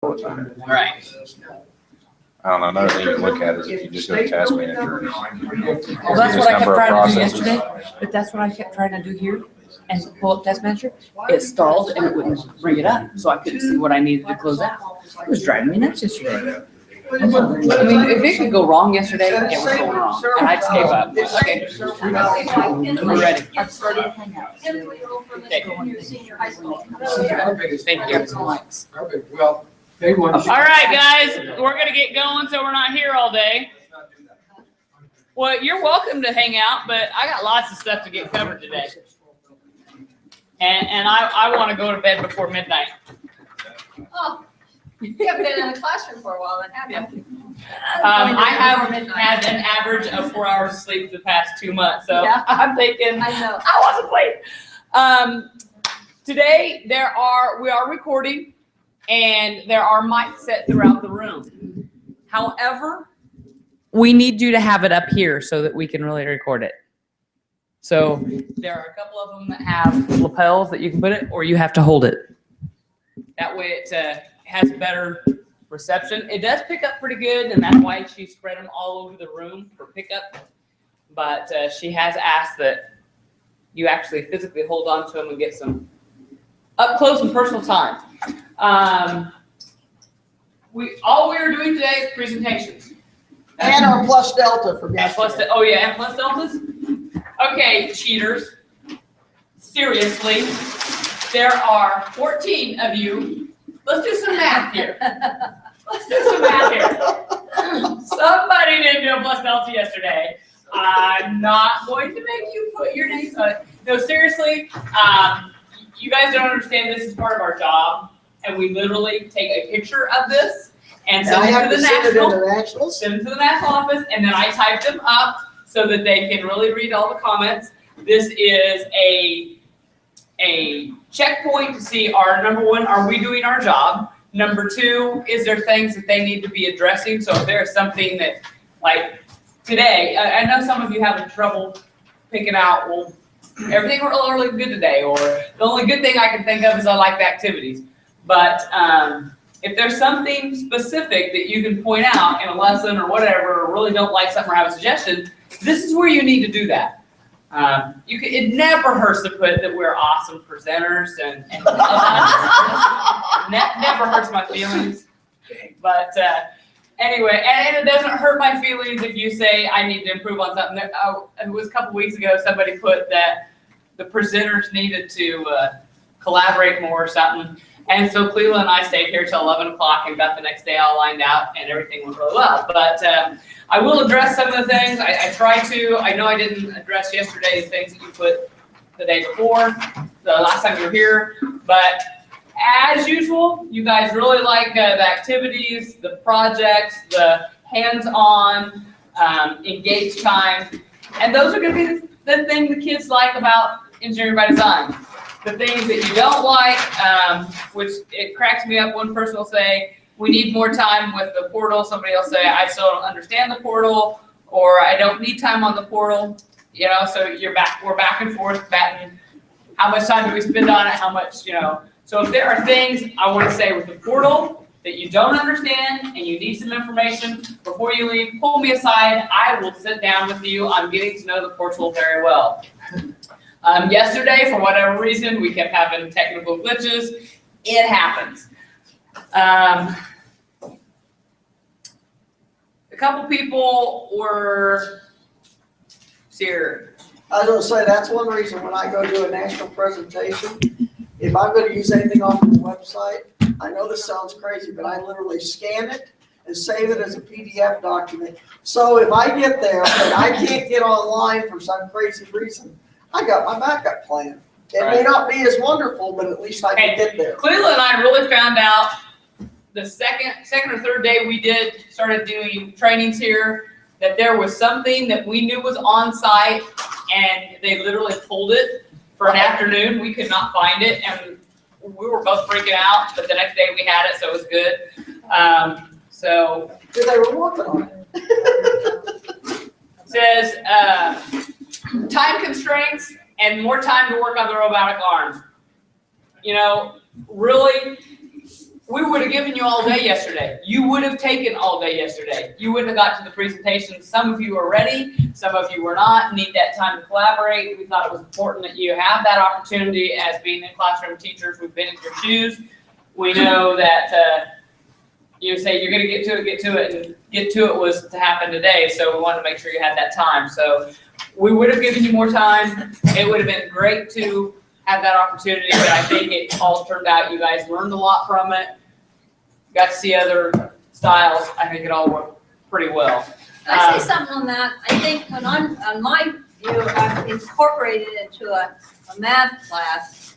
all the time. All right. I don't know, another thing you can look at is if you just go to task manager. Well, that's what I kept trying to do yesterday, but that's what I kept trying to do here and pull up task manager. It stalled and it wouldn't bring it up, so I couldn't see what I needed to close out. It was driving me nuts yesterday. I mean, if it could go wrong yesterday, it was going wrong, and I just gave up. Okay, we're ready. Okay. Thank you. Well, they want. All right, guys, we're gonna get going, so we're not here all day. Well, you're welcome to hang out, but I got lots of stuff to get covered today, and I want to go to bed before midnight. Oh, you haven't been in the classroom for a while, then, have you? I have had an average of 4 hours of sleep the past 2 months, so Yeah. I'm thinking I know. I wasn't asleep. Today we are recording, and there are mics set throughout the room. However, we need you to have it up here so that we can really record it. So there are a couple of them that have lapels that you can put it, or you have to hold it. That way it has better reception. It does pick up pretty good, and that's why she spread them all over the room for pickup. But she has asked that you actually physically hold on to them and get some up close and personal time. All we are doing today is presentations. And our plus delta for And plus, yesterday. oh yeah, and plus deltas. Okay, cheaters. Seriously, there are 14 of you. Let's do some math here. Let's do some math here. Somebody didn't do a plus delta yesterday. I'm not going to make you put your names on it. No, seriously, you guys don't understand this is part of our job, and we literally take a picture of this and And I send have it to to the send it national. into nationals. Send them to the national office, and then I type them up so that they can really read all the comments. This is a checkpoint to see number one, are we doing our job? Number two, is there things that they need to be addressing? So if there's something that, like today, I know some of you having trouble picking out, well, everything really good today, or the only good thing I can think of is I like the activities. But if there's something specific that you can point out in a lesson or whatever, or really don't like something or have a suggestion, this is where you need to do that. It never hurts to put that we're awesome presenters, and never hurts my feelings. But anyway, and it doesn't hurt my feelings if you say I need to improve on something. It was a couple weeks ago, somebody put that the presenters needed to collaborate more or something. And so Cleveland and I stayed here till 11 o'clock and got the next day all lined out, and everything went really well. But I will address some of the things. I try to. I know I didn't address yesterday the things that you put the day before, the last time you were here. But as usual, you guys really like the activities, the projects, the hands-on, engaged time. And those are going to be the thing the kids like about engineering by design. The things that you don't like, which it cracks me up, one person will say, we need more time with the portal. Somebody will say, I still don't understand the portal, or I don't need time on the portal. You know, so we're back and forth batting. How much time do we spend on it? How much, you know. So if there are things I want to say with the portal that you don't understand and you need some information, before you leave, pull me aside. I will sit down with you. I'm getting to know the portal very well. Yesterday, for whatever reason, we kept having technical glitches. It happens. A couple people were here. I was gonna say, that's one reason when I go do a national presentation, if I'm gonna use anything off the website, I know this sounds crazy, but I literally scan it and save it as a PDF document. So if I get there and I can't get online for some crazy reason, I got my backup plan. It may not be as wonderful, but at least I can get there. Cleveland and I really found out the second or third day we started doing trainings here, that there was something that we knew was on site, and they literally pulled it for an afternoon. We could not find it, and we were both freaking out, but the next day we had it, so it was good. So They were working on it. Says time constraints and more time to work on the robotic arm. You know, really, we would have given you all day yesterday. You would have taken all day yesterday. You wouldn't have got to the presentation. Some of you are ready, some of you were not, need that time to collaborate. We thought it was important that you have that opportunity as being in classroom teachers. We've been in your shoes. We know that you say you're gonna get to it, and get to it was to happen today. So we wanted to make sure you had that time. So we would have given you more time. It would have been great to have that opportunity, but I think it all turned out, you guys learned a lot from it. Got to see other styles. I think it all worked pretty well. Can I say something on that? I think when I'm, on my view, I've incorporated it into a math class.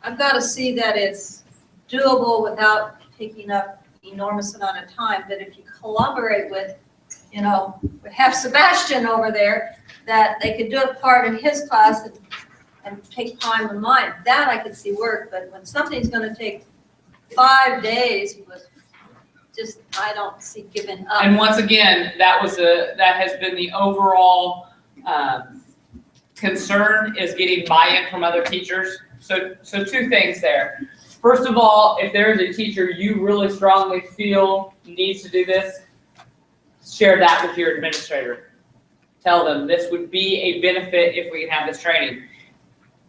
I've got to see that it's doable without taking up enormous amount of time. That if you collaborate with, you know, we have Sebastian over there, that they could do a part in his class and take time in mine. That I could see work, but when something's going to take 5 days, with just, I don't see giving up. And once again, that has been the overall concern, is getting buy-in from other teachers. So two things there. First of all, if there is a teacher you really strongly feel needs to do this, share that with your administrator. Tell them this would be a benefit if we can have this training.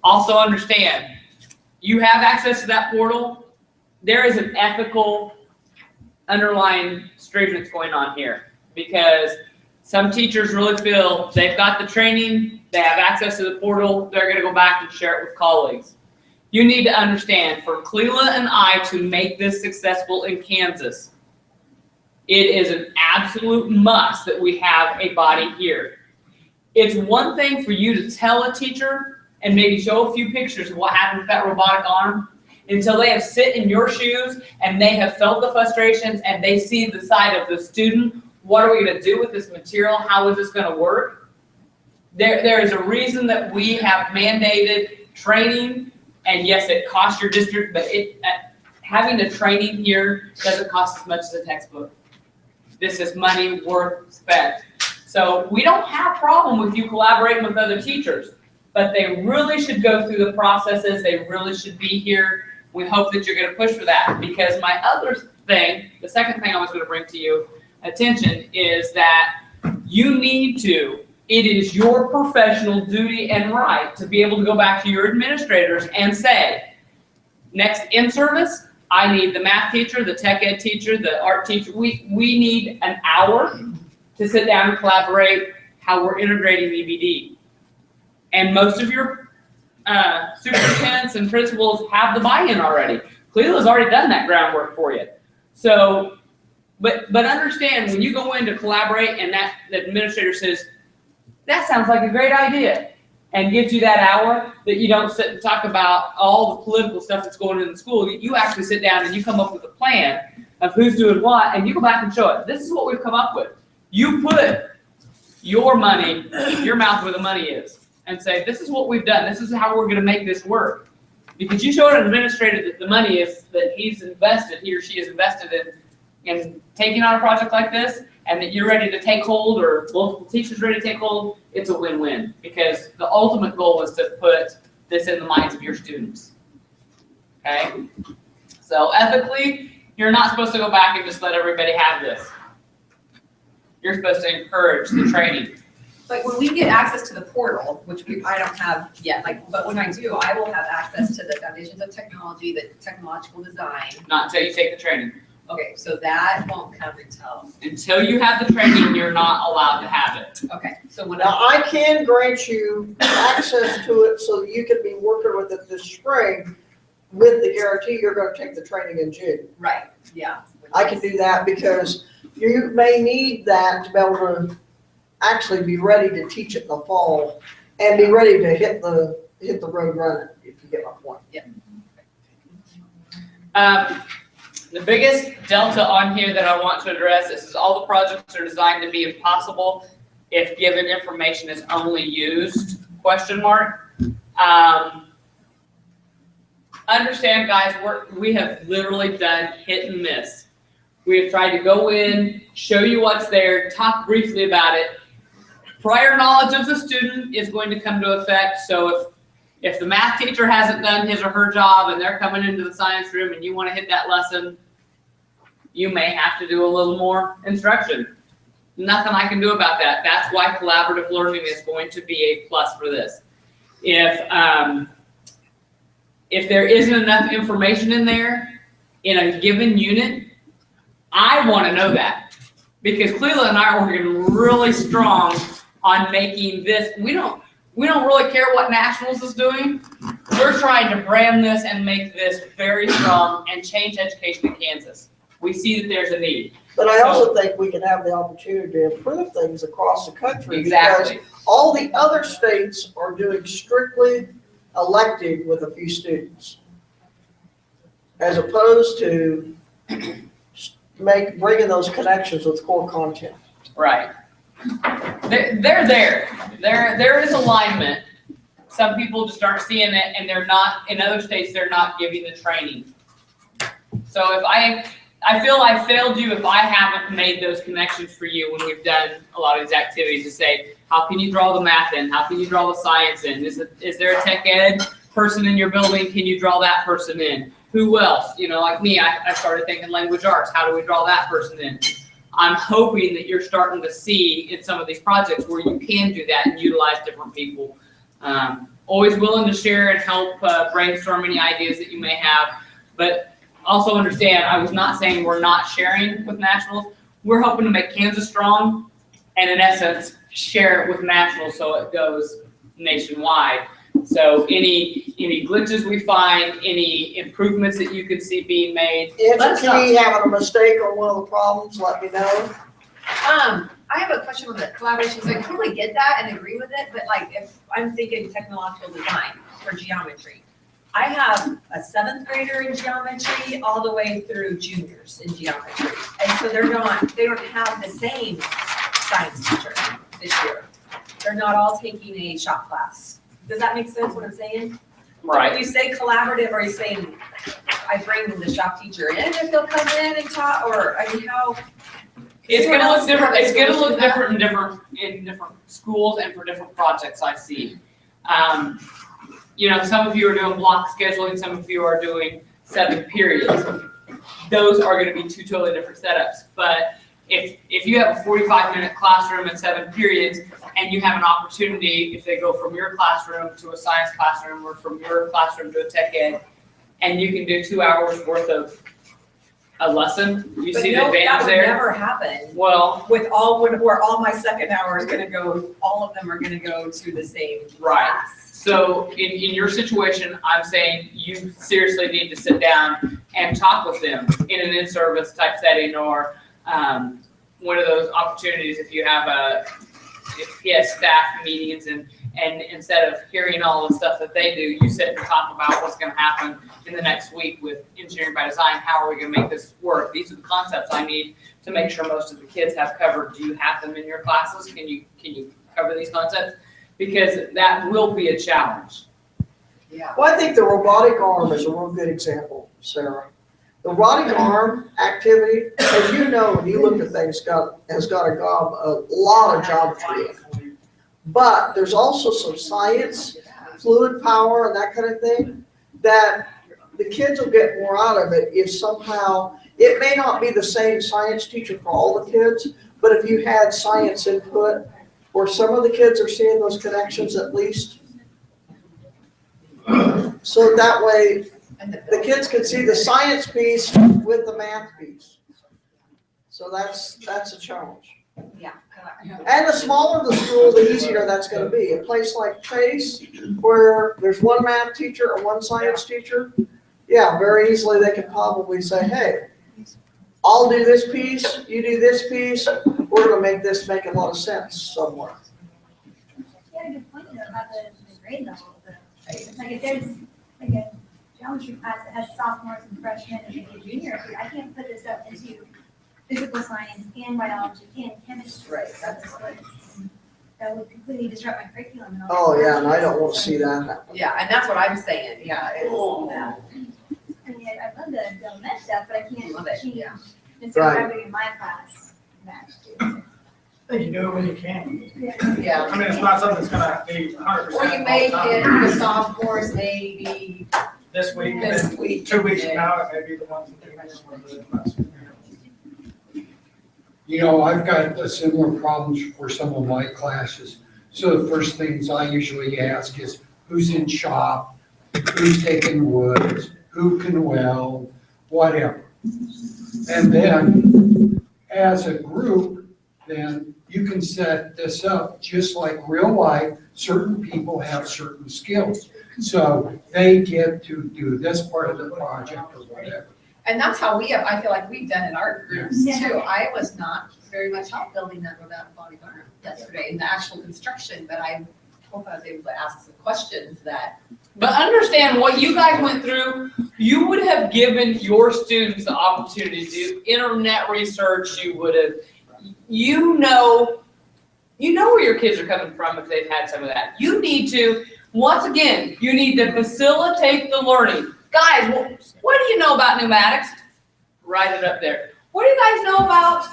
Also understand, you have access to that portal. There is an ethical underlying stream that's going on here, because some teachers really feel they've got the training, they have access to the portal, they're gonna go back and share it with colleagues. You need to understand, for Cleela and I to make this successful in Kansas, it is an absolute must that we have a body here. It's one thing for you to tell a teacher and maybe show a few pictures of what happened with that robotic arm, until they have sit in your shoes and they have felt the frustrations and they see the side of the student. What are we going to do with this material? How is this going to work? There is a reason that we have mandated training, and yes, it costs your district, but having the training here doesn't cost as much as a textbook. This is money worth spent. So we don't have a problem with you collaborating with other teachers, but they really should go through the processes. They really should be here. We hope that you're going to push for that, because my other thing, the second thing I was going to bring to you attention, is that you need to, it is your professional duty and right to be able to go back to your administrators and say, next in-service, I need the math teacher, the tech ed teacher, the art teacher. We need an hour to sit down and collaborate how we're integrating EBD. And most of your superintendents and principals have the buy-in already. Cleela's already done that groundwork for you. So, but understand, when you go in to collaborate and the administrator says, that sounds like a great idea, and gives you that hour, that you don't sit and talk about all the political stuff that's going on in the school. You actually sit down and you come up with a plan of who's doing what, and you go back and show it. This is what we've come up with. You put your money, your mouth where the money is, and say, this is what we've done. This is how we're going to make this work. Because you show an administrator that the money is that he or she is invested in taking on a project like this, and that you're ready to take hold, or multiple teachers ready to take hold, it's a win-win. Because the ultimate goal is to put this in the minds of your students. Okay? So ethically, you're not supposed to go back and just let everybody have this. You're supposed to encourage the training. But when we get access to the portal, which I don't have yet, but when I do, I will have access to the foundations of technology, the technological design. Not until you take the training. Okay, so that won't come Until you have the training, you're not allowed to have it. okay, so when Now, I can grant you access to it so that you can be working with it this spring, with the guarantee you're going to take the training in June. right, yeah. I can do that, because you may need that to be able to actually be ready to teach it in the fall and be ready to hit the road running, if you get my point. The biggest delta on here that I want to address is all the projects are designed to be impossible if given information is only used, ? Understand, guys, we have literally done hit and miss. We have tried to go in, show you what's there, talk briefly about it. Prior knowledge of the student is going to come to effect. So if the math teacher hasn't done his or her job and they're coming into the science room and you want to hit that lesson, you may have to do a little more instruction. Nothing I can do about that. That's why collaborative learning is going to be a plus for this. If there isn't enough information in there in a given unit, I want to know that, because Cleveland and I are working really strong on making this. We don't really care what Nationals is doing. We're trying to brand this and make this very strong and change education in Kansas. We see that there's a need. But I also think we can have the opportunity to improve things across the country. Exactly. Because all the other states are doing strictly elective with a few students, as opposed to bringing those connections with core content. Right. They're there. There is alignment. Some people just aren't seeing it, and they're not, in other states, they're not giving the training. So if I feel I failed you if I haven't made those connections for you when we've done a lot of these activities to say, how can you draw the math in? How can you draw the science in? Is there a tech ed person in your building? Can you draw that person in? Who else? You know, like me, I started thinking language arts. How do we draw that person in? I'm hoping that you're starting to see in some of these projects where you can do that and utilize different people. Always willing to share and help brainstorm any ideas that you may have, but also understand, I was not saying we're not sharing with Nationals. We're hoping to make Kansas strong and in essence, share it with Nationals so it goes nationwide. So any glitches we find, any improvements that you can see being made. If you having a mistake on one of the problems, let me know. I have a question on the collaboration, so I totally get that and agree with it, but like if I'm thinking technological design for geometry, I have a 7th grader in geometry all the way through juniors in geometry. And so they don't have the same science teacher this year. They're not all taking a shop class. Does that make sense what I'm saying? Right. When you say collaborative, are you saying I bring the shop teacher in if they'll come in and talk, or I mean how? It's going to look different. It's going to look different in different schools and for different projects I see. You know, some of you are doing block scheduling, some of you are doing 7 periods. Those are going to be 2 totally different setups. But if you have a 45-minute classroom and 7 periods, and you have an opportunity, if they go from your classroom to a science classroom or from your classroom to a tech ed, and you can do 2 hours worth of a lesson, you see the advantage there? That would never happen. Well, Where all my second hour is gonna go, all of them are gonna go to the same right. class. So in your situation, I'm saying you seriously need to sit down and talk with them in an in-service type setting, or one of those opportunities if you have staff meetings, and instead of hearing all the stuff that they do, you sit and talk about what's going to happen in the next week with engineering by design. How are we going to make this work? These are the concepts I need to make sure most of the kids have covered. Do you have them in your classes? Can you cover these concepts? Because that will be a challenge. Yeah. Well, I think the robotic arm is a real good example, Sarah. The robotic arm activity, as you know, when you look at things, has got a lot of geometry in it. But there's also some science, fluid power, and that kind of thing, that the kids will get more out of it if somehow, it may not be the same science teacher for all the kids, but if you had science input, where some of the kids are seeing those connections at least. So that way, the kids can see the science piece with the math piece. So that's a challenge. Yeah. And the smaller the school, the easier that's going to be. A place like Chase, where there's one math teacher or one science teacher, yeah, very easily they can probably say, hey, I'll do this piece, you do this piece, we're going to make this make a lot of sense somewhere. You had a good point though about the grade level. Like if there's like a geometry class that has sophomores and freshmen and maybe a junior, I can't put this up into physical science and biology and chemistry. Right, that's that would completely disrupt my curriculum. And Oh, yeah, and I don't want to see that happen. Yeah, and that's what I'm saying, yeah. It's, I mean, I'd love to implement stuff, but I can't Love it, change. yeah. And so Right. having in my class, match too. You do it when you can. Yeah. I mean, it's not something that's gonna be 100% Or you may get the sophomores maybe this week, and this then week. 2 weeks from now, it may be the ones that do this for the class. You know, I've got similar problems for some of my classes. So the first things I usually ask is, who's in shop? Who's taking woods? Who can weld? Whatever. And then, as a group, then you can set this up just like real life. Certain people have certain skills. So they get to do this part of the project or whatever. And that's how I feel like we've done in our groups Yeah. too. I was not very much help building that road out of body barn yesterday in the actual construction, but I hope I was able to ask some questions that. But understand what you guys went through, you would have given your students the opportunity to do internet research, you know where your kids are coming from if they've had some of that. You need to, once again, you need to facilitate the learning. Guys, what do you know about pneumatics? Write it up there. What do you guys know about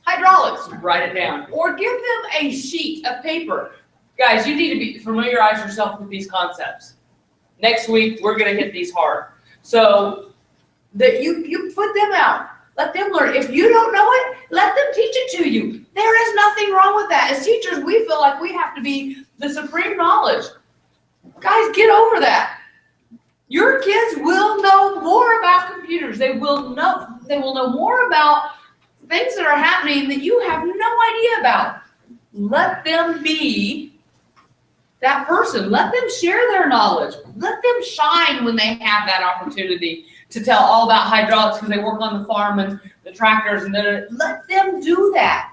hydraulics? Write it down. Or give them a sheet of paper. Guys, you need to familiarize yourself with these concepts. Next week, we're gonna hit these hard. So that you put them out. Let them learn. If you don't know it, let them teach it to you. There is nothing wrong with that. As teachers, we feel like we have to be the supreme knowledge. Guys, get over that. Your kids will know more about computers. They will know more about things that are happening that you have no idea about. Let them be that person. Let them share their knowledge. Let them shine when they have that opportunity to tell all about hydraulics because they work on the farm and the tractors and let them do that.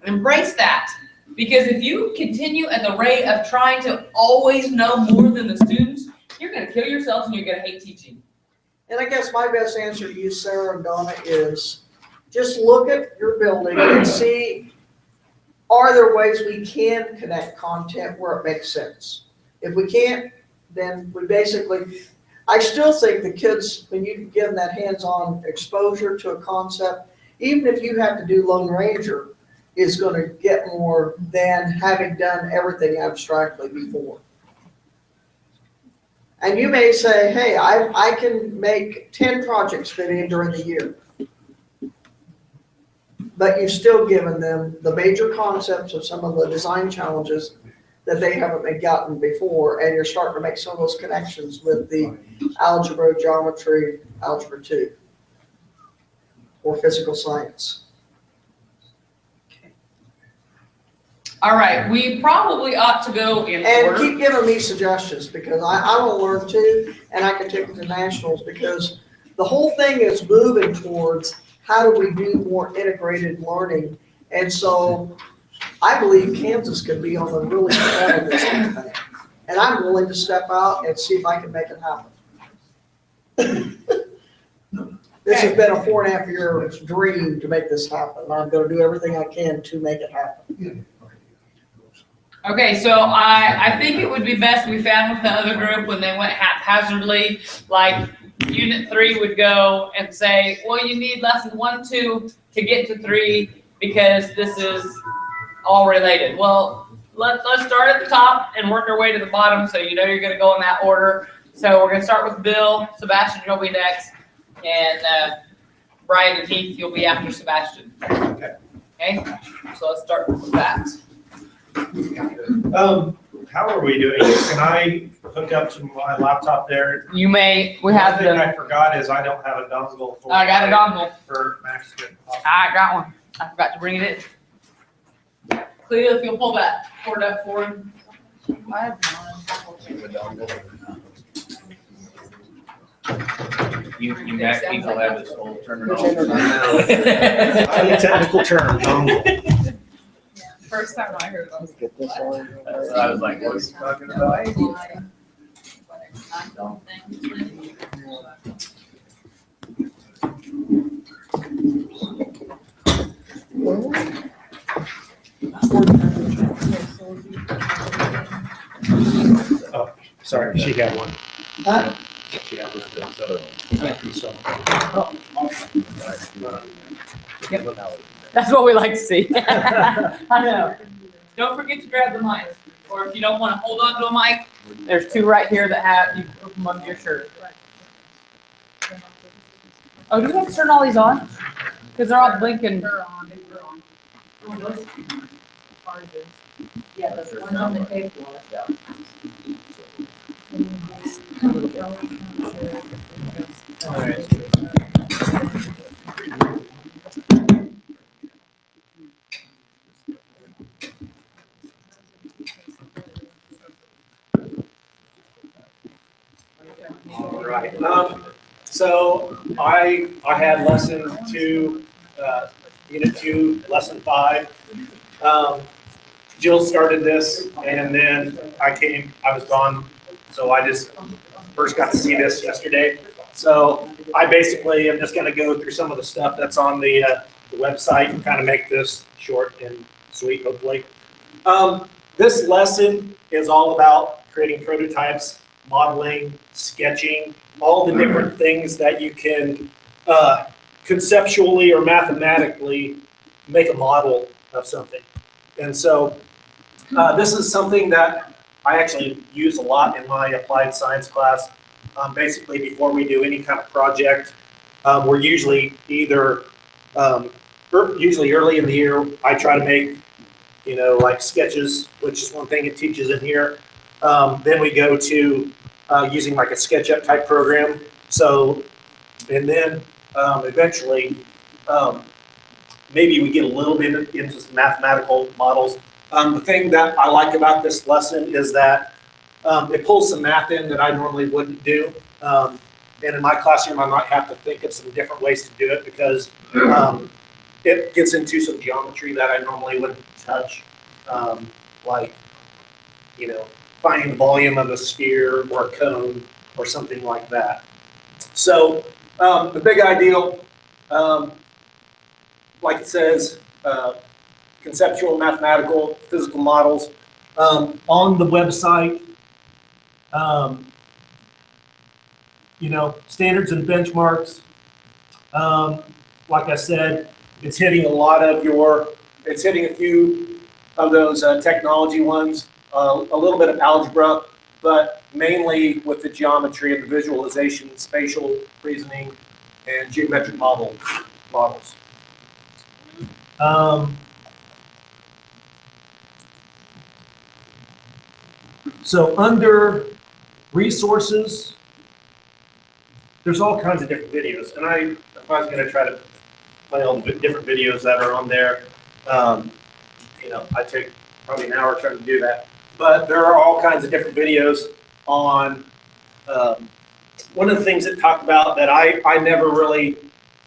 Embrace that. Because if you continue at the rate of trying to always know more than the students, you're going to kill yourselves and you're going to hate teaching. And I guess my best answer to you, Sarah and Donna, is just look at your building and see, are there ways we can connect content where it makes sense? If we can't, then we basically, I still think the kids, when you give them that hands-on exposure to a concept, even if you have to do Lone Ranger, is going to get more than having done everything abstractly before. And you may say, hey, I can make 10 projects fit in during the year. But you've still given them the major concepts of some of the design challenges that they haven't been gotten before, and you're starting to make some of those connections with the algebra, geometry, algebra 2, or physical science. All right, we probably ought to go in And order. keep giving me suggestions, because I want to learn too, and I can take it to nationals, because the whole thing is moving towards how do we do more integrated learning. And so I believe Kansas could be on the really front of this whole thing. And I'm willing to step out and see if I can make it happen. This has been a 4.5 year dream to make this happen. I'm going to do everything I can to make it happen. Okay, so I think it would be best we found with the other group when they went haphazardly, like Unit 3 would go and say, well, you need lesson 1, 2 to get to 3 because this is all related. Well, let's start at the top and work our way to the bottom so you know you're gonna go in that order. So we're gonna start with Bill, Sebastian will be next, and Brian and Heath, you'll be after Sebastian. Okay, so let's start with that. How are we doing? Can I hook up to my laptop there? You may, we One have thing I the, forgot is I don't have a dongle for. I got a dongle. For Max to get. I got one. I forgot to bring it in. Cleo, if you'll pull that cord up for him. I have You Mac people have this whole terminology. Highly technical term, dongle. First time I heard those. I was like, what are you talking about? Oh, sorry, she got one. Huh? She had one. That's what we like to see. I know. Don't forget to grab the mic, or if you don't want to hold on to a mic, there's 2 right here that have, you put them under your shirt. Oh, do we have to turn all these on? Because they're all blinking. Yeah, that's the one on the table, so. All right. So I had lesson 2, unit 2, lesson 5. Jill started this, and then I was gone, so I just first got to see this yesterday. So I basically am just going to go through some of the stuff that's on the website and kind of make this short and sweet, hopefully. This lesson is all about creating prototypes, modeling, sketching, all the different things that you can conceptually or mathematically make a model of something. And so this is something that I actually use a lot in my applied science class. Basically, before we do any kind of project, we're usually either, usually early in the year, I try to make, like sketches, which is one thing it teaches in here. Then we go to using like a SketchUp type program. So, and then eventually, maybe we get a little bit into some mathematical models. The thing that I like about this lesson is that it pulls some math in that I normally wouldn't do. And in my classroom, I might have to think of some different ways to do it because it gets into some geometry that I normally wouldn't touch, like, finding the volume of a sphere or a cone or something like that. So the big ideal, like it says, conceptual, mathematical, physical models. On the website, standards and benchmarks. Like I said, it's hitting it's hitting a few of those technology ones, a little bit of algebra, but mainly with the geometry and the visualization, spatial reasoning, and geometric models. So under resources, there's all kinds of different videos. And if I was going to try to play all the different videos that are on there, I'd take probably an hour trying to do that. But there are all kinds of different videos on, one of the things that talked about that I never really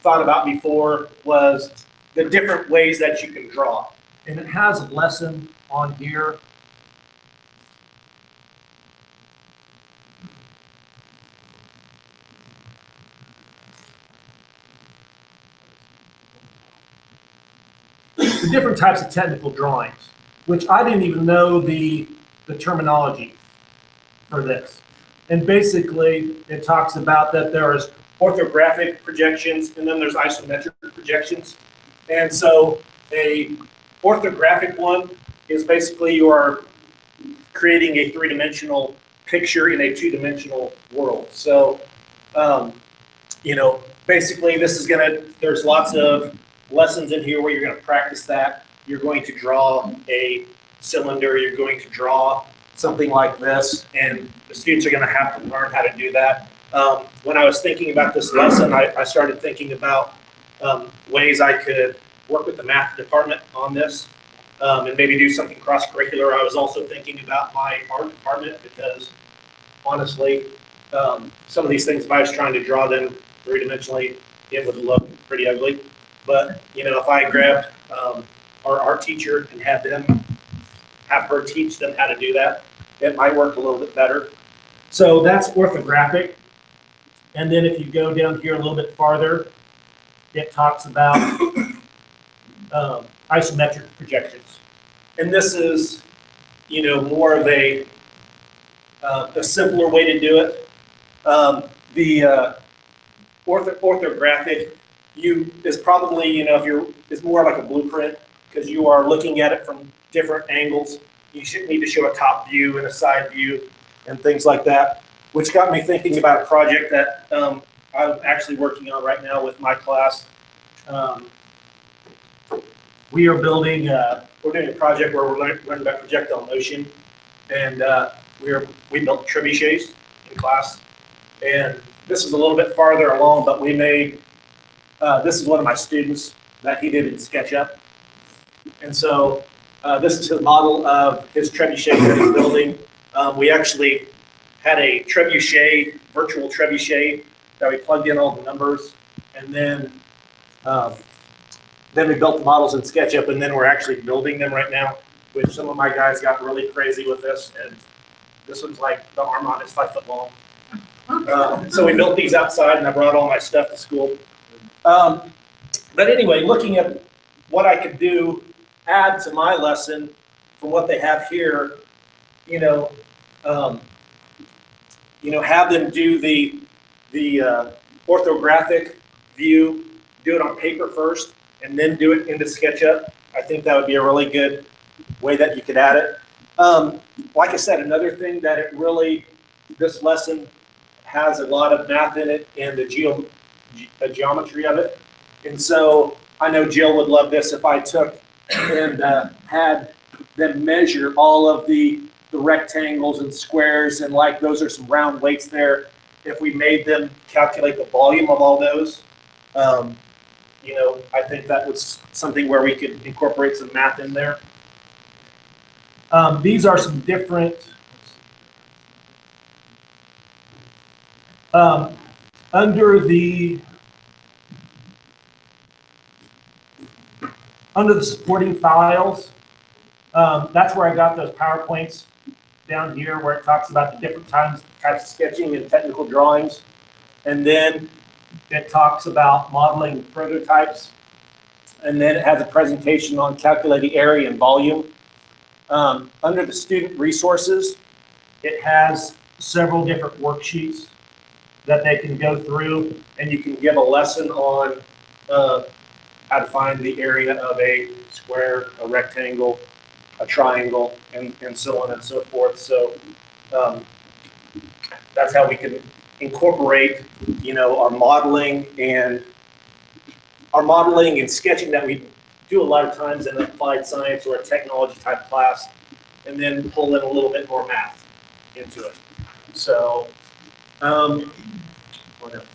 thought about before was the different ways that you can draw. And it has a lesson on here. The different types of technical drawings, which I didn't even know the terminology for this. And basically, it talks about that there's orthographic projections and then there's isometric projections. And so a orthographic one is basically you are creating a three-dimensional picture in a two-dimensional world. So, basically this is there's lots of lessons in here where you're going to practice that. You're going to draw a cylinder, you're going to draw something like this, and the students are going to have to learn how to do that. When I was thinking about this lesson, I started thinking about ways I could work with the math department on this and maybe do something cross-curricular. I was also thinking about my art department because honestly, some of these things, if I was trying to draw them three-dimensionally, it would look pretty ugly. But, if I grabbed our art teacher and have her teach them how to do that, it might work a little bit better. So that's orthographic. And then if you go down here a little bit farther, it talks about isometric projections. And this is, more of a simpler way to do it. The orthographic is probably, it's more like a blueprint because you are looking at it from different angles. You should need to show a top view and a side view and things like that, which got me thinking about a project that I'm actually working on right now with my class. we are building, we're doing a project where we're learning about projectile motion. And we built trebuchets in class. And this is a little bit farther along, but we made, this is one of my students that he did in SketchUp. And so this is his model of his trebuchet that he's building. We actually had a trebuchet, virtual trebuchet, that we plugged in all the numbers. And then we built the models in SketchUp, and then we're actually building them right now, which some of my guys got really crazy with this. And this one's like, the arm on it's 5 foot long. So we built these outside, and I brought all my stuff to school. But anyway, looking at what I could do, add to my lesson from what they have here, have them do the orthographic view, do it on paper first, and then do it into SketchUp. I think that would be a really good way that you could add it. Like I said, another thing that it really, this lesson has a lot of math in it and the geometry of it. And so I know Jill would love this if I took and had them measure all of the rectangles and squares, and like those are some round weights there. If we made them calculate the volume of all those, I think that was something where we could incorporate some math in there. These are some different, under the supporting files, that's where I got those PowerPoints down here, where it talks about the different types of sketching and technical drawings. And then it talks about modeling prototypes. And then it has a presentation on calculating area and volume. Under the student resources, it has several different worksheets that they can go through, and you can give a lesson on how to find the area of a square, a rectangle, a triangle, and so on and so forth. So that's how we can incorporate, our modeling and sketching that we do a lot of times in an applied science or a technology type class, and then pull in a little bit more math into it. So, what else?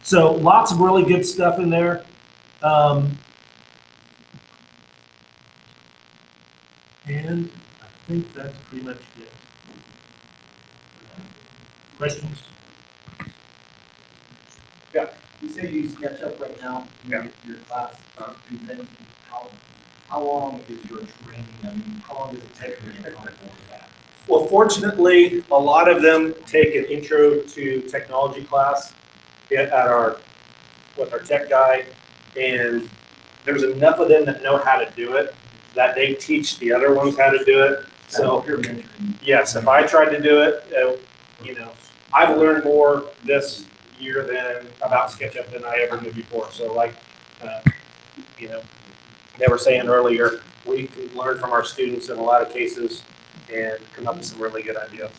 So lots of really good stuff in there. And I think that's pretty much it. Questions? Yeah. You say you use SketchUp right now in your class presents. How long is your training? I mean, how long does it take you to get comfortable with that? Well, fortunately, a lot of them take an intro to technology class with our tech guy, and there's enough of them that know how to do it that they teach the other ones how to do it. So yes, if I tried to do it, I've learned more this year about SketchUp than I ever knew before. So like, they were saying earlier, we can learn from our students in a lot of cases and come up with some really good ideas.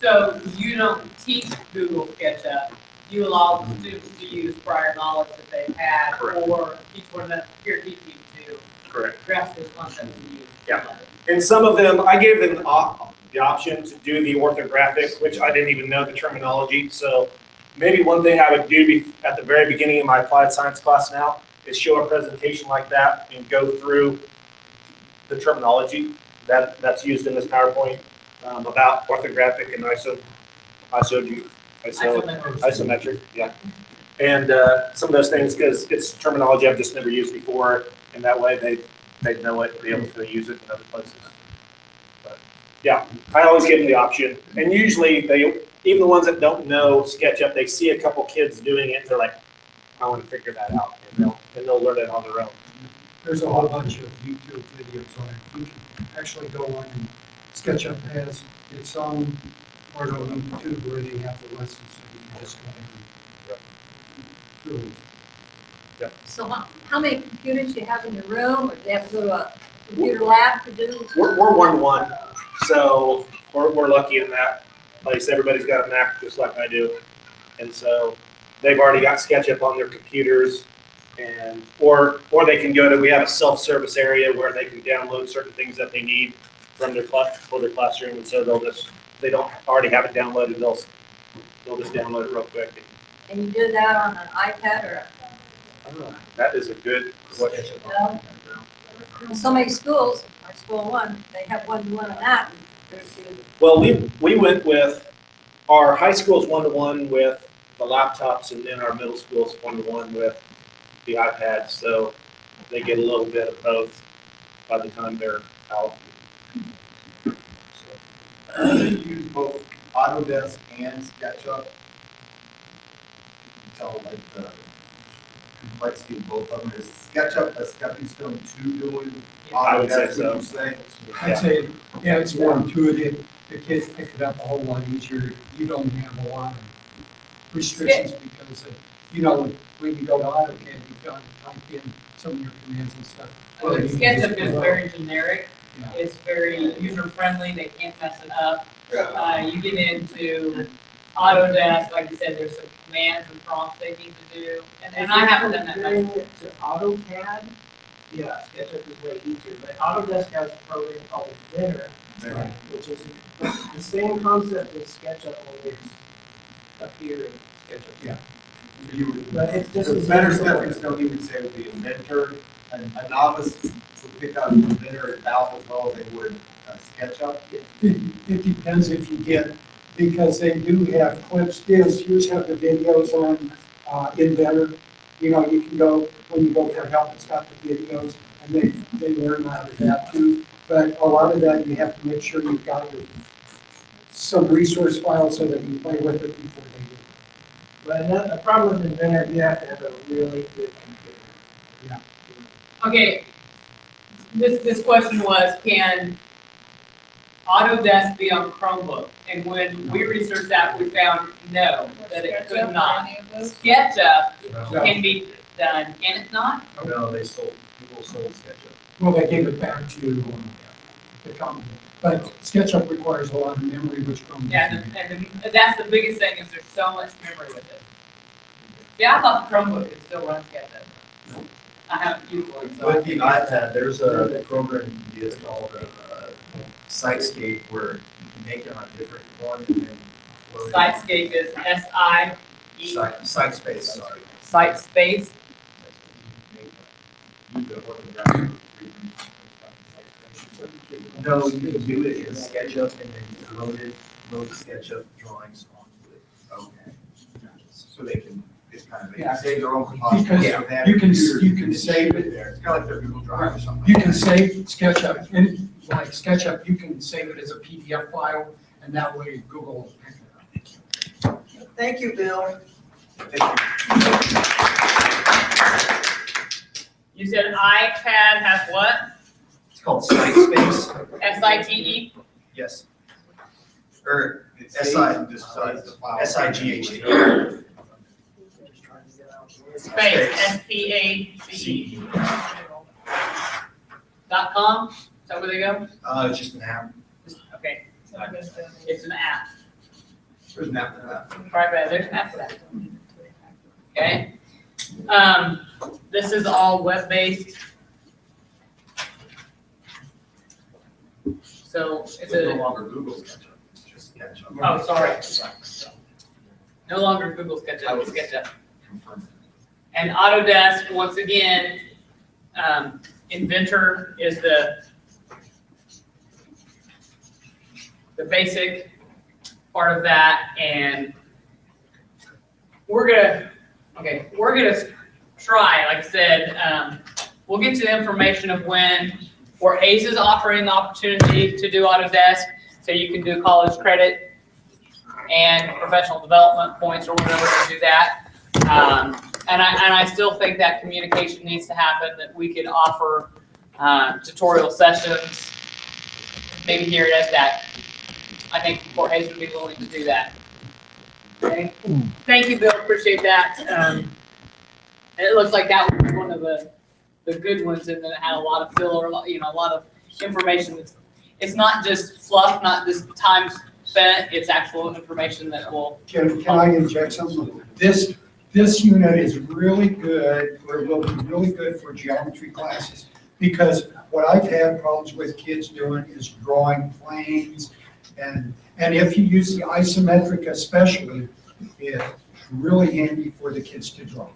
So you don't teach Google SketchUp, you allow the students to use prior knowledge that they've had. Correct. Or each one of them here teach you to grasp those concepts and use. Yeah. And some of them, I gave them the option to do the orthographic, which I didn't even know the terminology. So maybe one thing I would do at the very beginning of my applied science class now is show a presentation like that and go through the terminology that's used in this PowerPoint about orthographic and isometric, yeah. And some of those things, because it's terminology I've just never used before, and that way they know it, be able to use it in other places. But yeah, I always give them the option. And usually even the ones that don't know SketchUp, they see a couple kids doing it, they're like, I want to figure that out, and they'll learn it on their own. There's a whole bunch of YouTube videos on it. You can actually go on, and SketchUp has its own part on YouTube where they have the lessons, so you can just go in. Yeah. So how many computers do you have in your room, or do you have to go to a computer lab to do? We're 1-to-1, so we're lucky in that. Like I said, everybody's got a Mac just like I do, and so they've already got SketchUp on their computers, and or they can go to, we have a self-service area where they can download certain things that they need from their for their classroom, and so they'll just, if they don't already have it downloaded, they'll just download it real quick. And you do that on an iPad or That is a good question. so many schools, our school one, they have one-to-one on that. And there's the- Well, we went with, our high school's one-to-one with the laptops, and then our middle school's one-to-one with the iPads, so they get a little bit of both by the time they're out. You use both Autodesk and SketchUp. You tell like the complexity of both of them. Is SketchUp a stepping stone to doing I would say Autodesk, so. would you say? I'd say, yeah, it's more intuitive. The kids pick it up a whole lot easier. You don't have a lot of restrictions because of, you know, when you go to AutoCAD, you've got to type in some of your commands and stuff. SketchUp is very generic. Yeah. It's very user-friendly. They can't mess it up. You get into Autodesk, like you said, there's some commands and prompts they need to do. And I haven't done that much. To AutoCAD, yeah, SketchUp is way easier, but Autodesk has a program called Inventor, which is the same concept as SketchUp, only it's up here in SketchUp. Yeah. You would, But it's just the as better easy. stepping stone, you would say, would be Inventor. A novice would pick up Inventor about as well as they would SketchUp. It depends if you get, because they do have clips. Here's how the videos on Inventor. You know, you can go, when you go for help, it's got the videos, and they learn out of that too. But a lot of that, you have to make sure you've got some resource files so that you play with it before they do. But another problem with Inventor, you have to have a really good computer. Okay, this question was, can Autodesk be on Chromebook? And when we researched that, we found no, that it could not. SketchUp can be done, can it not? No, people sold SketchUp. Well, they gave it back to the company. But SketchUp requires a lot of memory, which Chrome Yeah, doesn't. and that's the biggest thing, is there's so much memory with it. Yeah, I thought the Chromebook could still run SketchUp. I haven't used one, so. With the iPad, there's a program you can use called Sitescape where you can make it on a different one and then load it. Sitescape is S-I-E, Sitespace, sorry. Sitespace. No, you can do it in SketchUp and then load SketchUp drawings onto it. Okay. So they can, it's kind of, Yeah. save their own Because composition. you can save it. there. It's kind of like their Google Drive or something. You can save SketchUp, and like SketchUp, you can save it as a PDF file, and that way Google will pick it up. Thank you, Bill. Thank you. You said iPad has what? It's called Sitespace. S-I-T-E? Yes. Or S-I-G-H-T. Space, S-P-A-C-E. .com? Is that where they go? It's just an app. Okay. It's an app. There's an app for that. Right, there's an app for that. Okay. This is all web-based. So it's It's no a, longer Google SketchUp, it's just SketchUp. oh, sorry. No longer Google SketchUp, it's SketchUp. Confirmed. And Autodesk, once again, Inventor is the basic part of that, and we're gonna try, like I said, we'll get you the information of when, where ACE is offering the opportunity to do Autodesk, so you can do college credit and professional development points or whatever to do that. And I still think that communication needs to happen, that we could offer tutorial sessions, maybe here at ESSDACK. I think Fort Hays would be willing to do that. Okay. Thank you, Bill, appreciate that. It looks like that was one of the good ones, and then it had a lot of filler, a lot of information. It's not just fluff, not just time spent, it's actual information that will. Can I inject something? This this unit is really good, or will be really good for geometry classes, because what I've had problems with kids doing is drawing planes, and if you use the isometric especially, it's really handy for the kids to draw.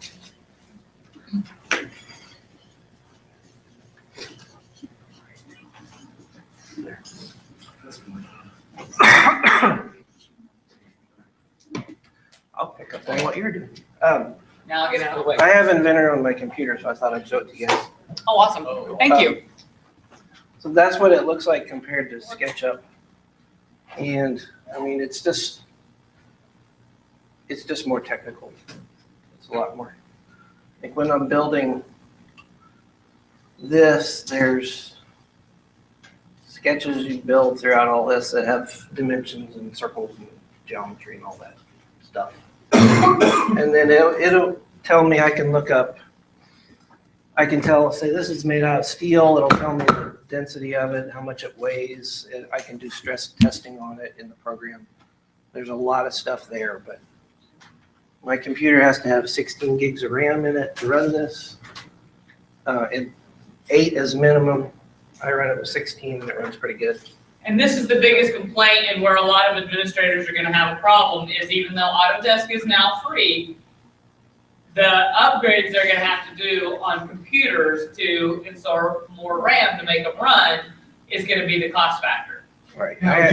I'll pick up on what you're doing. Now I'll get out of the way. I have Inventor on my computer, so I thought I'd show it to you guys. Oh, awesome. Thank you. So that's what it looks like compared to SketchUp. And I mean, it's just more technical. It's a lot more. Like when I'm building this, there's sketches you build throughout all this that have dimensions and circles and geometry and all that stuff. And then it'll tell me, I can look up, I can say this is made out of steel. It'll tell me the density of it, how much it weighs. And I can do stress testing on it in the program. There's a lot of stuff there, but my computer has to have 16 gigs of RAM in it to run this. And 8 is minimum. I run it with 16 and it runs pretty good. And this is the biggest complaint, and where a lot of administrators are gonna have a problem, is even though Autodesk is now free, the upgrades they're gonna have to do on computers to install more RAM to make them run is gonna be the cost factor. Right. Now,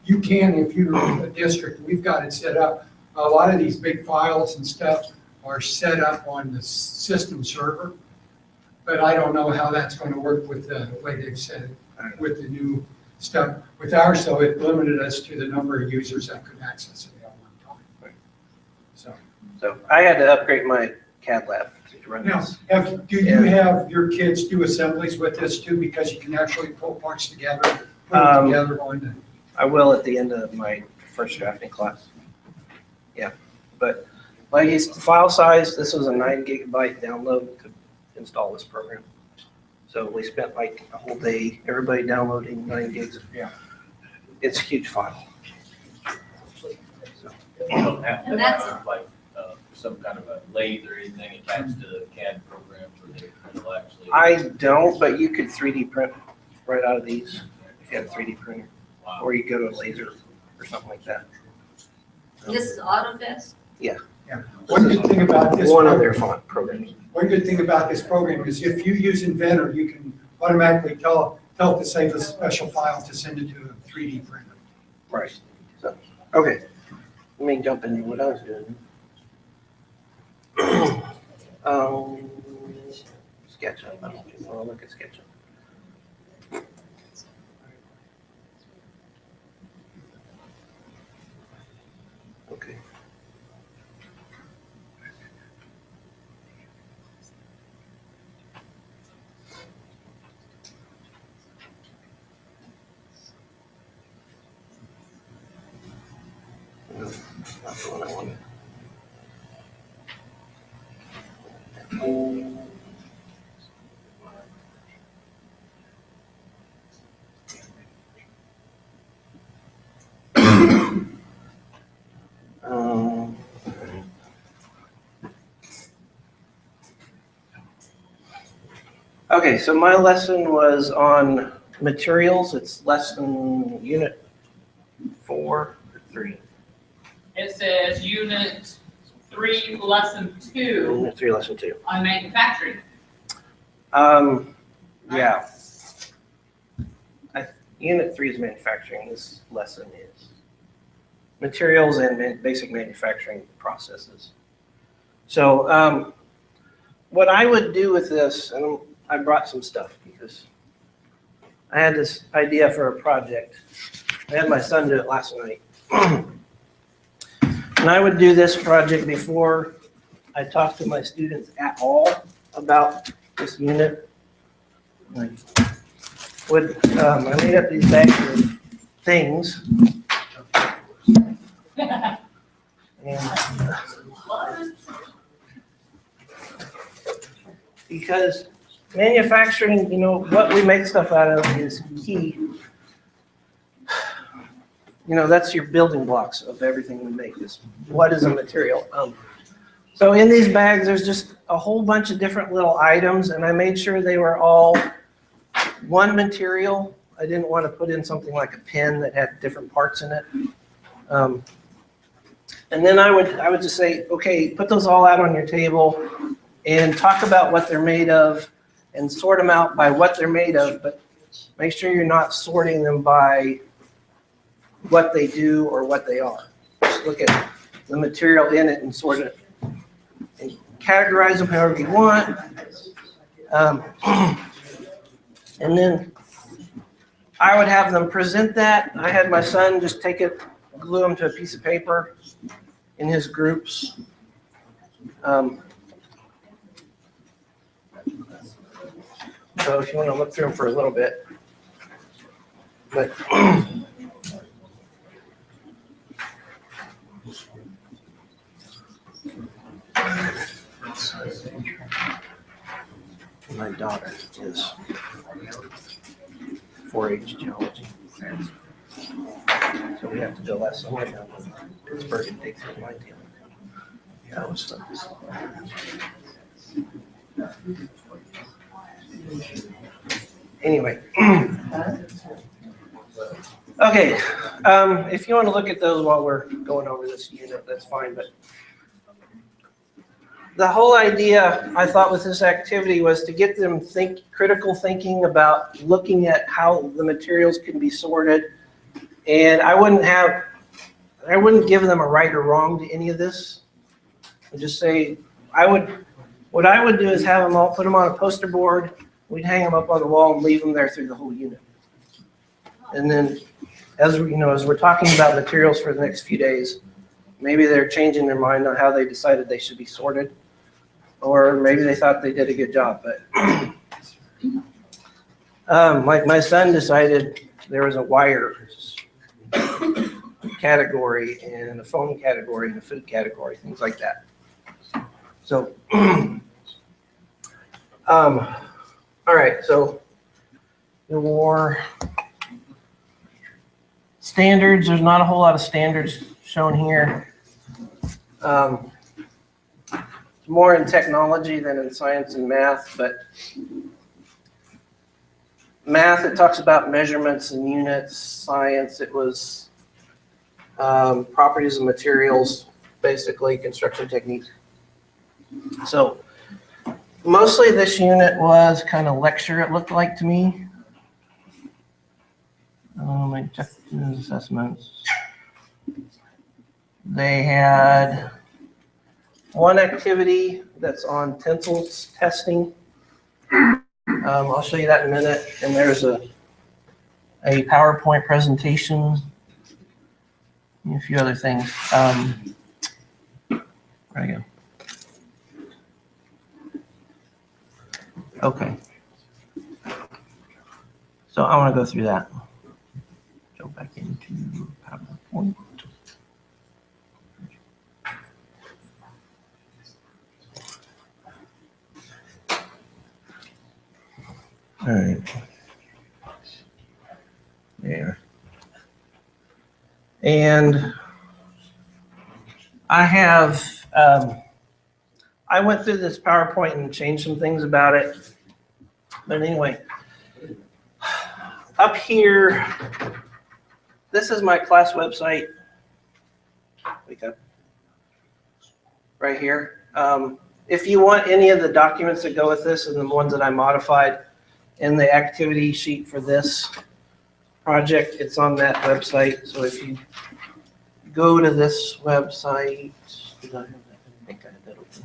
you can, if you're a district, we've got it set up. A lot of these big files and stuff are set up on the system server, but I don't know how that's going to work with the way they've set it with the new stuff. With ours, though, it limited us to the number of users that could access it at one time. So I had to upgrade my CAD lab to run Now, this. do you have your kids do assemblies with this too, because you can actually pull parts together, put them together on the. I will at the end of my first drafting class. Yeah, but like it's the file size, this was a 9 gigabyte download to install this program. So we spent like a whole day, everybody downloading 9 gigs. Yeah. It's a huge file. So, You don't have to And that's- have like some kind of a lathe or anything attached to the CAD program for the it'll actually. I don't, but you could 3D print right out of these if you had a 3D printer, Wow. or you go to a laser or something like that. This is Autodesk? One good thing about this. One of program- their font programs. One good thing about this program is if you use Inventor, you can automatically tell it to save a special file to send it to a 3D printer. Right. So, okay. Let me jump into what I was doing. SketchUp. I don't want to look at SketchUp. Okay. No, not the one I wanted. Okay, so my lesson was on materials. It's lesson unit 4 or 3. It says unit 3, lesson 2 Unit 3, lesson 2. on manufacturing. Yeah. Unit 3 is manufacturing. This lesson is materials and basic manufacturing processes. So what I would do with this, and I brought some stuff because I had this idea for a project. I had my son do it last night. And I would do this project before I talked to my students at all about this unit. I made up these bags of things. And because manufacturing, you know, what we make stuff out of is key. You know, that's your building blocks of everything we make is what is a material. So in these bags, there's just a whole bunch of different little items, and I made sure they were all one material. I didn't want to put in something like a pen that had different parts in it. And then I would just say, okay, put those all out on your table and talk about what they're made of and sort them out by what they're made of, but make sure you're not sorting them by what they do or what they are. Just look at the material in it and sort it and categorize them however you want. And then I would have them present that. I had my son just take it, glue them to a piece of paper in his groups. So if you want to look through them for a little bit. But my daughter is 4-H geology. So we have to go last summer down to Pittsburgh and dig through my tail. That was fun. Anyway. Okay, if you want to look at those while we're going over this unit, that's fine, but the whole idea, I thought, with this activity was to get them critical thinking about looking at how the materials can be sorted. And I wouldn't give them a right or wrong to any of this. I'd just say, what I would do is have them all, put them on a poster board, we'd hang them up on the wall and leave them there through the whole unit. And then, as we're talking about materials for the next few days, maybe they're changing their mind on how they decided they should be sorted, or maybe they thought they did a good job. But like my son decided there was a wire category and a foam category and a food category, things like that. So, all right, so your standards, there's not a whole lot of standards shown here. More in technology than in science and math, but math, it talks about measurements and units. Science, it was properties of materials, basically construction techniques. So mostly this unit was kind of lecture, it looked like to me. I checked these assessments. They had one activity that's on tensils testing. I'll show you that in a minute. And there's a PowerPoint presentation and a few other things. Where'd I go? Okay. So I want to go through that. Go back into PowerPoint. All right. There. And I have, I went through this PowerPoint and changed some things about it. But anyway, up here, this is my class website. Wake up. Right here. If you want any of the documents that go with this and the ones that I modified in the activity sheet for this project, it's on that website. So if you go to this website, did I have that? I think I had that open.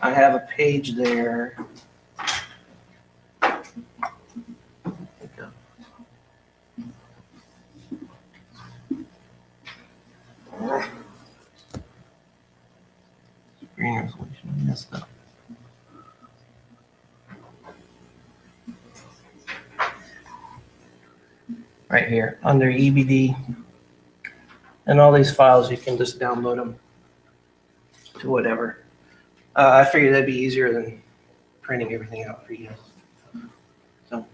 I have a page there. Screen resolution, I messed up. Right here under EbD, and all these files you can just download them to whatever. I figured that'd be easier than printing everything out for you. So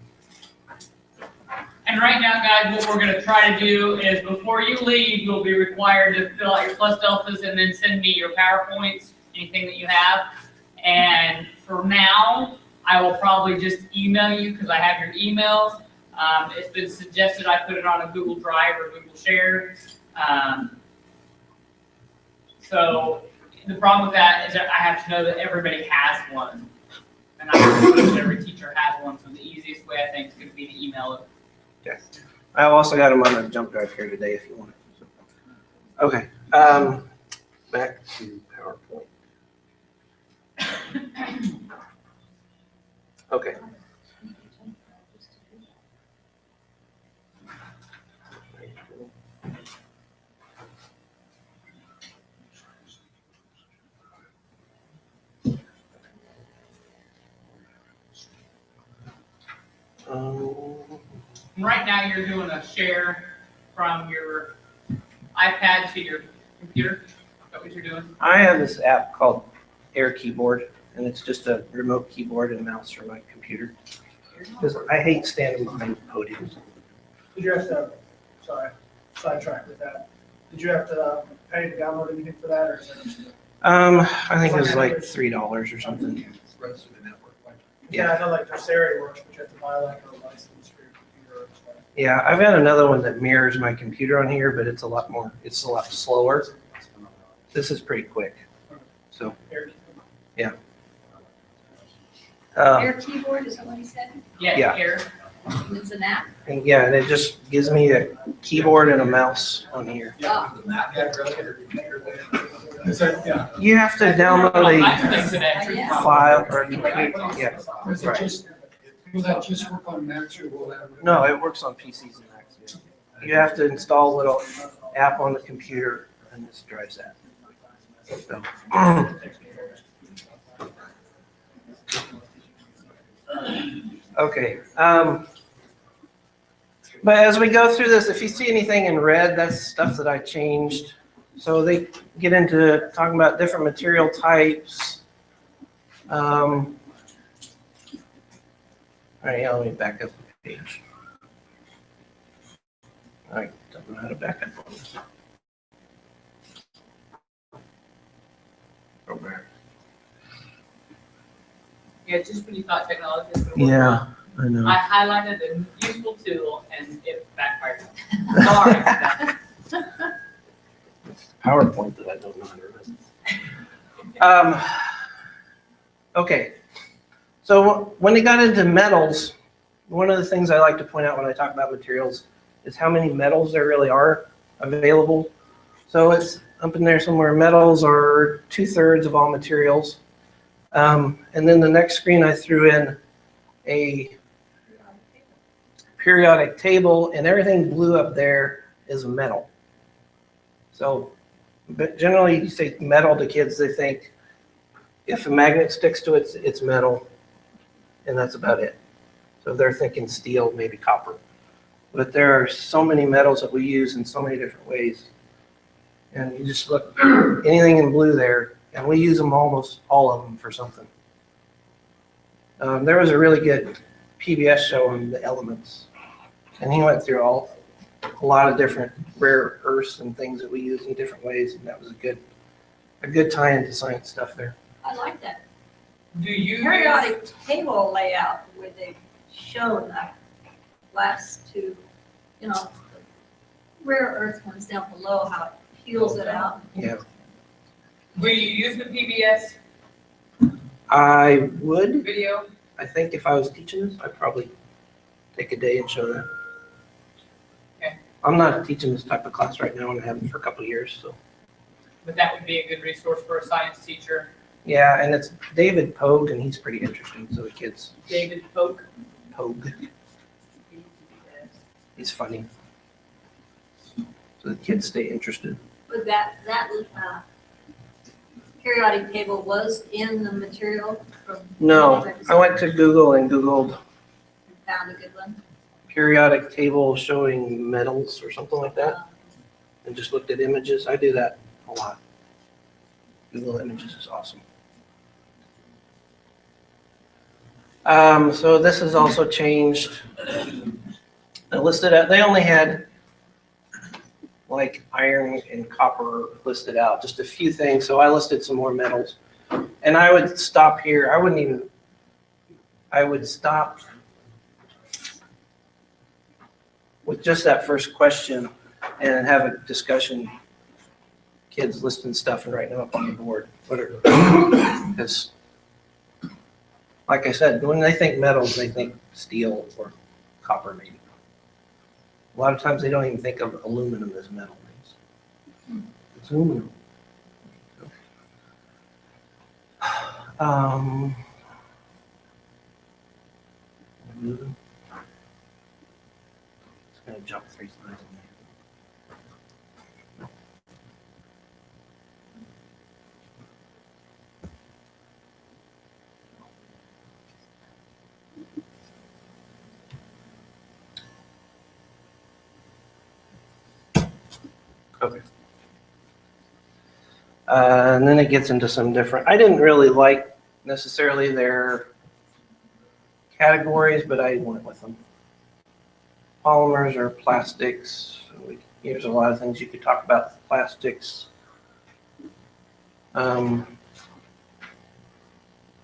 And right now, guys, what we're gonna try to do is before you leave, you'll be required to fill out your plus deltas and then send me your PowerPoints, anything that you have. And for now, I will probably just email you because I have your emails. It's been suggested I put it on a Google Drive or Google Share. So the problem with that is that I have to know that everybody has one. And I don't know that every teacher has one, so the easiest way I think is going to be to email it. Okay. I've also got them on a jump drive here today if you want it. Okay. Back to PowerPoint. Okay. Right now, you're doing a share from your iPad to your computer. Is that what you're doing? I have this app called Air Keyboard, and it's just a remote keyboard and mouse for my computer. Because I hate standing behind podiums. Did you have to, sorry, sidetrack with that. Did you have to pay to download anything for that, or is it? I think it was like $3 or something. Yeah, I know like Versary works, but you have to buy like a license for your computer. Yeah, I've got another one that mirrors my computer on here, but it's a lot slower. This is pretty quick. So, yeah. Air keyboard, is that what he said? Yeah. Here. It's an app? And yeah, and it just gives me a keyboard and a mouse on here. Oh. You have to download Today. a file or yeah. Does it just, will that just work on Macs or will that? No, it works on PCs and Macs. Yeah. You have to install a little app on the computer and this drives that. So. Okay. But as we go through this, if you see anything in red, that's stuff that I changed. So they get into talking about different material types. All right, yeah, let me back up the page. I don't know how to back up on this. Go back. Yeah, just when you thought technology was going to work. Yeah, I know. I highlighted a useful tool and it backfired. Sorry. It's PowerPoint that I don't know how to run. Okay, so when they got into metals, one of the things I like to point out when I talk about materials is how many metals there really are available. So it's up in there somewhere. Metals are 2/3 of all materials. And then the next screen I threw in a periodic table, and everything blue up there is a metal. So, but generally you say metal to kids, they think if a magnet sticks to it, it's metal, and that's about it. So they're thinking steel, maybe copper. But there are so many metals that we use in so many different ways. And you just look, anything in blue there, and we use them almost all of them for something. There was a really good PBS show on the elements, and he went through a lot of different rare earths and things that we use in different ways, and that was a good tie into science stuff there. I like that. Do you Periodic table layout where they've shown the last two, you know, rare earth ones down below, how it peels it out. Yeah, will you use the PBS I would. video? I think if I was teaching this, I'd probably take a day and show that. Okay. I'm not teaching this type of class right now, and I haven't for a couple of years, so. But that would be a good resource for a science teacher. Yeah, and it's David Pogue, and he's pretty interesting, so the kids. David Pogue. Pogue. He's funny. So the kids stay interested. But that periodic table was in the material from. No, I went to Google and Googled Found a good one. periodic table showing metals or something like that, and just looked at images. I do that a lot. Google Images is awesome. So this has also changed. I listed out, they only had like iron and copper listed out, just a few things. So I listed some more metals. And I would stop here. I would stop with just that first question and have a discussion. Kids listing stuff and writing them up on the board. Because, like I said, when they think metals, they think steel or copper maybe. A lot of times they don't even think of aluminum as metal. It's aluminum. Just gonna jump 3 slides in there. Okay. And then it gets into some different, I didn't really like necessarily their categories, but I went with them. Polymers or plastics. There's a lot of things you could talk about with plastics.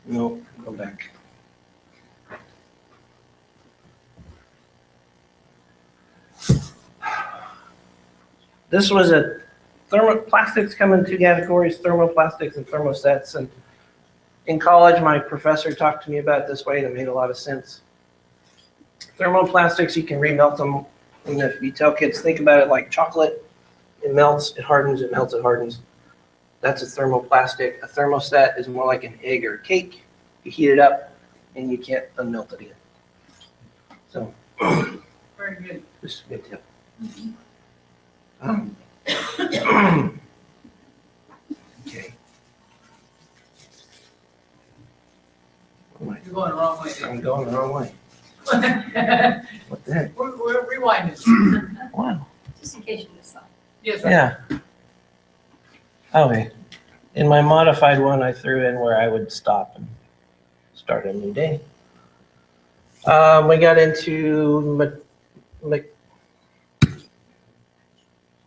Nope, go back. This was a plastics come in 2 categories, thermoplastics and thermosets. And in college, my professor talked to me about it this way, and it made a lot of sense. Thermoplastics, you can remelt them. And if you tell kids, think about it like chocolate, it melts, it hardens, it melts, it hardens. That's a thermoplastic. A thermoset is more like an egg or a cake. You heat it up, and you can't unmelt it again. So, Very good. just a good tip. Okay. You're going the wrong way. I'm going the wrong way. What the heck? We're rewinding. Wow. Just in case you missed something. Yes, sir. Yeah. Okay. In my modified one, I threw in where I would stop and start a new day. We got into what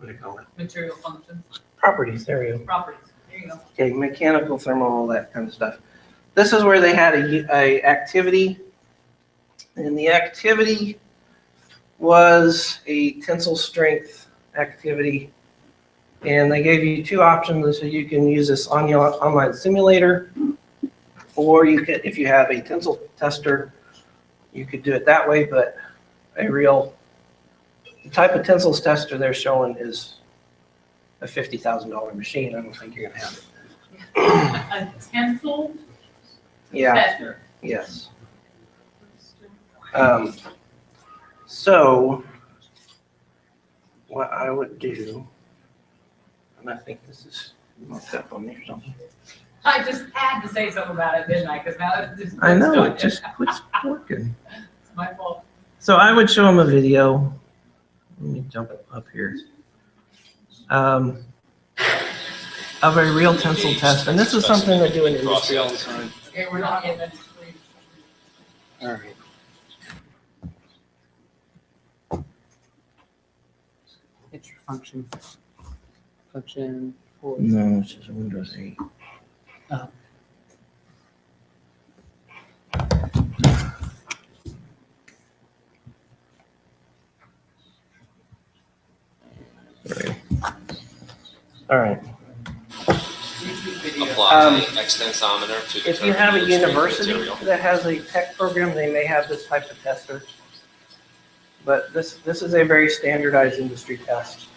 do you call it? Material functions, Properties. There we go. properties. There you go. Okay, mechanical, thermal, all that kind of stuff. This is where they had a activity, and the activity was a tensile strength activity, and they gave you 2 options. So you can use this on your online simulator, or you could, if you have a tensile tester, you could do it that way. But the type of tensile tester they're showing is a $50,000 machine. I don't think you're gonna have it. A tensile Yeah. tester. Yes. So what I would do, and I think this is marked up on there or something. I just had to say something about it, didn't I? Because now it just. I know, it just quits working. It's my fault. So I would show them a video. Let me jump up here. Of a real tensile test. And this is something they do in industry all the time. Okay, we're not getting it. All right. It's your function. Function 4. No, it's just Windows 8. Oh. All right. Apply extensometer to If you have a determine the university material. that has a tech program, they may have this type of tester. But this is a very standardized industry test.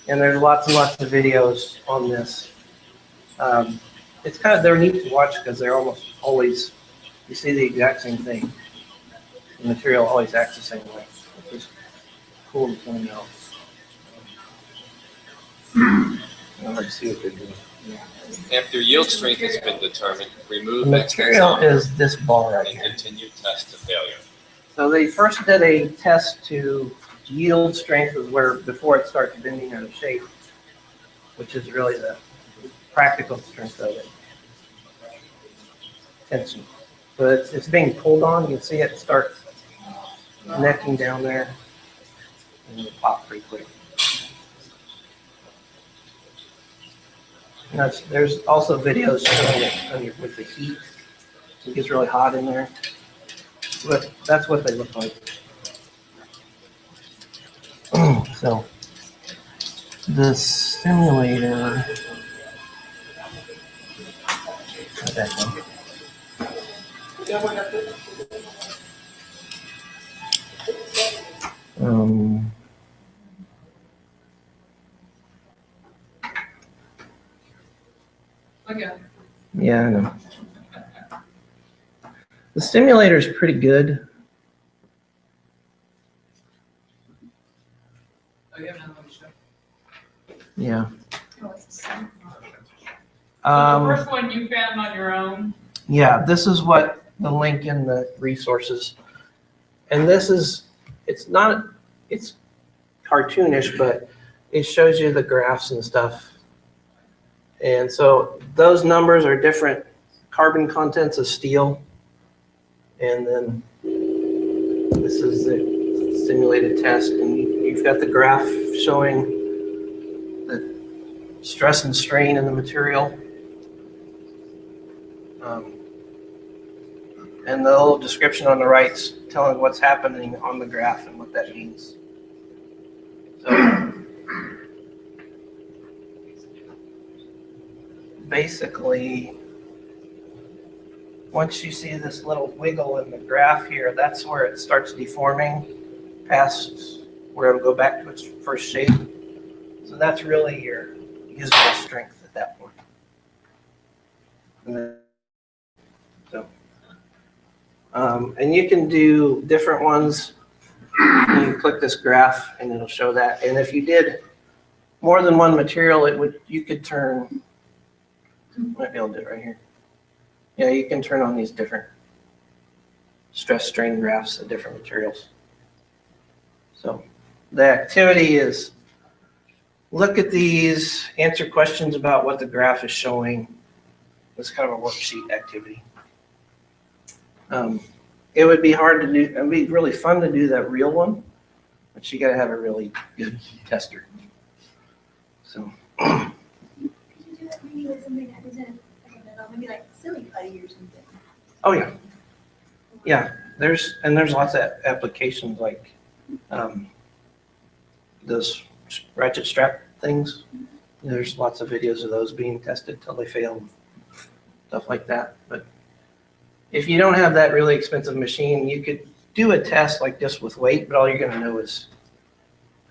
And there's lots and lots of videos on this. It's they're neat to watch because they're almost always, you see the exact same thing. The material always acts the same way, which is cool to point out. Let's see what they're doing. After yield strength has been determined, remove The material extensometer is this bar right and here. continue test to failure. So they first did a test to yield strength, is where before it starts bending out of shape, which is really the practical strength of it. Tension. So it's being pulled on. You can see it start necking down there. and it'll pop pretty quick. And there's also videos showing it with the heat. It gets really hot in there. But that's what they look like. So the simulator. That one. Okay. Yeah, I know. The simulator is pretty good. Oh, you have another one to show? Yeah. Oh, it's the same. So the first one you found on your own? Yeah, this is what the link in the resources. And this is, it's cartoonish, but it shows you the graphs and stuff. And so those numbers are different carbon contents of steel. And then this is the simulated test. And you've got the graph showing the stress and strain in the material. And the little description on the right's telling what's happening on the graph and what that means. So basically, once you see this little wiggle in the graph here, that's where it starts deforming past where it'll go back to its first shape. So that's really your usable strength at that point. And then, and you can do different ones. You click this graph and it'll show that. And if you did more than one material, you could turn, might be able to do it right here. Yeah, you can turn on these different stress strain graphs of different materials. So the activity is look at these, answer questions about what the graph is showing. It's kind of a worksheet activity. It would be hard to do, it would be really fun to do that real one, but you got to have a really good tester. So. Could you do it maybe with something that isn't like a metal, maybe like silly putty or something? Oh yeah. Yeah, there's lots of applications like those ratchet strap things. There's lots of videos of those being tested till they fail, stuff like that. But if you don't have that really expensive machine, you could do a test like this with weight, but all you're going to know is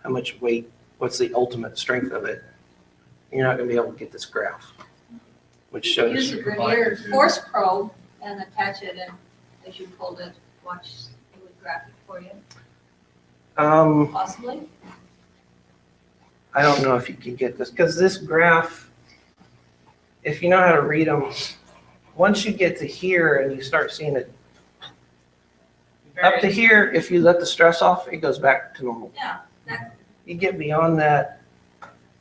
how much weight, what's the ultimate strength of it. You're not going to be able to get this graph, which shows. Use a vernier force probe and attach it, and as you pulled it, watch it would graph it for you. Possibly. I don't know if you can get this because this graph, if you know how to read them, once you get to here and you start seeing it up to here, if you let the stress off, it goes back to normal. Yeah. You get beyond that,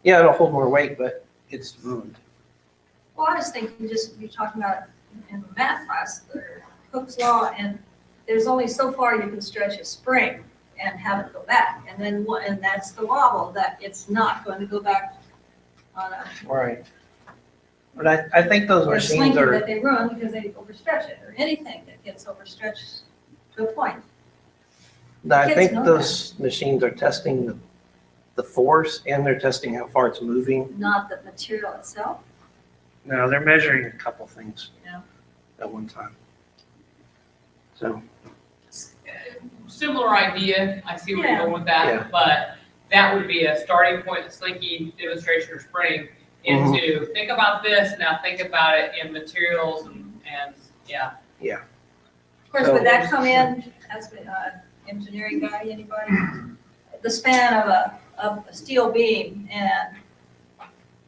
yeah, it'll hold more weight, but it's ruined. Well, I was thinking just, you're talking about in the math class, the Hooke's law, and there's only so far you can stretch a spring and have it go back. And then, and that's the wobble, that it's not going to go back on a. Right. But I think those Or machines slinky are. that they ruin because they overstretch it, or anything that gets overstretched to a point. I Kids think know those machines are testing the force and they're testing how far it's moving. Not the material itself. No, they're measuring a couple things Yeah. at one time. So, Similar idea, I see where you're Yeah. going with that, Yeah. but that would be a starting point, a slinky demonstration or spring into, think about this, now think about it in materials and yeah. Of course, would that come in as an engineering guy, anybody? The span of a steel beam and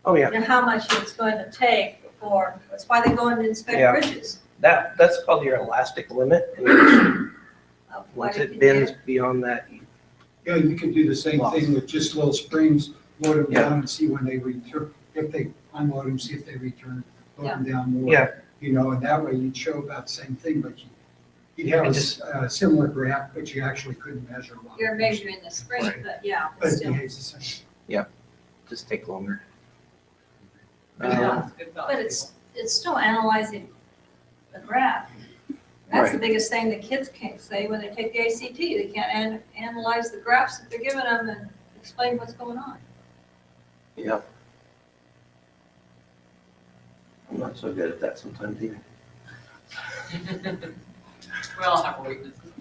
oh yeah, you know, how much it's going to take before, that's why they go and inspect Yeah. bridges. that's called your elastic limit. And of what once it it can bends get. beyond that, Yeah, you can do the same thing with just little springs, load them Yeah. down and see when they return, if they unload them, see if they return, load them down more. Yeah. You know, and that way you'd show about the same thing, but You'd have a similar graph, but you actually couldn't measure one. You're measuring the spring, Right. but yeah, But it still. behaves the same. Just take longer. Good thoughts, good thoughts. But it's still analyzing the graph. That's the biggest thing the kids can't say when they take the ACT. They can't analyze the graphs that they're giving them and explain what's going on. Yeah. I'm not so good at that sometimes either. We all have our weaknesses.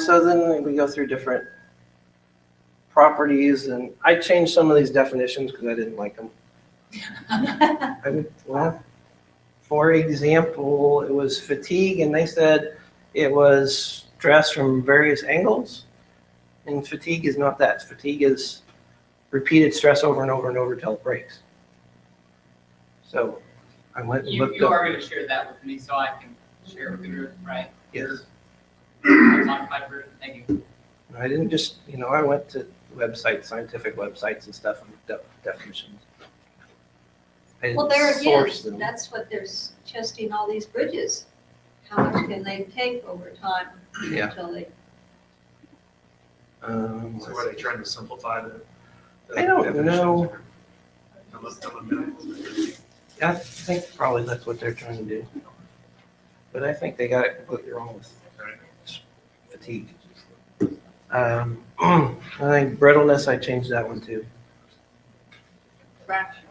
So then we go through different properties, and I changed some of these definitions because I didn't like them. Well, for example, it was fatigue, and they said it was stress from various angles. And fatigue is not that. Fatigue is repeated stress over and over and over until it breaks. So I went and You looked up. are gonna share that with me so I can share with the group, right? Yes. Modified version, thank you. I didn't just, I went to websites, scientific websites and stuff, and looked up definitions. I didn't Well, there again, source them. that's what they're testing all these bridges. How much can they take over time Yeah. until they, So are they trying to simplify the? I don't know. definitions? I think probably that's what they're trying to do. But I think they got it completely wrong with fatigue. I think brittleness, I changed that one too. Fraction.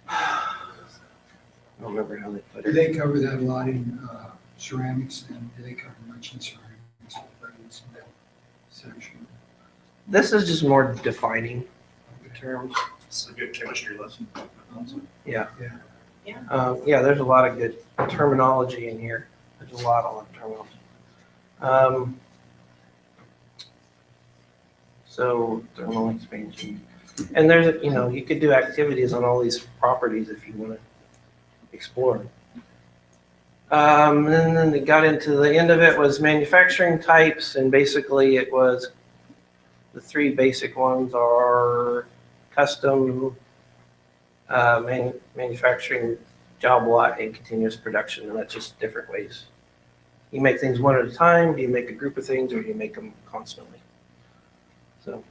I don't remember how they put Do it. they cover that a lot in ceramics, and do they cover much in ceramics? Section. This is just more defining the terms. It's a good chemistry lesson. Yeah. Yeah. Yeah, there's a lot of good terminology in here. There's a lot of terminology. So thermal expansion. And there's, you could do activities on all these properties if you want to explore them. And then they got into the end of it was manufacturing types, and basically it was the three basic ones are custom, manufacturing, job lot, and continuous production, and that's just different ways. You make things one at a time, do you make a group of things, or do you make them constantly? So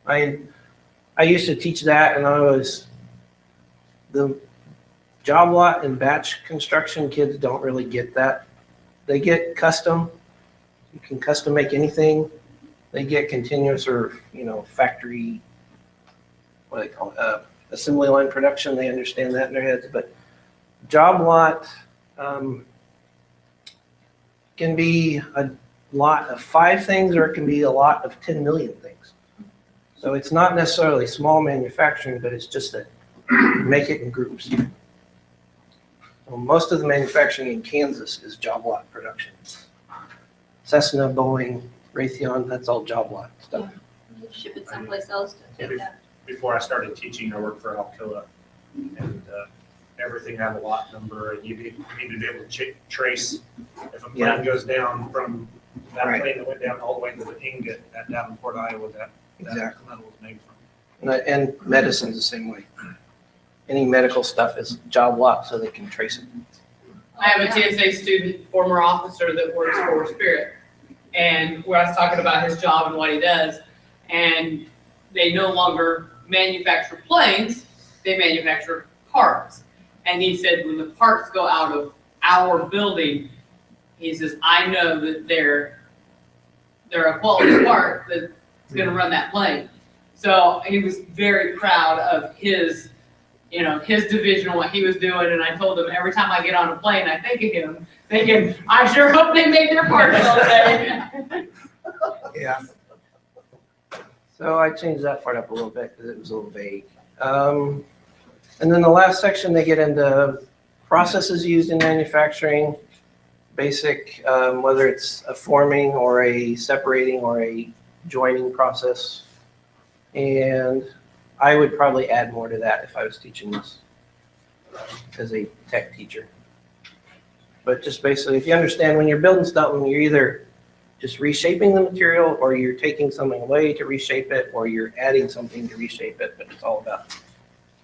I used to teach that, and the job lot and batch construction, kids don't really get that. They get custom. You can custom make anything. They get continuous or, factory, what do they call it, assembly line production. They understand that in their heads. But job lot can be a lot of 5 things, or it can be a lot of 10 million things. So it's not necessarily small manufacturing, but it's just that you make it in groups. Well, most of the manufacturing in Kansas is job lot production. Cessna, Boeing, Raytheon, that's all job lot stuff. you ship it someplace else to take that? Before I started teaching, I worked for Alcoa, and everything had a lot number, and you need to be able to trace if a plane goes down from that plane that went down all the way to the ingot at Davenport, Iowa, that metal was made from. And medicine's the same way. Any medical stuff is job lot, so they can trace it. I have a TSA student, former officer that works for Spirit, and where I was talking about his job and what he does, and they no longer manufacture planes, they manufacture parts. And he said when the parts go out of our building, he says, I know that they're a quality part that's gonna run that plane. So he was very proud of his division and what he was doing, and I told him every time I get on a plane, I think of him, thinking, I sure hope they make their parts all day. Yeah. So I changed that part up a little bit because it was a little vague. And then the last section, they get into processes used in manufacturing, basic, whether it's a forming or a separating or a joining process. And I would probably add more to that if I was teaching this as a tech teacher. But just basically, if you understand when you're building something, you're either just reshaping the material, or you're taking something away to reshape it, or you're adding something to reshape it. But it's all about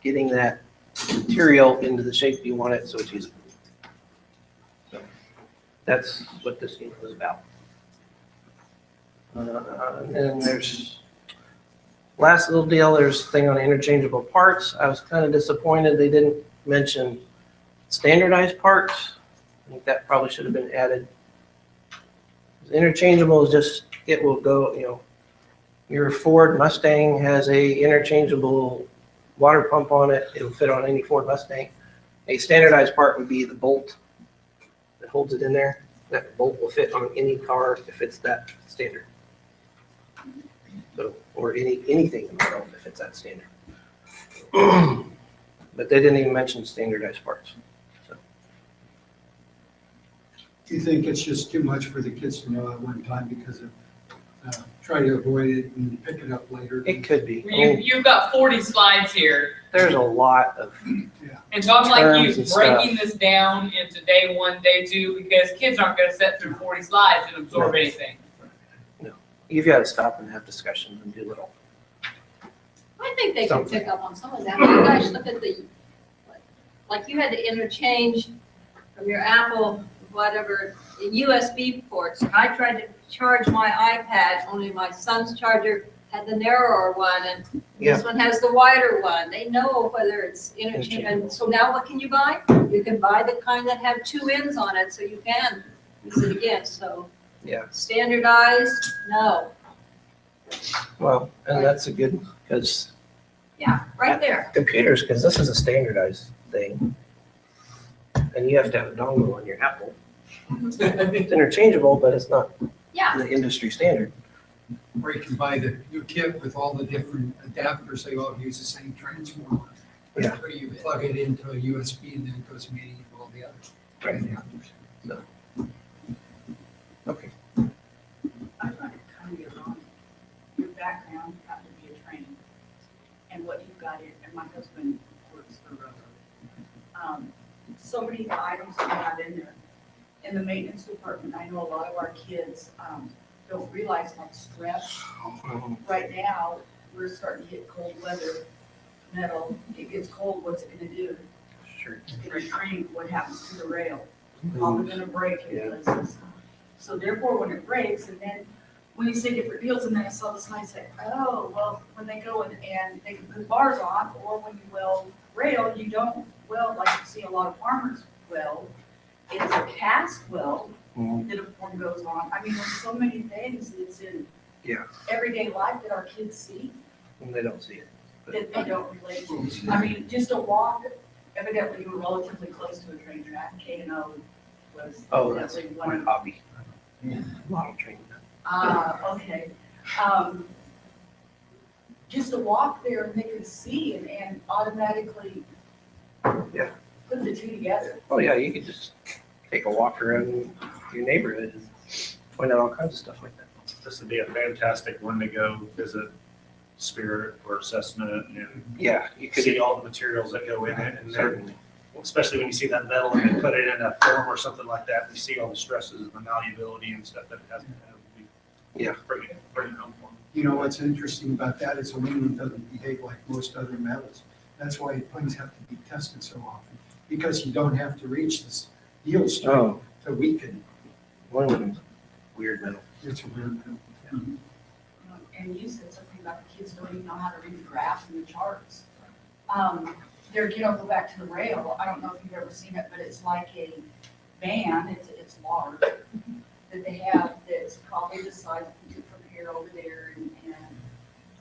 getting that material into the shape you want it so it's usable. So That's what this unit was about. And then there's, last little deal, there's a thing on interchangeable parts. I was kind of disappointed they didn't mention standardized parts. I think that probably should have been added. Interchangeable is just, it will go, you know, your Ford Mustang has a interchangeable water pump on it. It'll fit on any Ford Mustang. A standardized part would be the bolt that holds it in there. That bolt will fit on any car if it's that standard. So, or anything in the world if it's that standard. But they didn't even mention standardized parts. So. Do you think it's just too much for the kids to know at one time because of, try to avoid it and pick it up later? It could be. You've got 40 slides here. There's a lot of And so I'm like terms you, and breaking this down into day 1, day 2, because kids aren't gonna sit through 40 slides and absorb anything. No, you've got to stop and have discussions and do little. I think they can pick up on some of that. You guys look at the, like you had to interchange from your Apple, whatever, USB ports. I tried to charge my iPad, only my son's charger had the narrower one, and this one has the wider one. They know whether it's interchange. And so now what can you buy? You can buy the kind that have 2 ends on it, so you can use it again. So Yeah. standardized, no. Well, and that's a good, because Yeah, right there. computers, because this is a standardized thing. And you have to have a dongle on your Apple. It's interchangeable, but it's not Yeah. the industry standard. Or you can buy the new kit with all the different adapters, they all use the same transformer. Yeah. Where you plug it into a USB and then it goes immediately to all the other adapters. Okay. I find it kind of ironic. Your background happened to be a training, and what you've got in, and my husband works for railroad. So many items that we have in there. In the maintenance department, I know a lot of our kids don't realize like stress. Right now, we're starting to get cold weather, metal, it gets cold, what's it gonna do? Sure. It'll shrink, what happens to the rail? Probably gonna break in places. So therefore, when it breaks, and then when you say different deals, and then I saw the sign say, oh, well, when they go and they can put bars on, or when you weld rail, you don't weld like you see a lot of farmers weld. It's a cast weld that a form goes on. I mean, there's so many things that's in everyday life that our kids see And they don't see it. that they don't relate to. I mean, just a walk, evidently you were relatively close to a train track. K&O was Oh, that's definitely my one. hobby. Model training. Okay. Just a walk there and they can see and automatically put the two together. Oh, yeah, you could just take a walk around your neighborhood and find out all kinds of stuff like that. This would be a fantastic one to go visit Spirit or Cessna and Yeah, you could. see all the materials that go in it. And then, Certainly. especially when you see that metal and you put it in a form or something like that, you see all the stresses and the malleability and stuff that it has to have. Yeah. Bring it home for them. You know, what's interesting about that is aluminum doesn't behave like most other metals. That's why things have to be tested so often, because you don't have to reach this yield strength to weaken. Aluminum's weird metal. It's a weird metal. And you said something about the kids don't even know how to read the graphs and the charts. There, I'll go back to the rail. I don't know if you've ever seen it, but it's like a van. It's large that they have that's probably the size from here over there and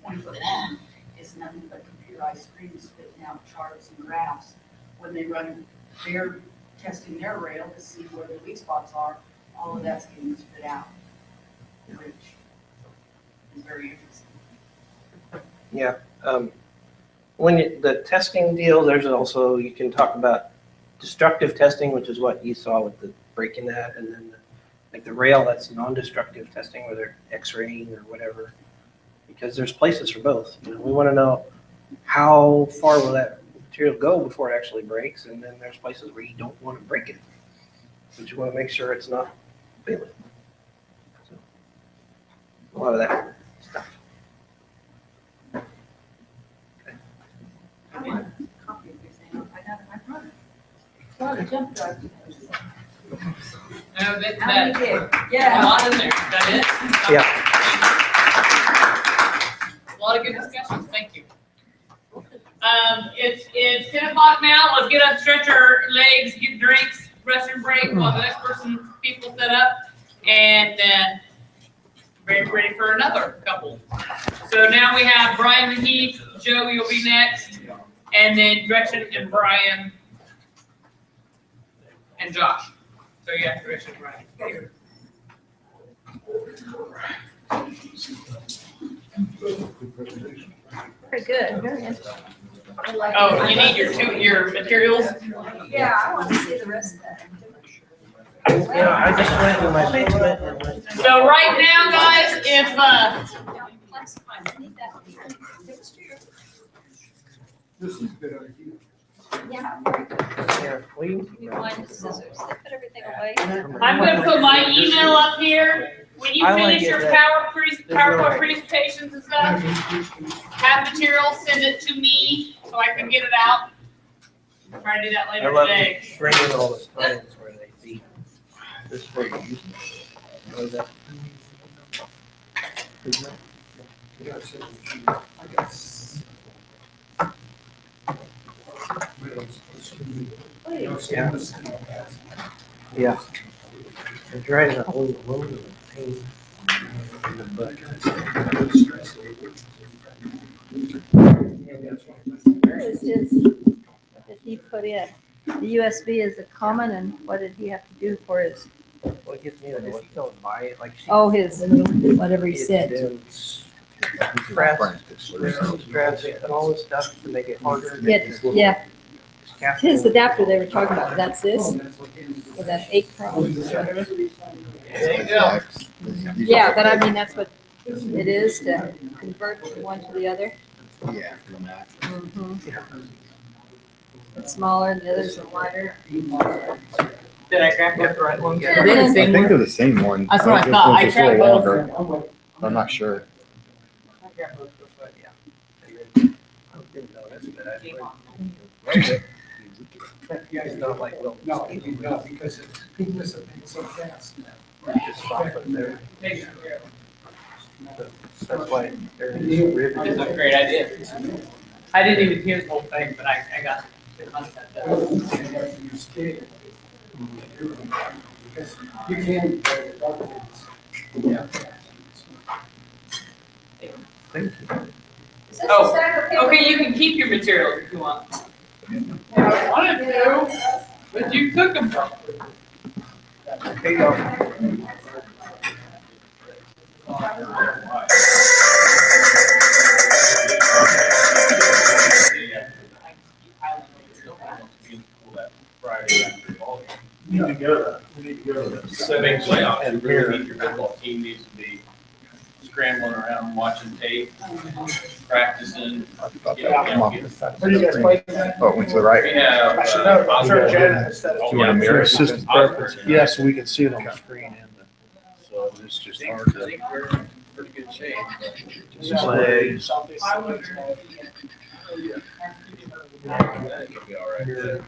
20 foot long. It's nothing but computerized screens spitting out charts and graphs. When they run, they're testing their rail to see where the weak spots are. All of that's getting spit out, which is very interesting. Yeah. When the testing deal, there's also, you can talk about destructive testing, which is what you saw with the breaking that, and then like the rail, that's non-destructive testing, where they're x-raying or whatever, because there's places for both. You know, we want to know how far will that material go before it actually breaks, and then there's places where you don't want to break it, but you want to make sure it's not failing. So, a lot of that stuff. I want a copy of this thing. I got it in my brother. Well, the jump drive. No, that, How many that, did? a Yeah. lot in there. Is that it? Yeah. A lot of good discussions. Thank you. It's 10 o'clock now. Let's get up, stretch our legs, get drinks, restroom break while the next people set up, and then ready for another couple. So now we have Brian and Heath, Joey will be next, and then Gretchen and Brian and Josh. So yeah, Gretchen and Brian. Here. Very good, very interesting. I like Oh, it. you need your materials? Yeah, I want to see the rest of that. Yeah, I just went to my basement and went. So right now, guys, if, This is good idea. Yeah. Here, You find the scissors, they put everything away. I'm gonna put my email up here. When you I like finish it your that- PowerPoint presentations and stuff, have materials, send it to me so I can get it out. Try to do that I later love today. bringing all the times where they see. This is where you use it. Know that? Yeah. And driving a whole load of pain in the butt. Where is his, what did he put in? The USB is a common, and what did he have to do for his, What gets me is she don't buy it like she. oh, his, whatever he said. Stress and all this stuff to make it harder. Yeah, his adapter they were talking about, that's this, with that 8 pron. Yeah, but I mean, that's what it is to convert from one to the other. Yeah, from that. It's smaller and the others are wider. Did I grab both the right ones? Yeah. Are they the I same think one? they're the same one. That's what I This thought. one's I just a little grabbed longer. both. I'm not sure. I didn't know that's good. Yeah, It's not like, well, no, because it dissipates so fast. just soften there. That's why they're It's a great idea. I didn't even hear the whole thing, but I got the concept of it. Because you can. Yeah. Oh, okay, you can keep your materials if you want. I wanted to, but you took them from me. Here you go. We need to go to the civic layout, and really your football team needs to be scrambling around, watching tape, practicing. Come on. Where do you guys play? Oh, went to the right. We have, I should know, I'm sure Janet has said it. Do you want a mirror? Assistant preference, yes, we can see it on the screen and So it's just I hard to. think we're in pretty good shape. Just legs. Southeast. That could be all right.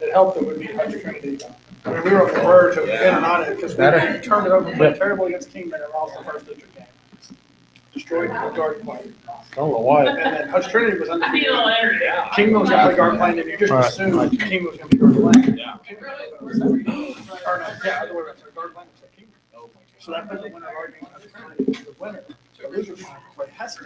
It helped that we beat Hutch Trinity. I mean, we were on the verge of getting on it because we turned it over, and played terribly against Kingman and lost the first district game. Destroyed the guard plane. I don't know why. And then Hutch Trinity was I need a under. little energy. Kingman was gonna play guard plane and you just Right. assumed Kingman was gonna be guard plane. Yeah. Or no, yeah, other way around, so guard plane was like Kingman. So that put the winner arguing Hutch Trinity was the winner. So loser play Heston.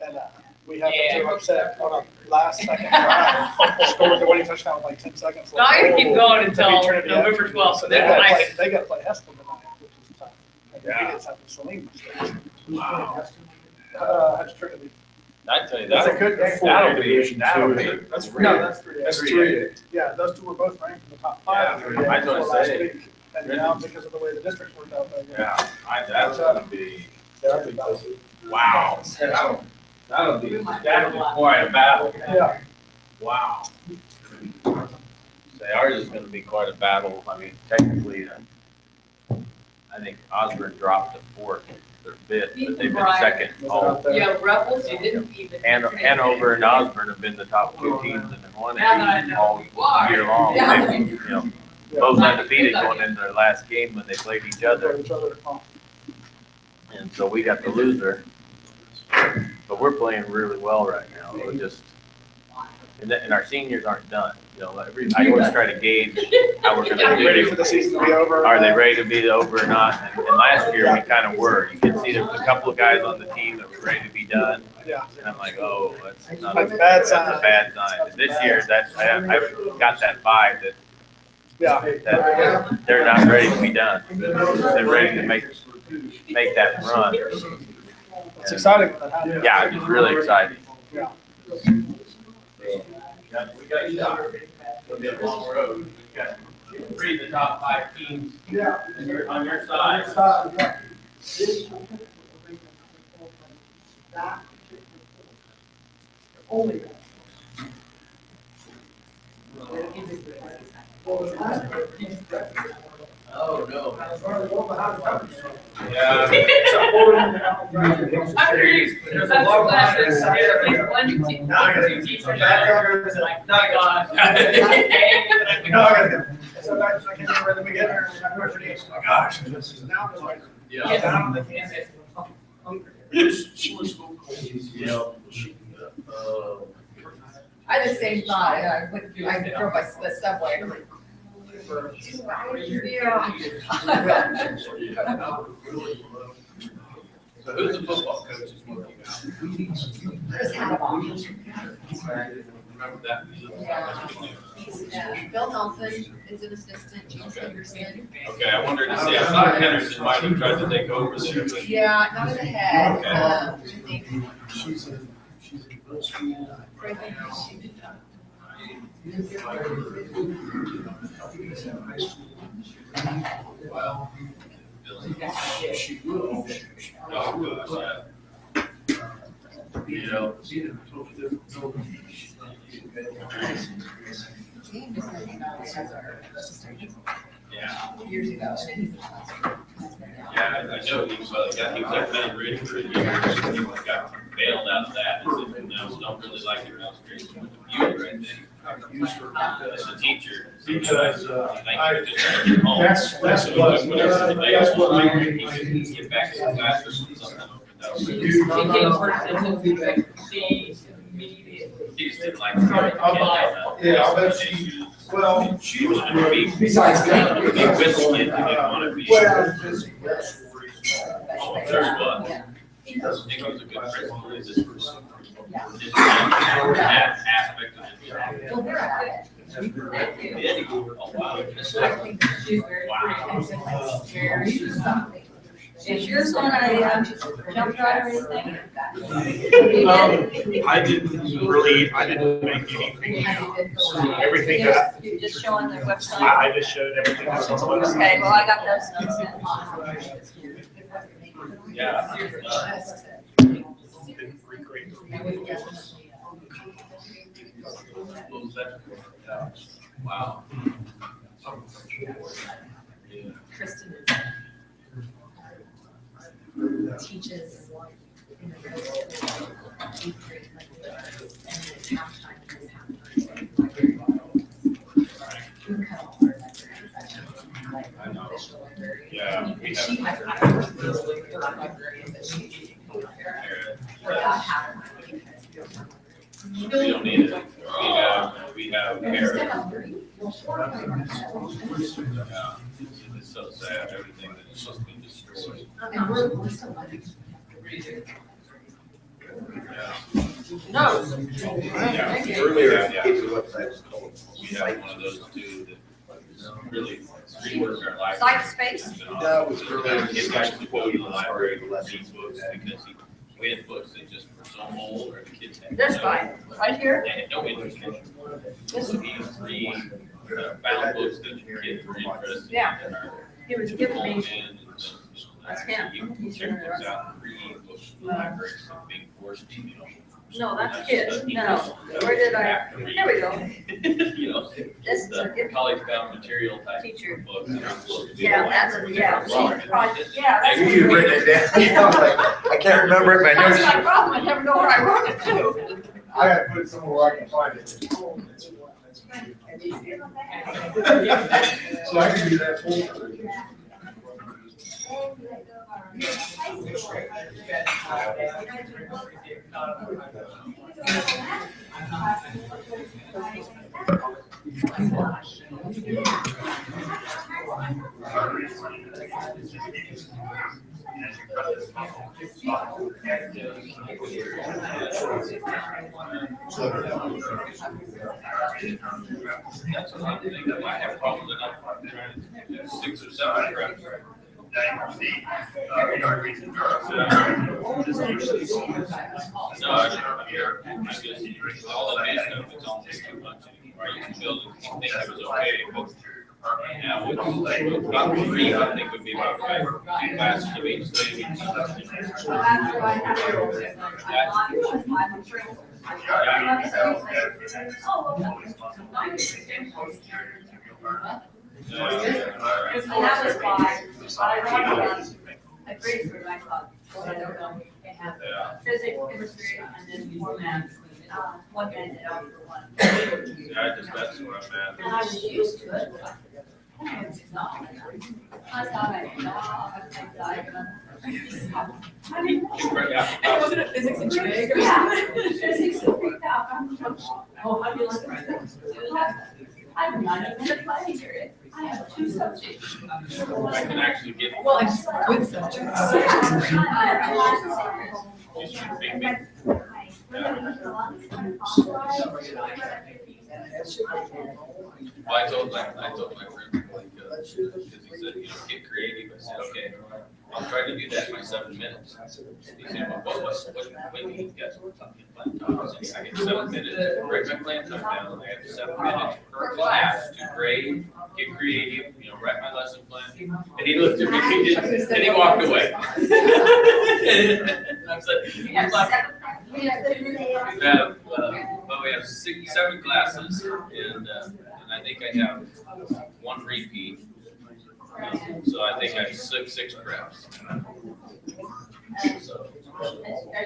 And we happened to upset on a last second drive, scored the winning touchdown with like 10 seconds No, I gotta keep going until To beat Trinity November after. 12th, So then they gotta play Heston tonight, which is tough. And we Yeah. did something Saline. Wow. Hutch Trinity. I tell you, That's a that'll, good game. that'll be, that's real. No, that's 3A. That's 3A. Yeah, those two were both ranked in the top 5. Yeah, in 3A I was gonna before last say. week. And now because of the way the districts worked out. Yeah, that's gonna be, wow. That'll be quite a battle. Yeah. Wow. Say ours is gonna be quite a battle. I mean, technically, I think Osborne dropped to 4th their bid, but they've been second all. Yeah, Rebels, you didn't even. Hanover and Osborne have been the top two teams in the one Now that I know all who you are. year long. Yeah. They've, you know, both undefeated going into their last game when they played each other. And so we got the loser. But we're playing really well right now. We're just, and our seniors aren't done. You know, I always try to gauge how we're gonna do. Ready for the season to be over? Are they ready to be over or not? And last year, we kind of were. You can see there was a couple of guys on the team that were ready to be done. Yeah. And I'm like, oh, that's not, That's a bad that's sign. a bad sign. And this year, I've got that vibe that Yeah. they're not ready to be done. They're ready to make that run. It's exciting when that happens. Yeah, it's really exciting. Yeah. We got it'll be a long road. We've got 3 of the top 5 teams on your side. Oh, no. Yeah. I'm curious, there's a lot of classes, there's at least one two teachers that are like, my God. No, I gotta, so I can't remember where the beginner, oh gosh. Now it's like, Yeah. down the campus. She was so crazy. Yeah. I had the same thought, I drove by the subway, I'm like, 2 hours, yeah. So who's the football coach that's working out? Chris Hadabon. Remember that? Yeah. Bill Nelson is an assistant, James Henderson. Okay, I wanted to see, I thought Henderson might have tried to take over there, but. Yeah, not in the head, Okay. I think. She's in middle school. Franklin, Well. She will. Oh, gosh, you know. Yeah. Years ago. Yeah, I know he was at Mount Ridge for a year, and he got bailed out of that, and said, no, don't really like your illustration with the beauty right there. As a teacher. Because, That's what- that's what I mean. He could get back to the classroom and something opened up. He came first and then she immediately. He just didn't like. Yeah, I'll bet she, well, she was. Besides that. Be with the kid, he didn't want to be. Well, just. Oh, I'm sure it was. I think he was a good principal, he just that aspect of his job. Well, they're at it. Oh, wow. She's very pretty. Is yours on a jump drive or anything? I didn't make anything. Everything that, You're just showing their website? I just showed everything that's on the website. Okay, well, I got those notes in. Yeah. Wow. Kristen teaches in the middle school, 8th grade language, and then it's halftime and it's halftime. We cut all our like official library. Yeah, we She have. has, I work with the librarian, but she forgot half of mine. We don't need it. We have Kara. Yeah, it's so sad, everything that's just been destroyed. And we're so lucky. Yeah. No. Yeah. Thank you. Earlier, we have one of those too that really reworked our life. Site space? That was earlier. It's actually what we library needs books because we had books that just were so old or the kids had. This guy, right here? They had no interest in. So he was reading, found books that the kids were interested in. Yeah. and are He was giving pulled me, in and That's him. He checked books out and reading books from the library, so being forced to, No, that's kids. No. Where did I? There we go. You know, This is a the college bound material type teacher. books. You're not supposed to do Yeah, that. that's, yeah. Yeah, that's. You've written it down. I can't remember it, but I know That's my problem. I never know where I wrote it to. I gotta put it somewhere where I can find it. So I can do that for you. That's what I'm thinking. I might have problems with that. I'm trying to do 6 or 7 reps. No, I guess all of this stuff is almost too much anymore. I used to build it, think it was okay, but now it's about 3, I think would be about right. 2 classes of each day. And that was why, I wrote a grade for my club. I don't know, they have physics, chemistry, and then more math. One minute after one. Yeah, that's where I'm at. And I was used to it. I thought I mean, Yeah. Wasn't it physics and trig or yeah, something? physics and freaked out. Oh, how do you like physics? I'm not even in a planning period. I have 2 subjects. I can actually get. Well, it's good subjects. Just your big. Well, I told my friend, because he said, get creative. I said, okay, I'll try to do that in my 7 minutes. He said, well, what do you get? I get 7 minutes, break my plan time down, I have 7 minutes per class to grade, get creative, write my lesson plan. And he looked at me, and he walked away. And I was like, we have 7 classes, and I think I have 1 repeat. So I think I have 6 preps. So. Are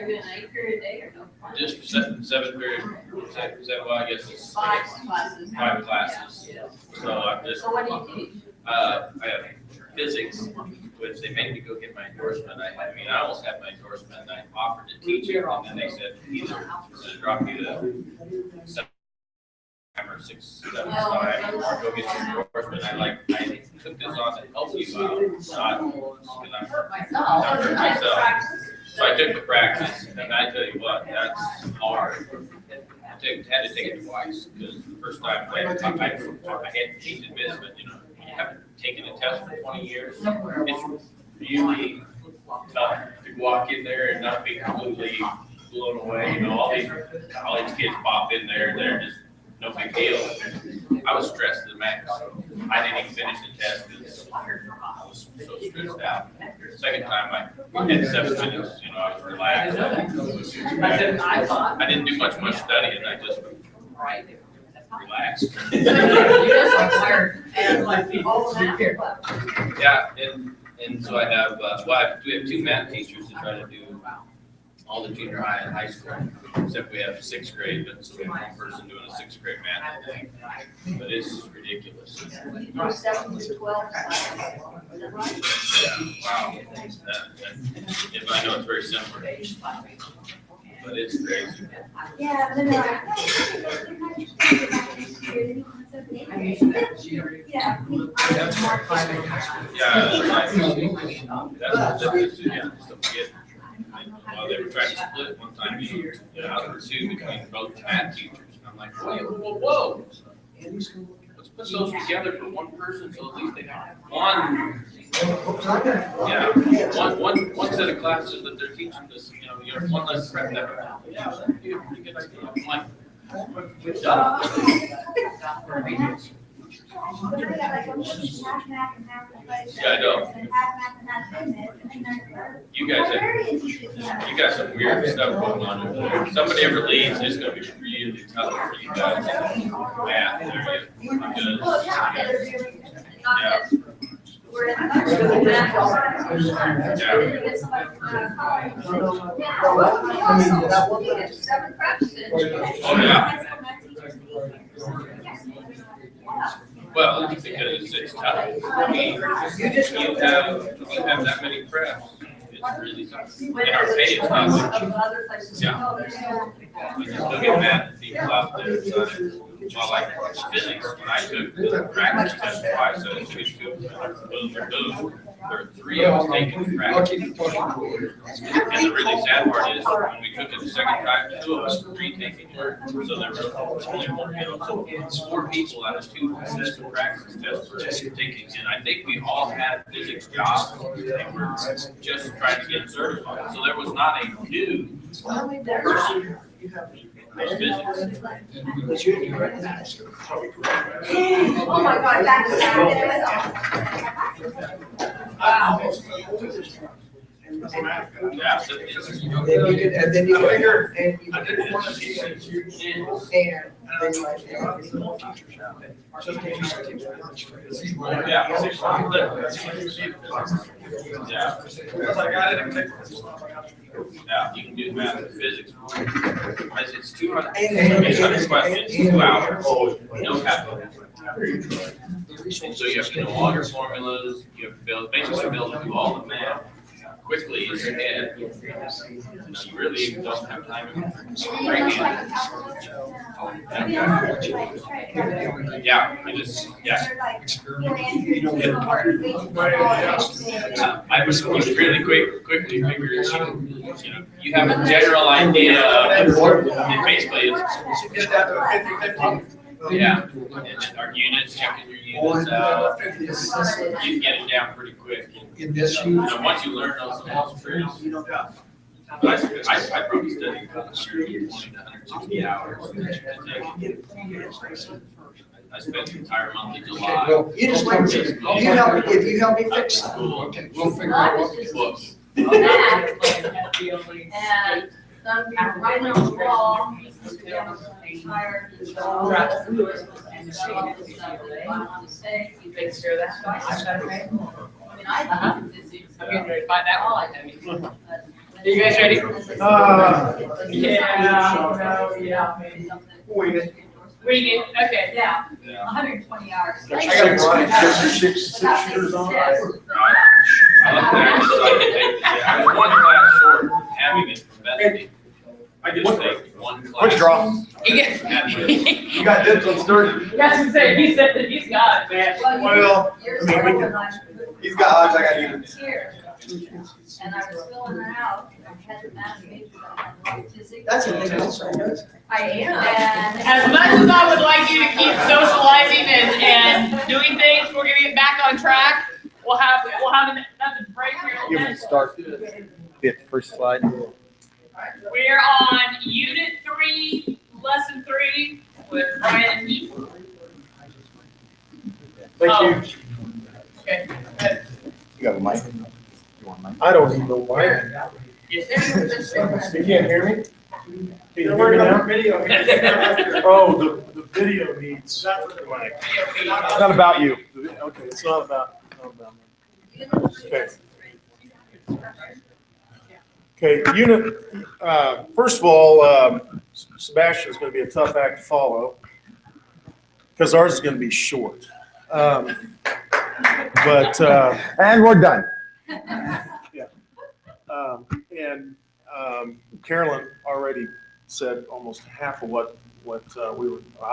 you doing an 8 period day or no? Just 7 period, is that well, I guess it's 5 classes. 5 classes. So I'm just. So what do you teach? I have physics, which they made me go get my endorsement. I mean, I almost had my endorsement, and I offered to teach it, and then they said, either we're gonna drop you to 7 or 6, 7 time, or go get your endorsement. I took this on to help you out, not because I'm hurt myself. So I took the practice, and I tell you what, that's hard. I had to take it twice, because the first time I had to teach advancement, you haven't taken a test for 20 years. It's really tough to walk in there and not be completely blown away. All these college kids pop in there, they're just no big deal. I was stressed to the max. I didn't even finish the test because I was so stressed out. Second time I had 7 minutes, I was relaxed. I didn't do much studying, I just relaxed. Yeah, and so I have, we have 2 math teachers to try to do all the junior high and high school, except we have 6th grade, but so we have 1 person doing a 6th grade math thing. But it's ridiculous. You do 7 to 12. Yeah, wow. If I know it's very similar, but it's crazy. Yeah, no, yeah. That's the difference, well, they were trying to split one time, out of the 2 between both math teachers. And I'm like, whoa. Let's put those together for 1 person, so at least they have one. Yeah, one set of classes that they're teaching this, one less prep that. Yeah, that'd be a pretty good idea. I'm like, good job. Yeah, I know. You got some weird stuff going on over there. If somebody ever leaves, it's gonna be really tough for you guys. Math area, because, yeah. We're in the math. Seven practices. Oh, yeah. Well, it's because it's tough. I mean, you have that many preps, it's really tough. And our pay is not much. Yeah. You can still get mad at people out there. Well, like physics, when I took the practice test twice, I took it boom. There are 3 of us taking practice. And the really sad part is, when we took it the second time, 2 of us were retaking it. So there were only 1, so it's 4 people out of 2 sets of practice tests were taking. And I think we all had physics jobs, and we're just trying to get certified. So there was not a new person. Was physics. Oh my God, Wow. Yeah, so And then you figure, and you. I didn't want to see And then you like, yeah, you can do math and physics. It's 200, it's 100 questions, 2 hours, no calculus. And so you have to know all your formulas, you have to basically be able to do all the math quickly in your head. You really don't have time to freehand. Yeah, I was really quickly figure, you have a general idea of, and basically it's, yeah, and our units, checking your units out, you can get it down pretty quick. In this Once you learn those tricks, I probably studied about 120 to 160 hours. I spent the entire month of July. Well, you just wait, if you help me fix it. Okay, we'll figure out what. Books. And I'm right on the wall. Tired. You take care of that. I mean, I I'm think getting ready to find out. all Are I do. you guys ready? Yeah. Wing it. Read it, okay. Yeah, 120 hours. I got six years on. I was one class short having it from Bethany. I just take one class. Quick draw. He gets. You got dibs on starting. That's what I'm saying, he said that he's got it, man. Well, You're I mean, we still can- in my- He's got odds, I got even. Here. And I was still in the house. I had the math major, I had physics. That's a big deal. I am. And. As much as I would like you to keep socializing and doing things, we're gonna get back on track. We'll have another break here. You can start. Hit first slide. We're on Unit 3, Lesson 3 with Brian and Heath. Thank you. Okay, good. You got a mic? You want a mic? I don't need no mic. Yes, You can't hear me? Can you hear me now? Oh, the video needs the mic. It's not about you. Okay, it's not about me. Okay. Okay, first of all, Sebastian's gonna be a tough act to follow, because ours is gonna be short. And we're done. Yeah. Carolyn already said almost half of what I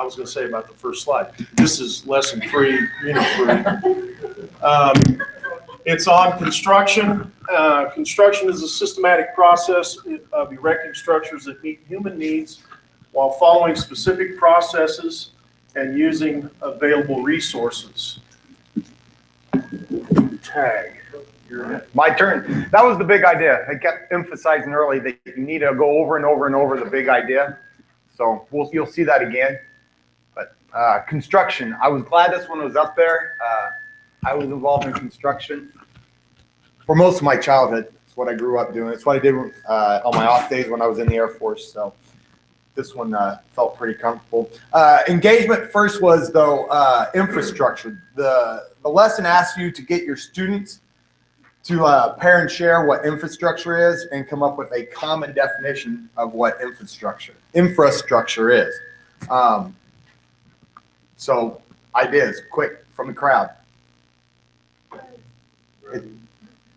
was gonna say about the first slide. This is lesson 3, unit 3. It's on construction. Construction is a systematic process of erecting structures that meet human needs while following specific processes and using available resources. Tag. My turn. That was the big idea. I kept emphasizing early that you need to go over and over and over the big idea. So you'll see that again. But construction, I was glad this one was up there. I was involved in construction for most of my childhood. It's what I grew up doing. It's what I did on my off days when I was in the Air Force. So this one felt pretty comfortable. Engagement first was, though, infrastructure. The lesson asks you to get your students to pair and share what infrastructure is and come up with a common definition of what infrastructure is. So ideas, quick, from the crowd.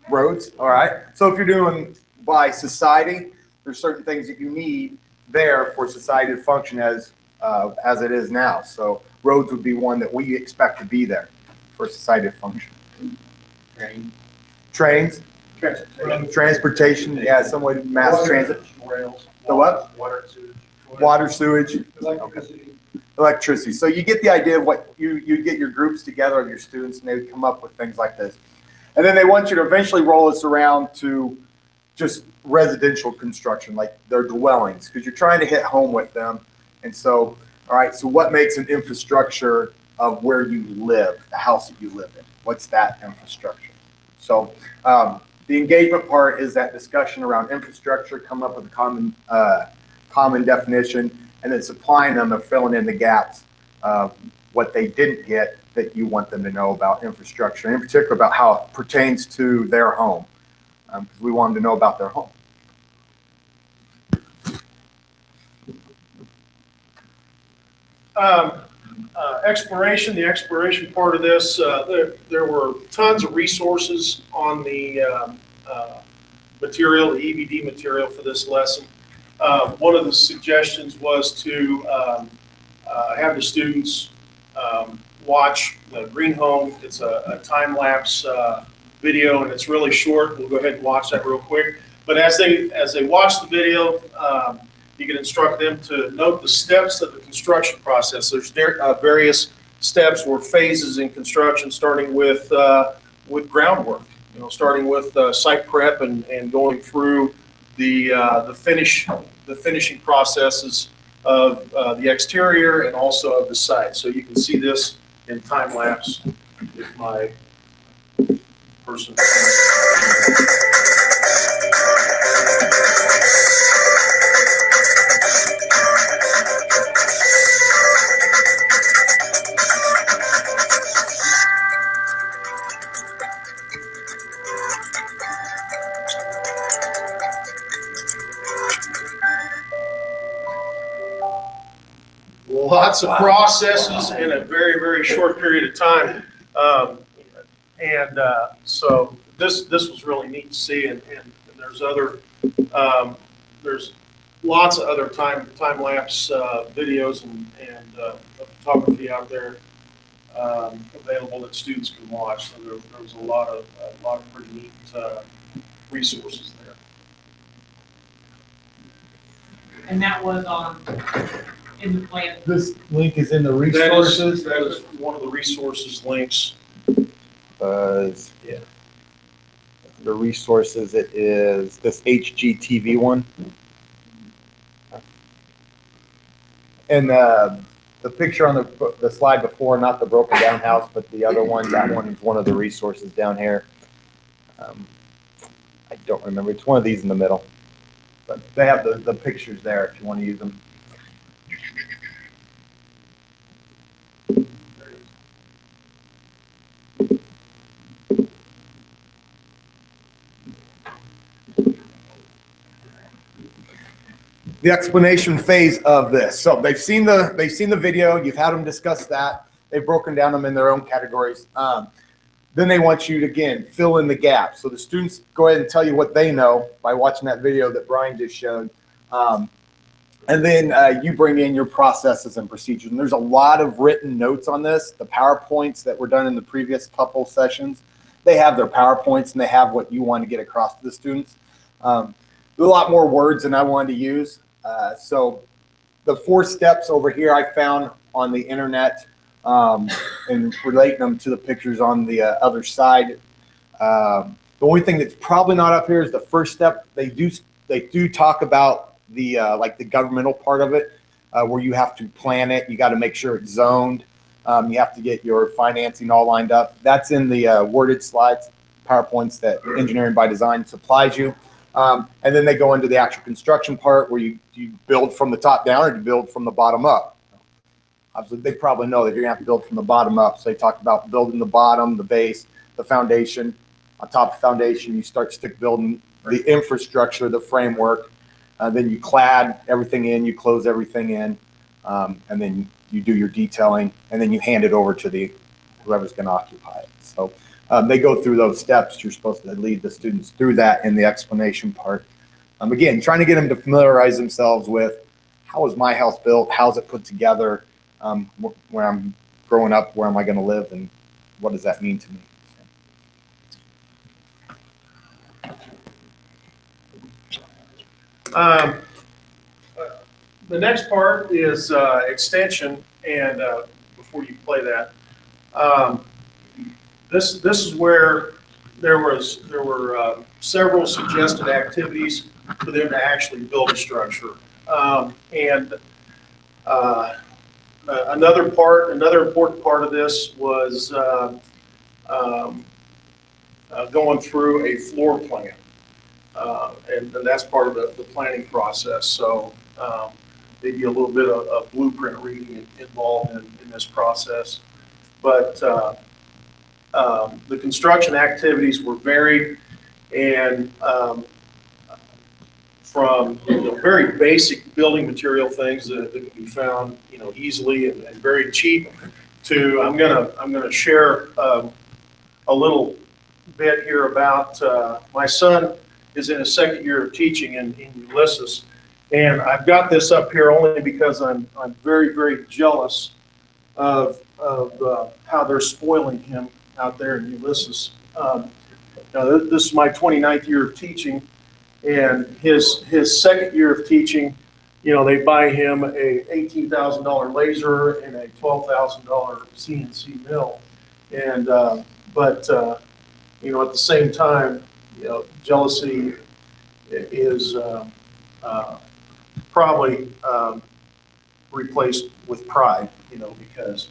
Roads, all right. So if you're doing by society, there's certain things that you need there for society to function as it is now. So roads would be one that we expect to be there for society to function. Trains. Transportation, yeah, some way to mass transit. Rails. The what? Water, sewage. Water, sewage. Electricity. So you get the idea of what you get your groups together of your students, and they would come up with things like this. And then they want you to eventually roll this around to just residential construction, like their dwellings, because you're trying to hit home with them. And so, all right, so what makes an infrastructure of where you live, the house that you live in? What's that infrastructure? So the engagement part is that discussion around infrastructure, come up with a common definition, and then supplying them and filling in the gaps of what they didn't get that you want them to know about infrastructure, and in particular about how it pertains to their home, because we want them to know about their home. Exploration, the exploration part of this, there were tons of resources on the material, the EbD material for this lesson. One of the suggestions was to have the students watch the Green Home. It's a time-lapse video, and it's really short. We'll go ahead and watch that real quick. But as they watch the video, you can instruct them to note the steps of the construction process. There's various steps or phases in construction, starting with groundwork. You know, starting with site prep and going through the finishing processes of the exterior and also of the site. So you can see this in time lapse if my person. Lots of processes in a very, very short period of time. So this was really neat to see, and there's other, there's lots of other time-lapse videos and photography out there available that students can watch. So there was a lot of pretty neat resources there. And that was in the plan. This link is in the resources. That is one of the resources links. Yeah. The resources, it is this HGTV one. And the picture on the slide before, not the broken down house, but the other one, that one is one of the resources down here. I don't remember. It's one of these in the middle. But they have the pictures there if you want to use them. The explanation phase of this. So they've seen the video. You've had them discuss that. They've broken down them in their own categories. Then they want you to, again, fill in the gaps. So the students go ahead and tell you what they know by watching that video that Brian just showed. And then you bring in your processes and procedures. And there's a lot of written notes on this. The PowerPoints that were done in the previous couple sessions, they have their PowerPoints and they have what you want to get across to the students. There's a lot more words than I wanted to use. So the 4 steps over here I found on the internet and relating them to the pictures on the other side. The only thing that's probably not up here is the first step. They do talk about the like the governmental part of it. where you have to plan it. You got to make sure it's zoned. You have to get your financing all lined up. That's in the worded slides, PowerPoints that Engineering by Design supplies you. And then they go into the actual construction part where you build from the top down or you build from the bottom up. Obviously, they probably know that you're gonna have to build from the bottom up. So they talk about building the bottom, the base, the foundation. On top of the foundation, you start stick building the infrastructure, the framework. Then you clad everything in, you close everything in, and then you do your detailing, and then you hand it over to whoever's gonna occupy it. So they go through those steps. You're supposed to lead the students through that in the explanation part. Again, trying to get them to familiarize themselves with how is my house built, how's it put together, where I'm growing up, where am I gonna live, and what does that mean to me? The next part is extension, and before you play that, this is where there were several suggested activities for them to actually build a structure, and another important part of this was going through a floor plan. And that's part of the planning process. So maybe a little bit of blueprint reading involved in this process. But the construction activities were varied, and from very basic building material things that can be found easily and very cheap to I'm gonna share a little bit here about my son is in his second year of teaching in Ulysses, and I've got this up here only because I'm very, very jealous of how they're spoiling him out there in Ulysses. Now this is my 29th year of teaching, and his second year of teaching, they buy him a $18,000 laser and a $12,000 CNC mill, and but at the same time, jealousy is probably replaced with pride, because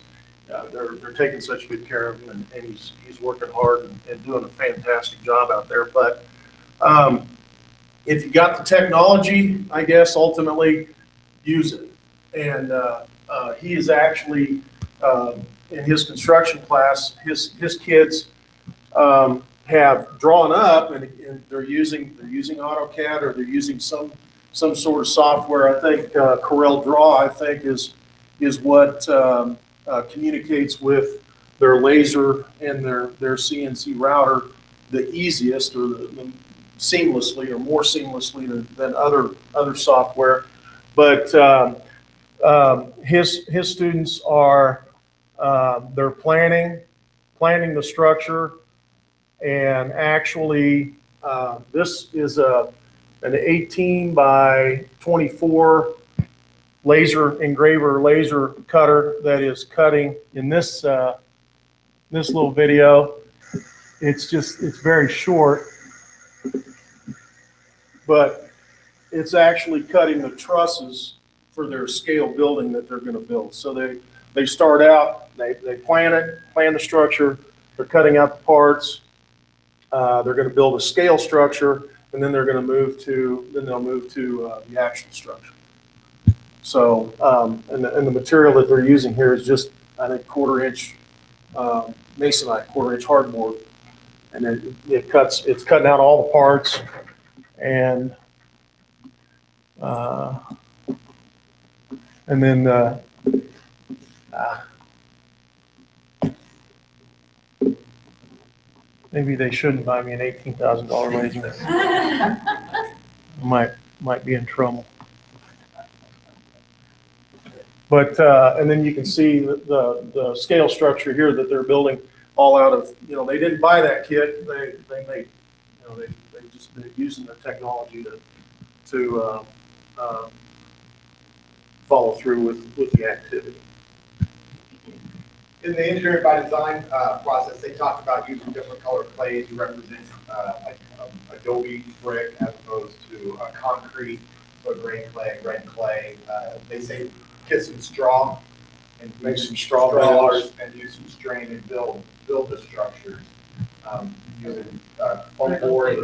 they're taking such good care of him, and he's working hard and doing a fantastic job out there. But if you got the technology, I guess ultimately use it. And he is actually in his construction class, his kids have drawn up, and they're using AutoCAD, or they're using some sort of software. I think Corel Draw, I think, is what communicates with their laser and their CNC router the easiest, or the seamlessly, or more seamlessly than other software. But his students are they're planning the structure. And actually, this is an 18 by 24 laser cutter that is cutting in this little video. It's very short, but it's actually cutting the trusses for their scale building that they're going to build. So they start out, they plan the structure, they're cutting out the parts. They're going to build a scale structure, and then they'll move to the actual structure. So, and the material that they're using here is just, I think, 1/4 inch masonite, 1/4 inch hardboard, and then it's cutting out all the parts, and then maybe they shouldn't buy me an $18,000 laser. Might be in trouble. But and then you can see the scale structure here that they're building, all out of, they didn't buy that kit. They made, they're using the technology to follow through with the activity. In the Engineering by Design process, they talked about using different colored clays to represent like adobe brick as opposed to concrete, so green clay, red clay. They say get some straw and Make some straw bars and use some strain and build the structures. Using foam board,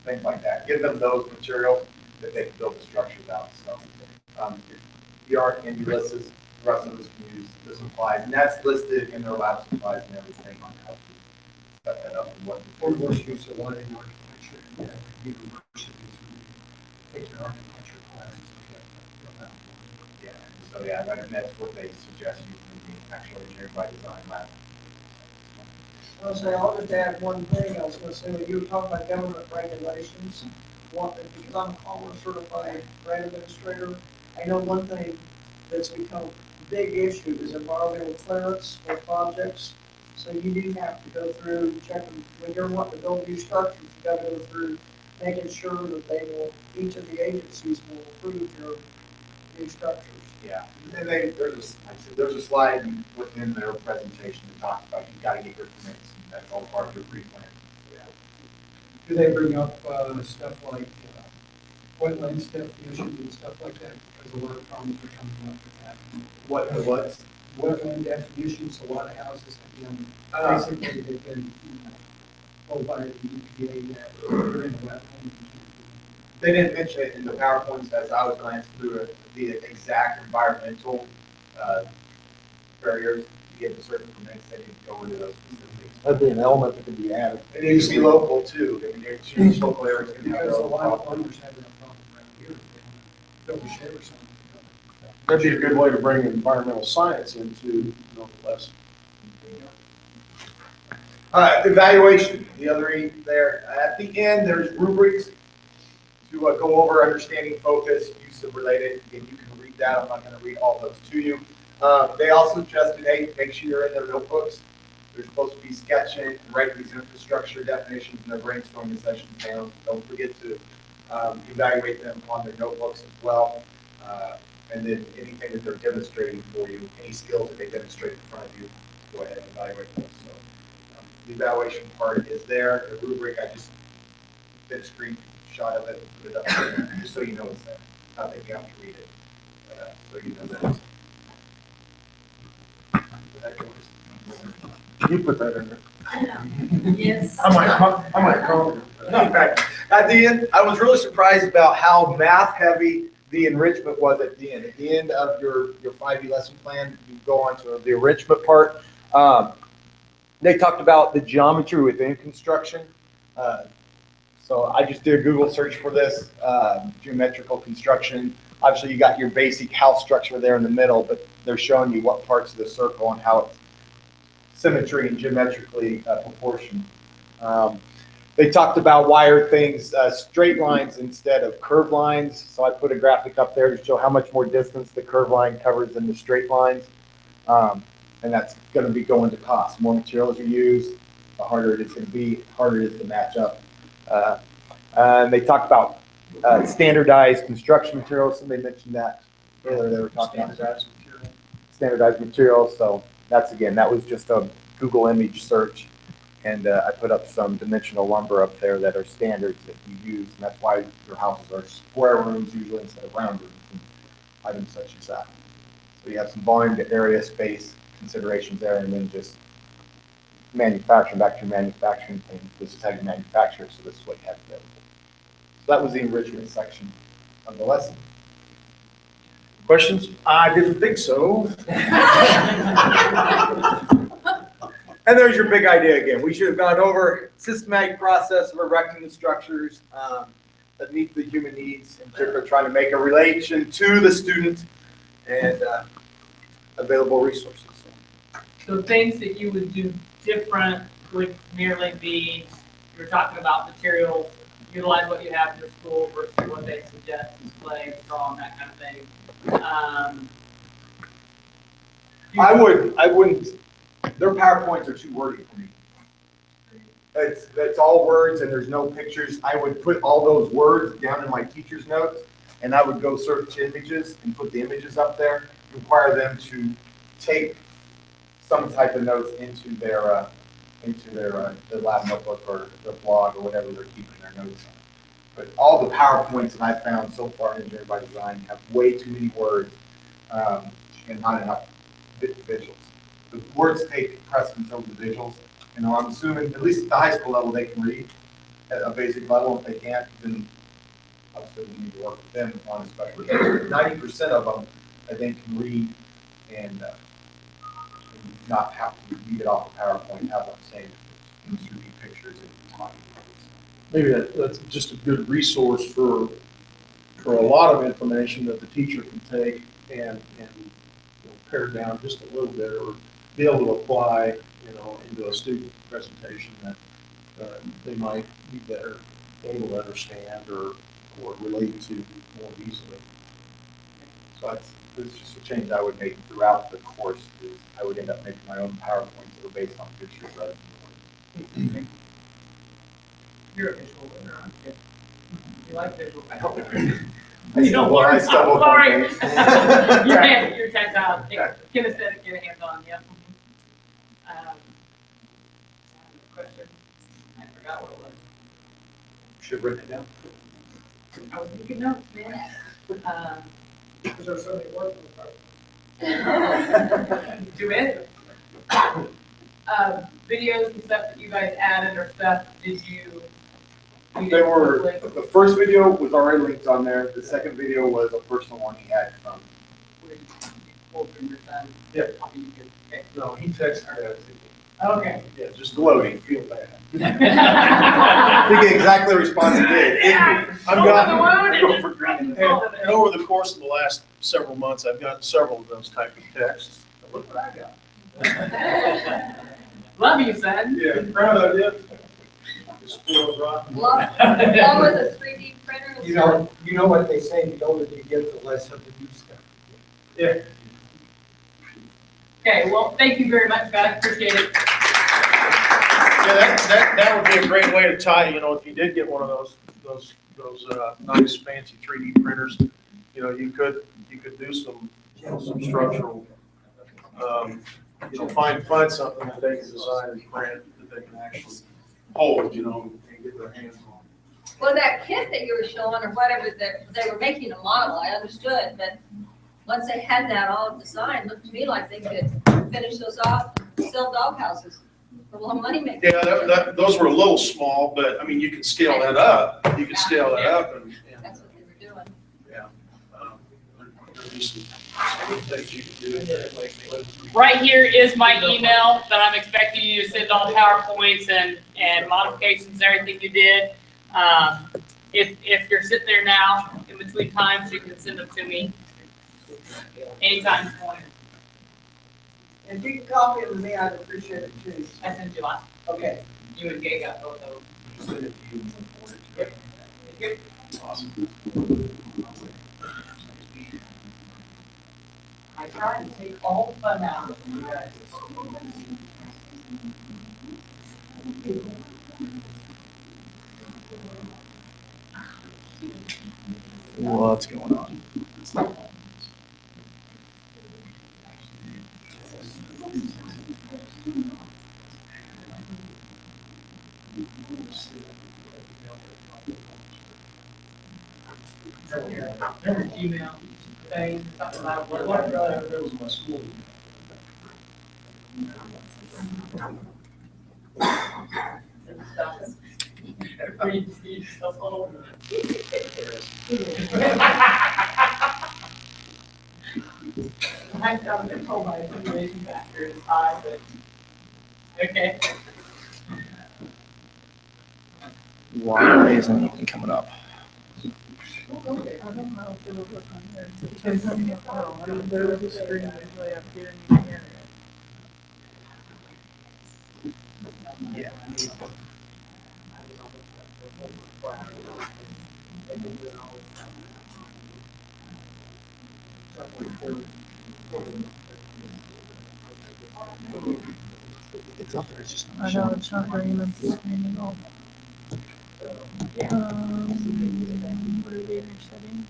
things like that. Give them those materials that they can build the structures out. So if you aren't in Ulysses, the rest of us can use the supplies, and that's listed in their lab supplies and everything on how to set that up and what. Or most use a lot in architecture, and universities take their architecture classes. Yeah, so yeah, that's what they suggest using the actual engineering by design lab. I was gonna say, I'll just add one thing. I was gonna say, when you were talking about government regulations, because I'm a Commerce certified grant administrator, I know one thing that's become a big issue is environmental clearance for projects. So you do have to go through, checking, when you're wanting to build new structures, you gotta go through making sure that they will, each of the agencies will approve your new structures. Yeah, and there's a slide within their presentation that talks about you've got to get your permits, and that's all part of your pre-plan. Yeah. Do they bring up stuff like wetlands definition and stuff like that? Because a lot of problems are coming up with that. What? Wetland definitions, a lot of houses have been, basically they've been, told by the EPA that they're in a wetland. They didn't mention it in the PowerPoints as I was glancing through it, the exact environmental barriers to get the certain permits. They didn't go into those specifics. That'd be an element that could be added. It needs to be local too. I mean, each local area can have Because their a own lot of problem. farmers have that problem around here. Build a shed or something. That'd be a good way to bring environmental science into Northwest. Evaluation, the other E there. At the end, there's rubrics to go over understanding focus, use of related, and you can read that. I'm not going to read all those to you. They also suggested, hey, make sure you're in their notebooks. They're supposed to be sketching and writing these infrastructure definitions in their brainstorming sessions down. Don't forget to evaluate them on their notebooks as well. And then anything that they're demonstrating for you, any skills that they demonstrate in front of you, go ahead and evaluate those. So the evaluation part is there. The rubric, I just did a screenshot of it and put it up there, just so you know it's there. Not that you have to read it, so you know that. You put that in there. Yes. I might call it. In fact, at the end, I was really surprised about how math heavy the enrichment was at the end. At the end of your 5E lesson plan, you go on to the enrichment part. They talked about the geometry within construction. So I just did a Google search for this, geometrical construction. Obviously, you got your basic house structure there in the middle, but they're showing you what parts of the circle and how it's symmetry and geometrically proportioned. They talked about why are things straight lines instead of curved lines. So I put a graphic up there to show how much more distance the curved line covers than the straight lines. And that's going to be going to cost. More materials are used, the harder it is going to be, harder it is to match up. And they talked about standardized construction materials. Somebody mentioned that earlier. They were talking about standardized materials. So that's, again, that was just a Google image search. And I put up some dimensional lumber up there that are standards that you use. And that's why your houses are square rooms usually instead of round rooms and items such as that. So you have some volume to area space considerations there, and then just manufacturing, back to your manufacturing thing. This is how you manufacture it, so this is what you have to do. So that was the enrichment section of the lesson. Questions? I didn't think so. And there's your big idea again. We should have gone over systematic process of erecting the structures that meet the human needs, in particular trying to make a relation to the student and available resources. So things that you would do different would merely be, you're talking about materials, utilize what you have in your school versus what they suggest, display, draw, that kind of thing. I wouldn't, their PowerPoints are too wordy for me. It's all words and there's no pictures. I would put all those words down in my teacher's notes, and I would go search images and put the images up there, require them to take some type of notes into their lab notebook or their blog or whatever they're keeping their notes But all the PowerPoints that I've found so far in Engineering by Design have way too many words and not enough visuals. The words take precedence over the visuals, and I'm assuming, at least at the high school level, they can read at a basic level. If they can't, then obviously we need to work with them on a special case. 90% of them, I think, can read and not have to read it off the PowerPoint, have them saying 3D pictures and talking. Maybe that's just a good resource for a lot of information that the teacher can take and pare down just a little bit, or be able to apply, into a student presentation that they might be better able to understand or relate to more easily. So it's just a change I would make throughout the course. Is I would end up making my own PowerPoints that are based on pictures rather than words. You're a visual learner, aren't you? You like visual. I hope. You don't learn, I'm sorry. Yeah. You're tactile, kinesthetic, you're hands-on, yep. Question, I forgot what it was. Should have written it down. I was making notes, man. Because there's so many words in the PowerPoint. Too many. Videos and stuff that you guys added or stuff, did you? They were, the first video was already linked on there. The second video was a personal one he had from. Pulled from your son? Yeah. Okay. No, he texted that. Okay. Yeah, just Gloating. feel bad. I think he exactly responded to it. I've gotten, and over the course of the last several months, I've gotten several of those type of texts. Look what I got. Love you, son. Yeah, proud of you. Spoiled rotten. Along with a 3D printer. You know what they say, the older you get, the less of the new stuff. Yeah. Okay, well, thank you very much, guys, appreciate it. Yeah, that would be a great way to tie, if you did get one of those nice fancy 3D printers, you could do some structural, find something that they can design and print that they can actually hold, and get their hands on. Well, that kit that you were showing or whatever, they were making a model, I understood, but once they had that all designed, it looked to me like they could finish those off, sell doghouses for a little money making. Yeah, those were a little small, but I mean, you can scale that up. You can scale that up and That's what they were doing. yeah. There'd be some things you can do. Right here is my email that I'm expecting you to send all PowerPoints and modifications and everything you did. If you're sitting there now, in between times, you can send them to me anytime you want. And if you can copy them to me, I'd appreciate it too. I sent you last. Okay. You and Gay got both of them. Yep. Yep. Awesome. I try to take all the fun out of you guys. What's going on? Remember Gmail thing, something about what That was my school. I found it told my information factor is high, but okay. Why isn't anything coming up? Yeah. It's up there, it's just not I know it's not bringing up the screen at all. What are the inner settings?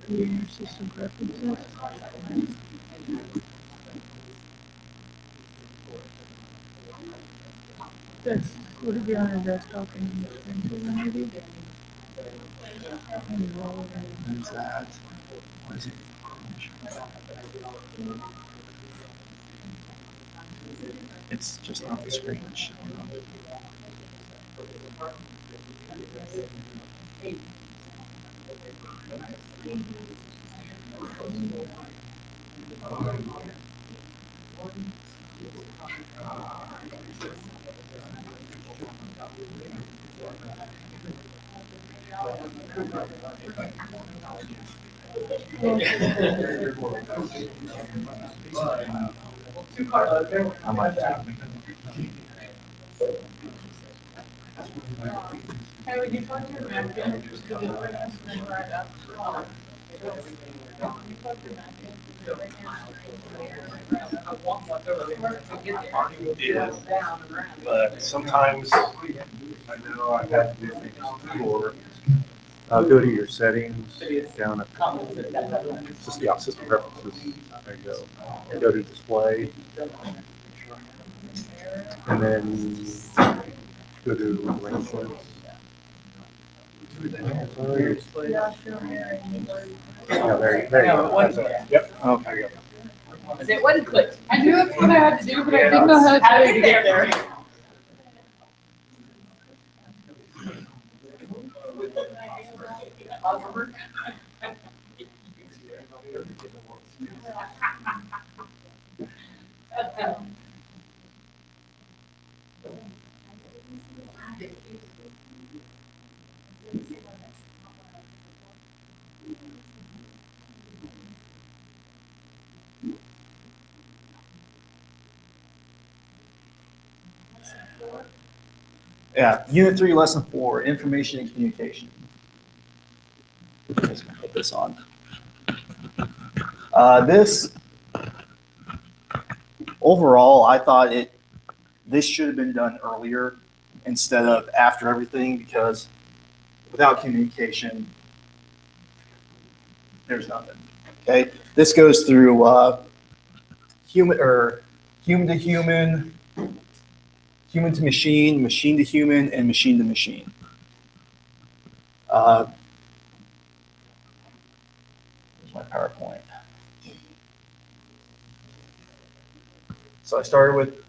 The inner system preferences. This, would it be on a desktop and print maybe? Where's that? What is it? It's just not the screen that's showing up. I might have to. Hey, would you talk to your manager? Just because it's right up, and right up. But sometimes, I know I've had to do things before. Go to your settings down at system preferences. There you go. And go to display. And then go to arrangements. Yeah, there you go. That's it. Yep. Okay. It wasn't clicked. I knew that's what I had to do, but I didn't know how to get there. Yeah, Unit 3, Lesson 4, Information and Communication. Let's put this on. This, overall, I thought this should have been done earlier instead of after everything, because without communication, there's nothing. Okay, this goes through human to human, human to machine, machine to human, and machine to machine. Here's my PowerPoint. So I started with,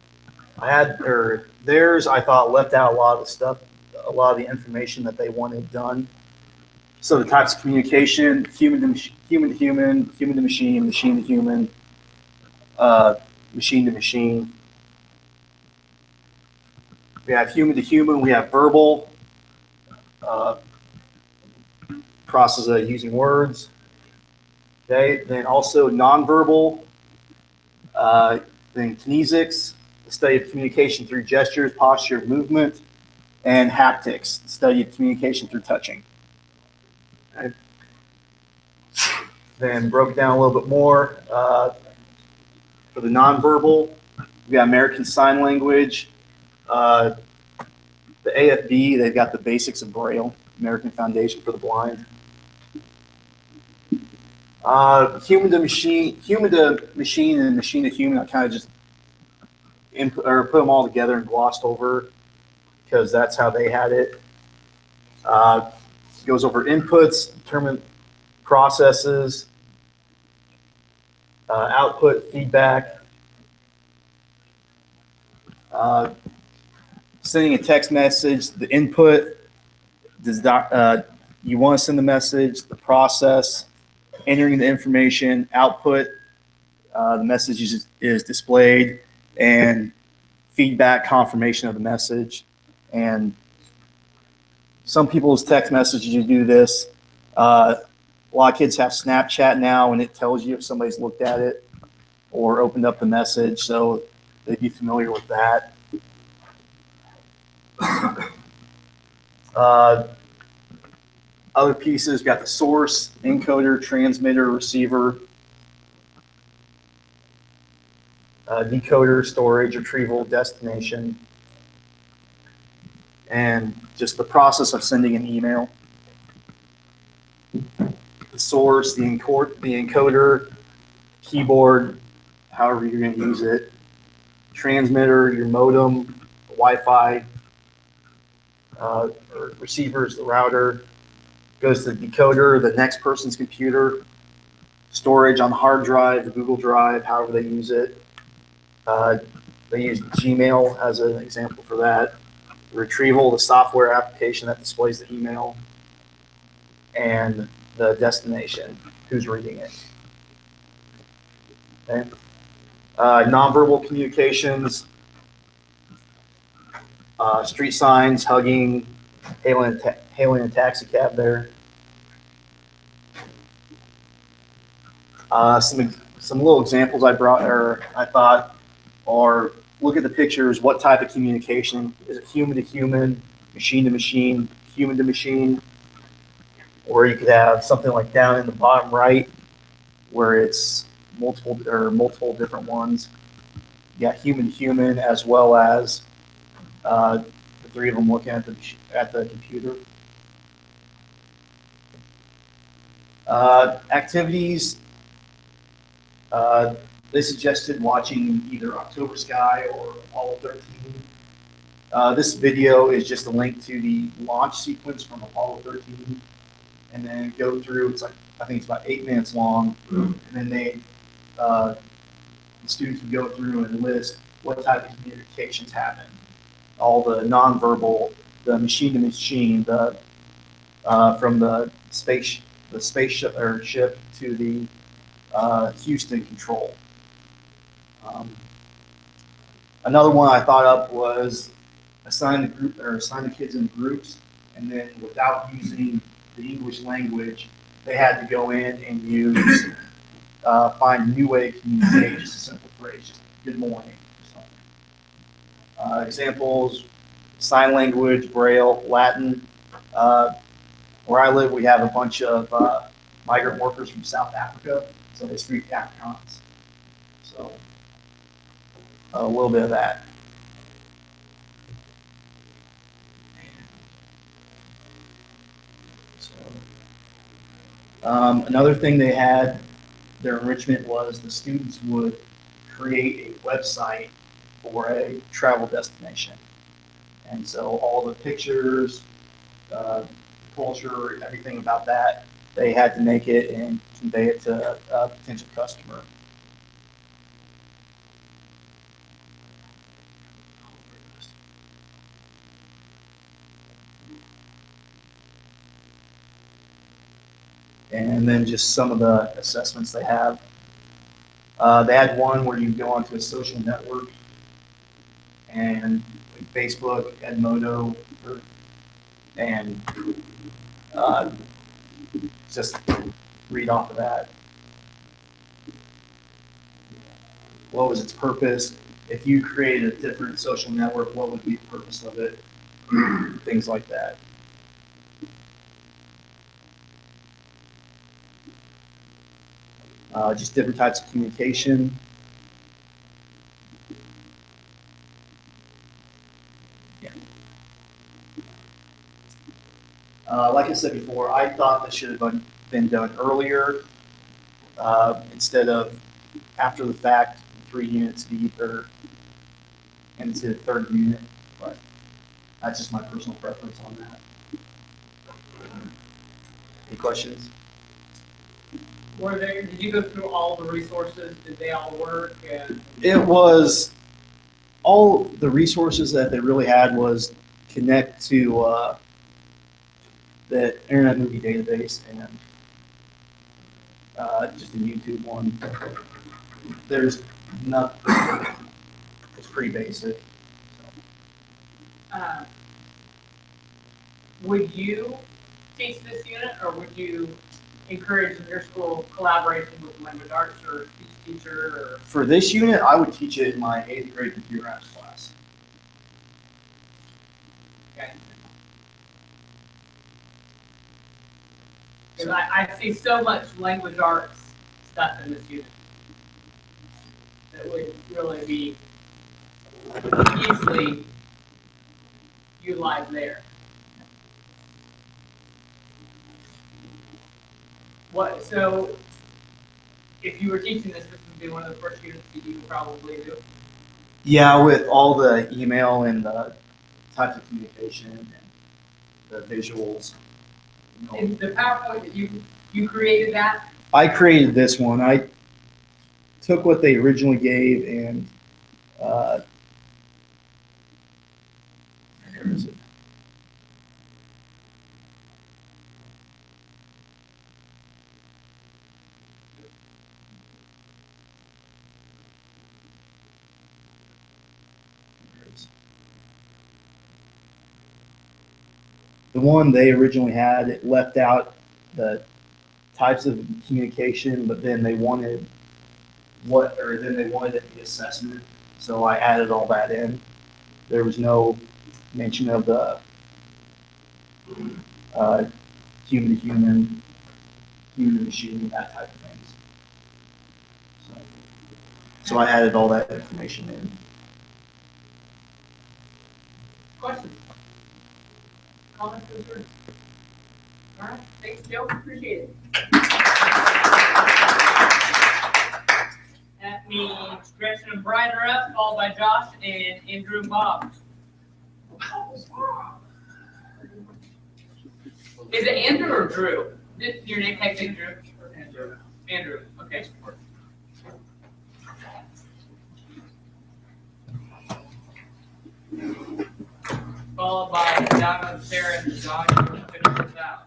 theirs I thought left out a lot of the stuff, a lot of the information that they wanted done. So the types of communication, human to human, human to machine, machine to human, machine to machine. We have human to human, we have verbal, process of using words. Okay, then also nonverbal, then kinesics, the study of communication through gestures, posture, movement, and haptics, the study of communication through touching. Okay. Then broke down a little bit more. For the nonverbal, we got American Sign Language, the AFB, they've got the basics of Braille, American Foundation for the Blind. Human to machine, and machine to human, I kind of just put them all together and glossed over because that's how they had it. Goes over inputs, determine processes, output, feedback, sending a text message, the input, you want to send the message, the process, entering the information, output, the message is displayed, and feedback, confirmation of the message. And some people's text messages, you do this. A lot of kids have Snapchat now, and it tells you if somebody's looked at it or opened up the message, so they'd be familiar with that. Other pieces, got the source, encoder, transmitter, receiver, decoder, storage, retrieval, destination, and just the process of sending an email. The source, the encoder, keyboard, however you're going to use it, transmitter, your modem, Wi-Fi, or receivers, the router, goes to the decoder, the next person's computer, storage on the hard drive, the Google Drive, however they use it. They use Gmail as an example for that. The retrieval, the software application that displays the email, and the destination, who's reading it. Okay. Nonverbal communications, street signs, hugging, hailing a taxi cab there. Some little examples I brought, or I thought, are look at the pictures. What type of communication is it? Human to human, machine to machine, human to machine, or you could have something like down in the bottom right, where it's multiple different ones. You got human to human, as well as the three of them looking at the computer. Activities. They suggested watching either October Sky or Apollo 13. This video is just a link to the launch sequence from Apollo 13, and then go through. It's like, I think it's about 8 minutes long, and then the students would go through and list what type of communications happen. All the nonverbal, the machine to machine, the from the spaceship or ship to the Houston control. Another one I thought up was assign the kids in groups, and then without using the English language, they had to go in and use find a new way to communicate, just a simple phrase, just good morning or something. Examples: sign language, Braille, Latin. Where I live, we have a bunch of migrant workers from South Africa, so they speak Afrikaans. So a little bit of that. Another thing they had, their enrichment was the students would create a website for a travel destination. And so all the pictures, culture, everything about that, they had to make it and convey it to a potential customer. And then just some of the assessments they have. They had one where you go onto a social network, and like Facebook, Edmodo, and just read off of that. What was its purpose? If you created a different social network, what would be the purpose of it? Things like that. Just different types of communication. Yeah. Like I said before, I thought this should have been done earlier instead of after the fact, 3 units deep or into the third unit. But that's just my personal preference on that. Any questions? Did you go through all the resources? Did they all work? It was all the resources that they really had was connect to the Internet Movie Database and just a YouTube one. There's nothing. It's pretty basic. Would you teach this unit, or would you encourage in your school collaboration with language arts or speech teacher? Or? For this unit, I would teach it in my 8th grade computer apps class. Okay. Because I see so much language arts stuff in this unit that would really be easily utilized there. So if you were teaching this, this would be one of the first units that you would probably do? Yeah, with all the email and the types of communication and the visuals. Is the PowerPoint that you created that? I created this one. I took what they originally gave and where is it? The one they originally had, it left out the types of communication, but then they wanted the assessment. So I added all that in. There was no mention of the human to human, human to machine, that type of things. So I added all that information in. Questions? Comments, concerns? All right, thanks, Joe, appreciate it. That means Gretchen and Brian are up, followed by Josh and Andrew and Bob. Is it Andrew or Drew? Your name tag name Drew? Andrew. Andrew, okay. Followed by Donna, Sarah, and Josh, who will finish this out.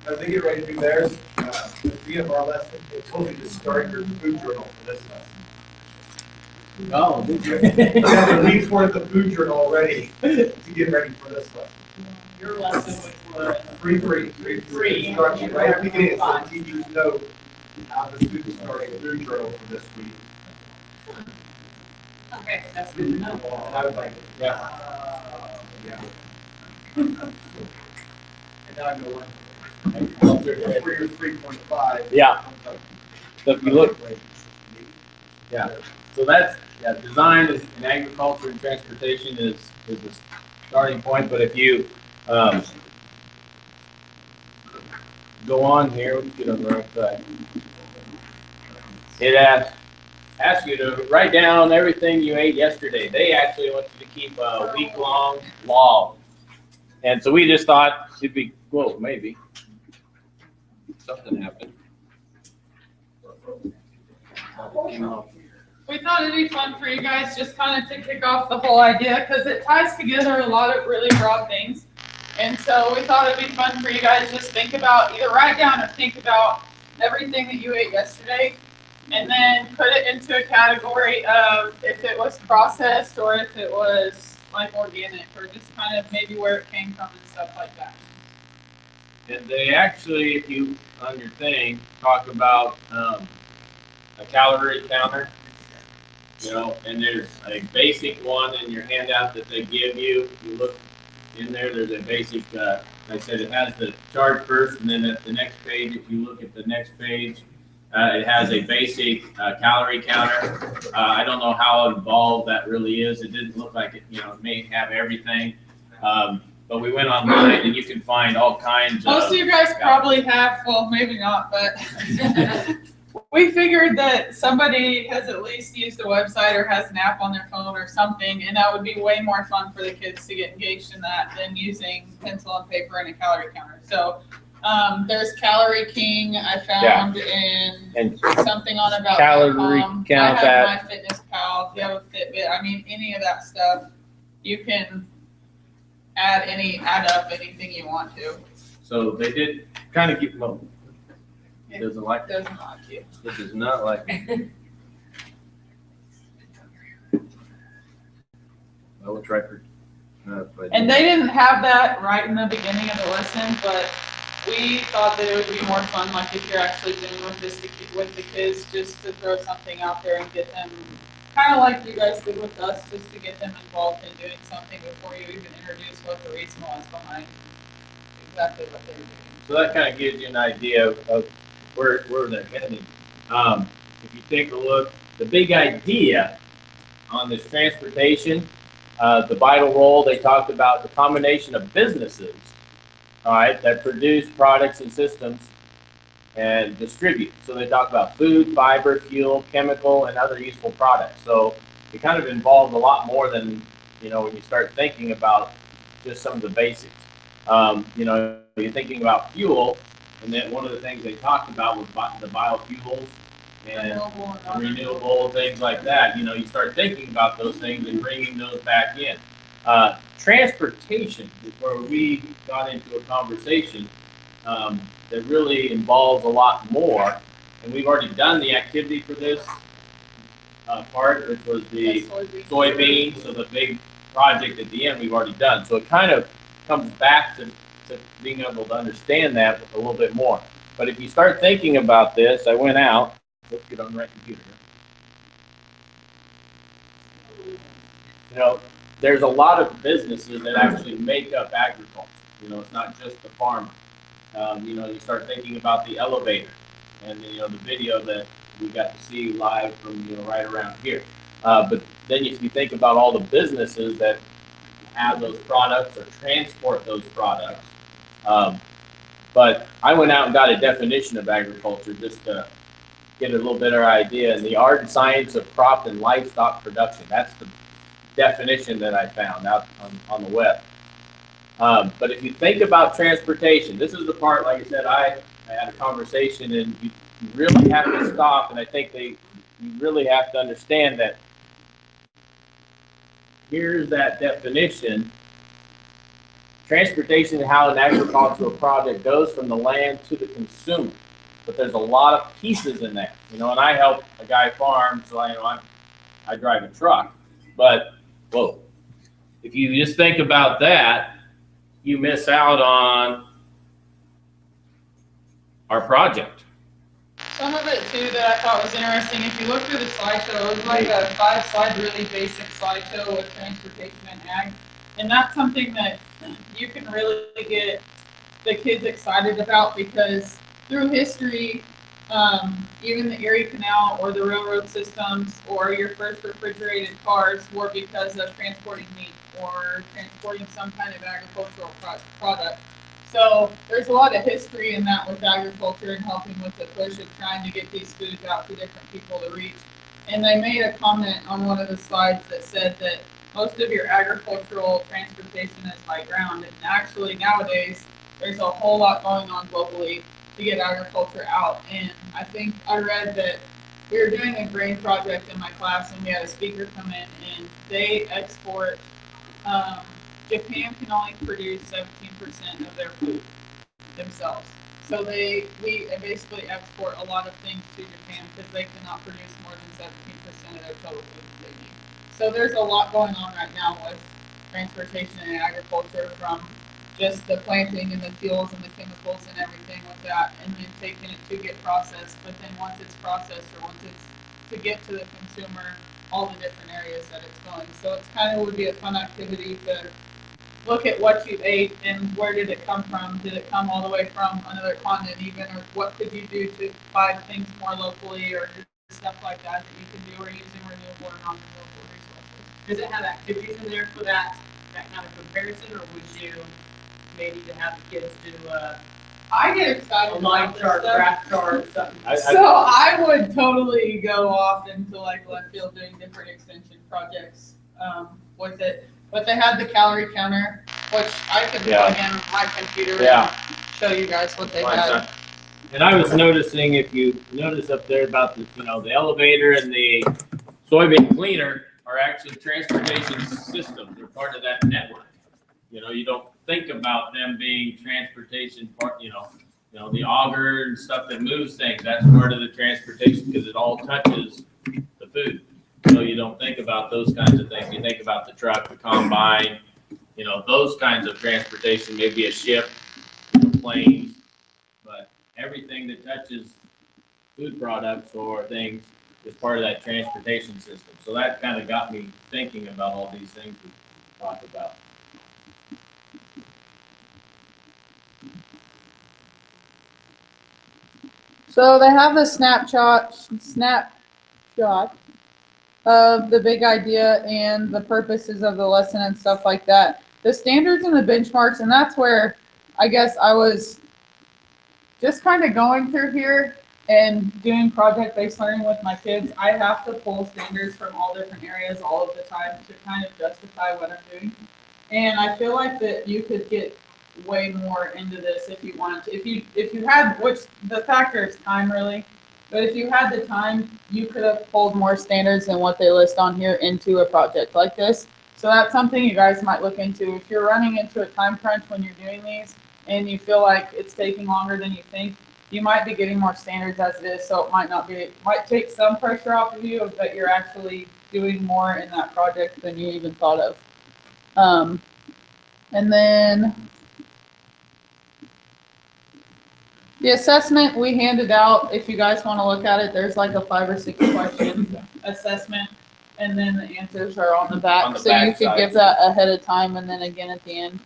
As they get ready to do theirs, at the beginning of our lesson, they told me to start your food journal for this lesson. Oh, did you? You have a week's worth of food journal already to get ready for this lesson. Your lesson was Free. Instruction right at the beginning, so the teachers know how the students start a food journal for this week. okay, that's good to know. And I was like, yeah. And now I know what. For your 3.5. Yeah. So if you look, yeah, so that's, design is in agriculture and transportation is the starting point, but if you, go on here, let's get on the right side. It asks you to write down everything you ate yesterday. They actually want you to keep a week-long log. And so we just thought it'd be, well, maybe something happened. We thought it'd be fun for you guys just kind of to kick off the whole idea because it ties together a lot of really broad things. And so we thought it'd be fun for you guys just think about, either write down or think about everything that you ate yesterday and then put it into a category of if it was processed or if it was like organic or just kind of maybe where it came from and stuff like that. And they actually, if you, on your thing, talk about a calorie counter, you know, and there's a basic one in your handout that they give you. You look in there, there's a basic, like I said, it has the chart first, and then at the next page, if you look at the next page, it has a basic calorie counter. I don't know how involved that really is. It didn't look like it, you know, it may have everything. But we went online and you can find all kinds of. Most of you guys probably have, well, maybe not, but we figured that somebody has at least used a website or has an app on their phone or something, and that would be way more fun for the kids to get engaged in that than using pencil and paper and a calorie counter. So there's Calorie King I found in something on about calorie count I have that. My Fitness Pal. If you have a Fitbit, I mean, any of that stuff, you can add up anything you want to. So they did kind of keep them. It doesn't like. Doesn't like you. It does not like me. Well, it's record. And they didn't have that right in the beginning of the lesson, but we thought that it would be more fun, like if you're actually doing with this with the kids, just to throw something out there and get them, kind of like you guys did with us, just to get them involved in doing something before you even introduce what the reason was behind exactly what they were doing. So that kind of gives you an idea of where they're heading. If you take a look, the big idea on this transportation, the vital role, they talked about the combination of businesses, all right, that produce products and systems and distribute. So they talk about food, fiber, fuel, chemical, and other useful products. So it kind of involves a lot more than, you know, when you start thinking about just some of the basics. You know, you're thinking about fuel, and then one of the things they talked about was the biofuels and renewable things like that. You know, you start thinking about those things and bringing those back in. Transportation is where we got into a conversation that really involves a lot more, and we've already done the activity for this part, which was the soybeans. So the big project at the end we've already done. So it kind of comes back to being able to understand that a little bit more. But if you start thinking about this, I went out. Let's get on the right computer. You know, there's a lot of businesses that actually make up agriculture. You know, it's not just the farmer. You know, you start thinking about the elevator and, you know, the video that we got to see live from, you know, right around here. But then if you think about all the businesses that have those products or transport those products. But I went out and got a definition of agriculture just to get a little better idea. And the art and science of crop and livestock production. That's the definition that I found out on the web. But if you think about transportation, this is the part, like I said, I had a conversation, and you really have to stop, and I think you really have to understand that here's that definition. Transportation is how an agricultural product goes from the land to the consumer. But there's a lot of pieces in that, you know, and I help a guy farm, so I drive a truck. But, whoa, if you just think about that, you miss out on our project. Some of it too that I thought was interesting, if you look through the slideshow, it was like a 5-slide, really basic slideshow with transportation and ag. And that's something that you can really get the kids excited about, because through history, even the Erie Canal or the railroad systems or your first refrigerated cars were because of transporting meat or transporting some kind of agricultural product. So there's a lot of history in that with agriculture and helping with the push of trying to get these foods out to different people to reach. And they made a comment on one of the slides that said that most of your agricultural transportation is by ground. And actually nowadays, there's a whole lot going on globally to get agriculture out. And I think I read that we were doing a grain project in my class, and we had a speaker come in, and they export, Japan can only produce 17% of their food themselves. So we basically export a lot of things to Japan because they cannot produce more than 17% of their total food that they need. So there's a lot going on right now with transportation and agriculture, from just the planting and the fuels and the chemicals and everything with that, and then taking it to get processed. But then once it's processed, or once it's to get to the consumer, all the different areas that it's going. So it's kind of would be a fun activity to look at what you ate and where did it come from. Did it come all the way from another continent even, or what could you do to buy things more locally, or stuff like that that you can do, or using renewable or non-renewable resources. Does it have activities in there for that kind of comparison, or would you maybe to have the kids do I get excited a line about chart, this stuff. graph chart, something? So I would totally go off into like left field doing different extension projects with it. But they had the calorie counter, which I can plug in my computer and show you guys what they had. And I was noticing, if you notice up there about the, you know, the elevator and the soybean cleaner are actually transportation systems. They're part of that network. You know, you don't think about them being transportation part, you know, the auger and stuff that moves things, that's part of the transportation because it all touches the food. So you don't think about those kinds of things. You think about the truck, the combine, you know, those kinds of transportation, maybe a ship, planes. everything that touches food products or things is part of that transportation system. So that kind of got me thinking about all these things we talked about. So they have the snapshot of the big idea and the purposes of the lesson and stuff like that. The standards and the benchmarks, and that's where I guess I was just kind of going through here and doing project-based learning with my kids. I have to pull standards from all different areas all of the time to kind of justify what I'm doing. And I feel like that you could get way more into this if you wanted to. If you had, which the factor is time really, but if you had the time, you could have pulled more standards than what they list on here into a project like this. So that's something you guys might look into. If you're running into a time crunch when you're doing these and you feel like it's taking longer than you think, you might be getting more standards as it is. So it might take some pressure off of you that you're actually doing more in that project than you even thought of. And then the assessment we handed out, if you guys want to look at it, there's like a 5 or 6 question assessment, and then the answers are on the back. On the so back you could side. give that ahead of time and then again at the end.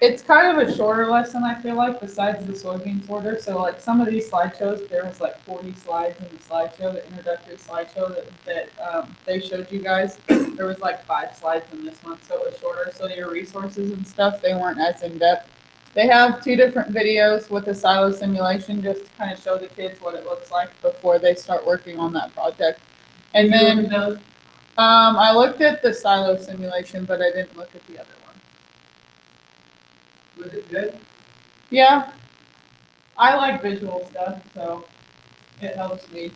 It's kind of a shorter lesson, I feel like, besides the soybean sorter. So like some of these slideshows, there was like 40 slides in the slideshow, the introductory slideshow that they showed you guys. There was like 5 slides in this one, so it was shorter. So your resources and stuff, they weren't as in-depth. They have 2 different videos with the silo simulation just to kind of show the kids what it looks like before they start working on that project. And then I looked at the silo simulation, but I didn't look at the other one. Was it good? Yeah, I like visual stuff, so it helps me.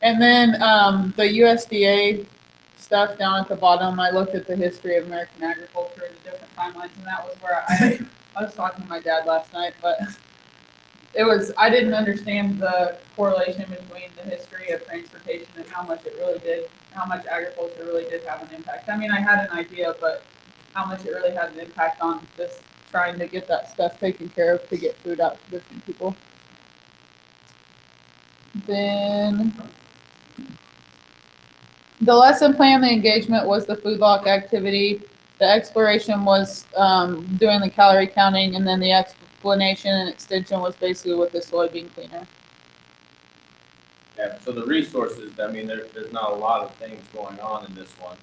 And then the USDA stuff down at the bottom, I looked at the history of American agriculture and the different timelines, and that was where I was talking to my dad last night, but I didn't understand the correlation between the history of transportation and how much agriculture really did have an impact. I mean, I had an idea, but how much it really had an impact on this trying to get that stuff taken care of to get food out to different people. Then the lesson plan, the engagement was the food log activity. The exploration was doing the calorie counting, and then the explanation and extension was basically with the soybean cleaner. Yeah, so the resources, I mean, there's not a lot of things going on in this one.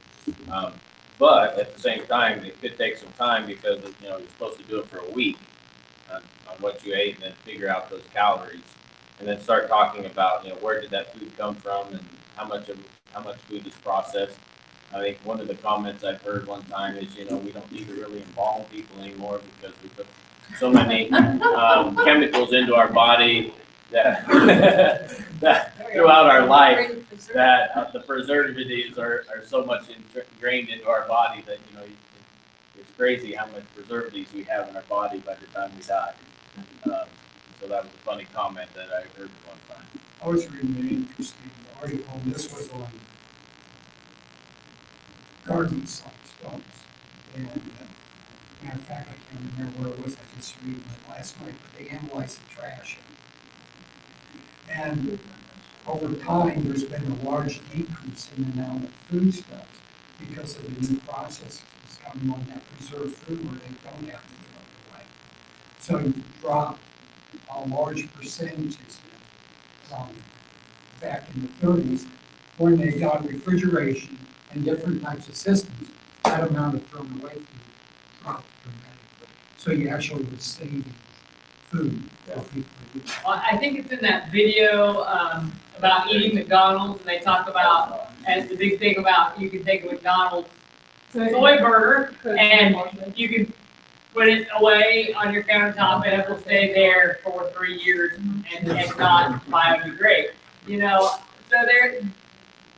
But at the same time, it could take some time because, you're supposed to do it for a week on what you ate and then figure out those calories. And then start talking about, where did that food come from and how much food is processed. I think one of the comments I've heard one time is, we don't need to really embalm people anymore because we put so many chemicals into our body that, that throughout our life that the preservatives are so much ingrained into our body that, it's crazy how much preservatives we have in our body by the time we die. So that was a funny comment that I heard one time. I was reading an interesting article, and this was on garden stones. And matter of fact, I can't remember where it was, I just read it last night, but they analyzed the trash. And over time, there's been a large decrease in the amount of foodstuffs because of the new processes coming on that preserved food where they don't have to give it away. So you've dropped a large percentages from back in the 30s when they got refrigeration and different types of systems. That amount of thrown away food dropped dramatically. So you actually were saving food. Well, I think it's in that video about eating McDonald's, and they talk about, as the big thing about, you can take a McDonald's soy burger and you can put it away on your countertop and it will stay there for 3 years and not biodegrade. So there,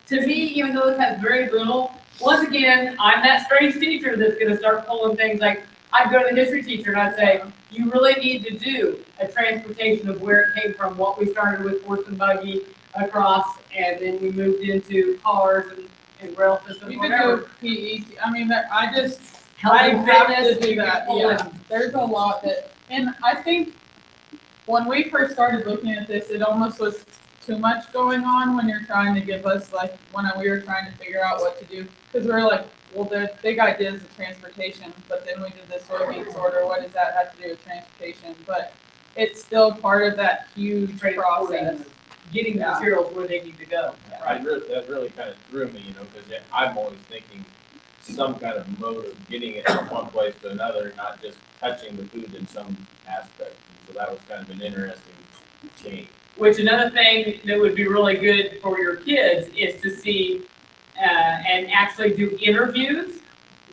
to me, even though this has very little, once again, I'm that strange teacher that's going to start pulling things like, I'd go to the history teacher and I'd say, you really need to do a transportation of where it came from, what we started with horse and buggy across, and then we moved into cars and rail systems. You could do PE. I mean, I health and have to fitness. do that, yeah. There's a lot that, and I think when we first started looking at this, it almost was too much going on when you're trying to give us, like, when we were trying to figure out what to do. Because we were like, well, the big idea is the transportation, but then we did the soybean sorter. What does that have to do with transportation? But it's still part of that huge process. Getting the materials where they need to go. That really kind of threw me, because I'm always thinking some kind of mode of getting it from one place to another, not just touching the food in some aspect. So that was kind of an interesting change. Which another thing that would be really good for your kids is to see and actually do interviews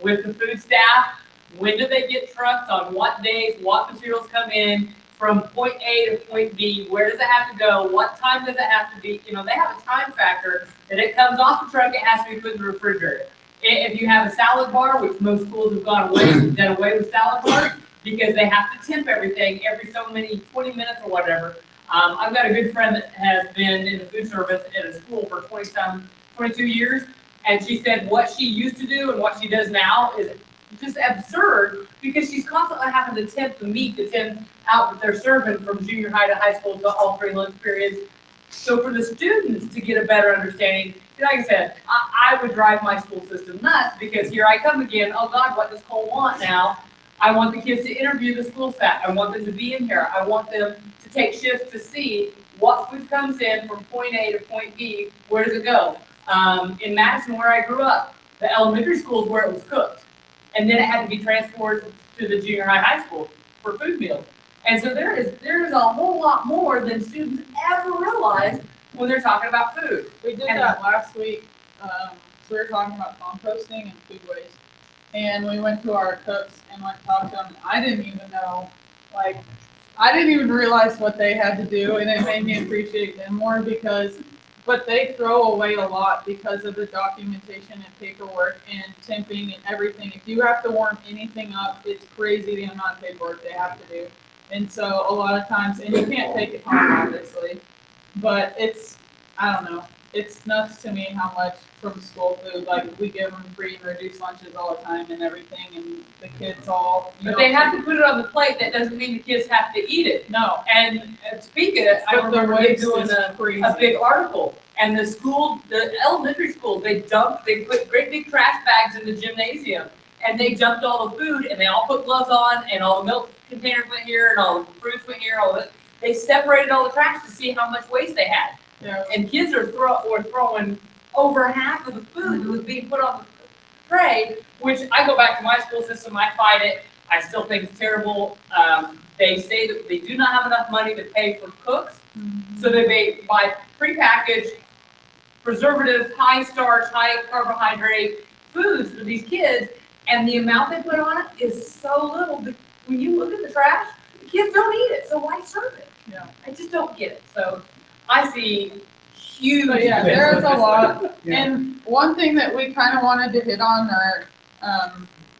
with the food staff. When do they get trucked, on what days, what materials come in, from point A to point B, where does it have to go, what time does it have to be? They have a time factor that it comes off the truck, it has to be put in the refrigerator. If you have a salad bar, which most schools have done away with salad bars, because they have to temp everything every so many 20 minutes or whatever. I've got a good friend that has been in the food service at a school for 22 years, and she said what she used to do and what she does now is just absurd, because she's constantly having to temp the meat to temp out that they're serving from junior high to high school to all 3 lunch periods. So for the students to get a better understanding, like I said, I would drive my school system nuts, because here I come again, oh God, what does Cole want now? I want the kids to interview the school staff. I want them to be in here. I want them to take shifts to see what food comes in from point A to point B, where does it go? In Madison, where I grew up, the elementary school is where it was cooked. And then it had to be transported to the junior high school for food meals. And so there is a whole lot more than students ever realize when they're talking about food. We did that last week. So we were talking about composting and food waste. And we went to our cooks and went to talk to them. I didn't even know, I didn't even realize what they had to do, and it made me appreciate them more, but they throw away a lot because of the documentation and paperwork and temping and everything. If you have to warm anything up, it's crazy the amount of paperwork they have to do. And so a lot of times, and you can't take it home, obviously, but I don't know, it's nuts to me how much from school food, we give them free and reduced lunches all the time and everything, and the kids all. But they have to put it on the plate. That doesn't mean the kids have to eat it. No. And speaking of, I remember they doing a big article, and the elementary school, they put great big trash bags in the gymnasium, and they dumped all the food, and they all put gloves on, and all the milk containers went here, and all the fruits went here, all of it. They separated all the trash to see how much waste they had. Yeah. And kids were throwing over half of the food that was being put on the tray, which I go back to my school system, I fight it. I still think it's terrible. They say that they do not have enough money to pay for cooks, so they buy prepackaged, preservative, high starch, high carbohydrate foods for these kids, and the amount they put on it is so little that when you look at the trash, the kids don't eat it, so why serve it? Yeah. I just don't get it. So I see huge. But yeah, there's a lot. Yeah. And one thing that we kind of wanted to hit on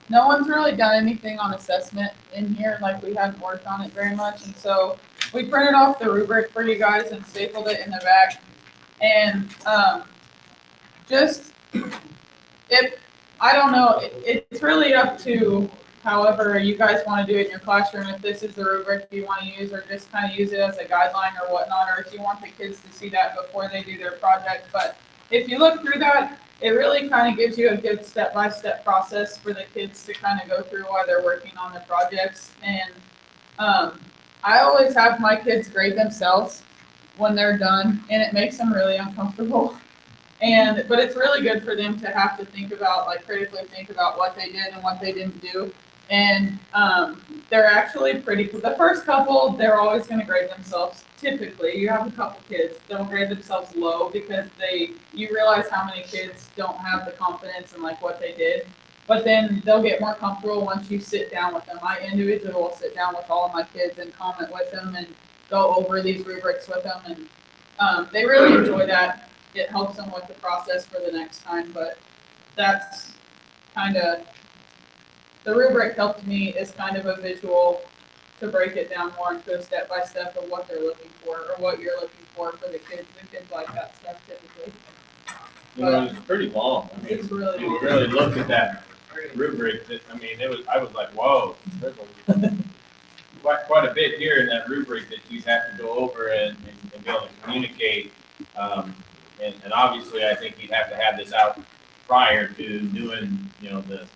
no one's really done anything on assessment in here, we hadn't worked on it very much. And so we printed off the rubric for you guys and stapled it in the back. And I don't know, it's really up to however you guys want to do it in your classroom, if this is the rubric you want to use, or just kind of use it as a guideline or whatnot, or if you want the kids to see that before they do their project. But if you look through that, it really kind of gives you a good step-by-step process for the kids to kind of go through while they're working on their projects. And I always have my kids grade themselves when they're done, and it makes them really uncomfortable. But it's really good for them to have to think about, critically think about what they did and what they didn't do. And they're actually pretty cool. The first couple, they're always going to grade themselves. Typically, you have a couple kids, they'll grade themselves low because you realize how many kids don't have the confidence in what they did. But then they'll get more comfortable once you sit down with them. I individually will sit down with all of my kids and comment with them and go over these rubrics with them. And they really enjoy that. It helps them with the process for the next time. But that's kind of, the rubric helped me as kind of a visual to break it down more into a step-by-step of what they're looking for or what you're looking for the kids. The kids like that stuff typically. It's pretty long. It's really you long. really look at that rubric, I mean, I was like, whoa, there's quite a bit here in that rubric that you have to go over and be able to communicate. And obviously, I think you'd have to have this out prior to doing, the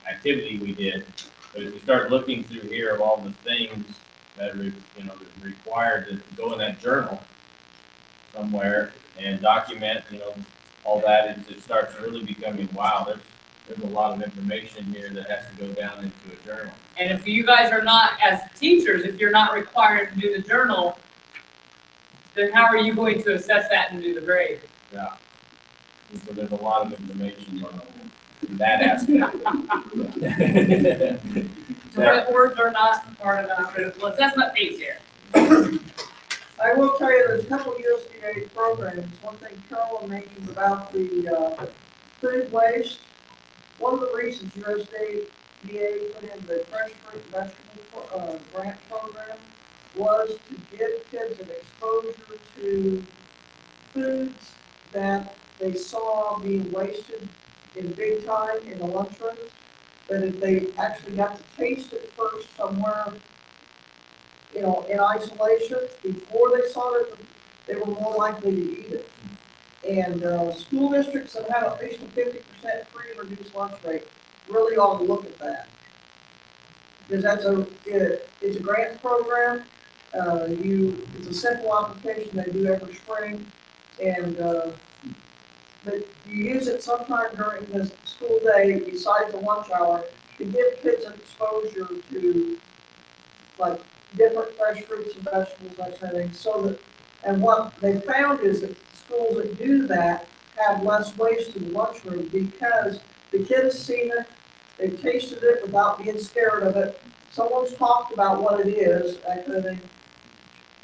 activity we did. But if you start looking through here of all the things that are, required to go in that journal somewhere and document, all that, it starts really becoming, wow, there's a lot of information here that has to go down into a journal. And if you guys are not, as teachers, if you're not required to do the journal, then how are you going to assess that and do the grade? Yeah. And so there's a lot of information on that aspect. Words are not part of the critical assessment piece here. I will tell you, there's a couple of USDA programs. One thing Carolyn mentioned about the food waste. One of the reasons USDA put in the fresh fruit and vegetable grant program was to give kids an exposure to foods that they saw being wasted in big time in the lunchroom. That if they actually got to taste it first somewhere, in isolation, before they saw it, they were more likely to eat it. And school districts that have at least a 50% free and reduced lunch rate really ought to look at that. Because it's a grant program. It's a simple application they do every spring. And but you use it sometime during the school day besides the lunch hour to give kids an exposure to like different fresh fruits and vegetables, that kind of thing. So that, and what they found is that schools that do that have less waste in the lunchroom because the kids seen it, they've tasted it without being scared of it. Someone's talked about what it is, that kind of thing.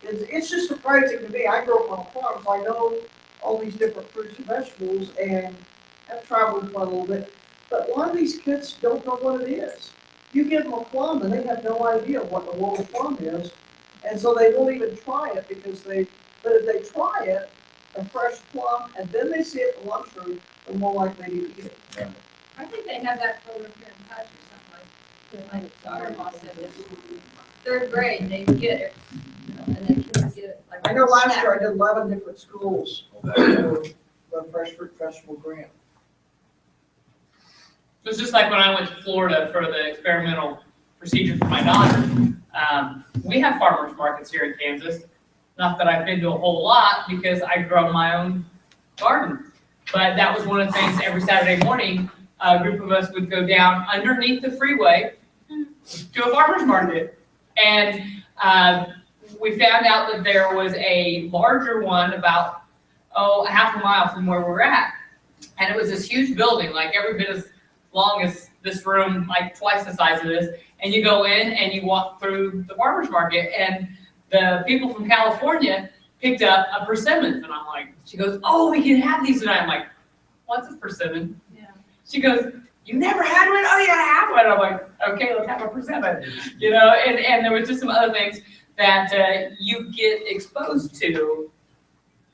It's just surprising to me. I grew up on a farm, so I know all these different fruits and vegetables, and I've traveled quite a little bit. But a lot of these kids don't know what it is. You give them a plum, and they have no idea what the whole plum is, and so they won't even try it because but if they try it, a fresh plum, and then they see it in the lunchroom, they're more likely to eat it. Yeah. I think they have that program here in Touch or something like daughter-in-law said this. Third grade, they get it, and then kids get it. Like I know last year I did 11 different schools for the Fresh Fruit Festival grant. So it's just like when I went to Florida for the experimental procedure for my daughter. We have farmers markets here in Kansas. Not that I've been to a whole lot because I grow my own garden. But that was one of the things every Saturday morning, a group of us would go down underneath the freeway to a farmer's market. And we found out that there was a larger one about, a half a mile from where we're at. And it was this huge building, like every bit as long as this room, like twice the size of this. And you go in and you walk through the farmer's market, and the people from California picked up a persimmon. And I'm like, she goes, oh, we can have these tonight. I'm like, what's a persimmon? Yeah. She goes, you never had one? Oh, yeah, I have one. I'm like, okay, let's have a persimmon. And there was just some other things that you get exposed to.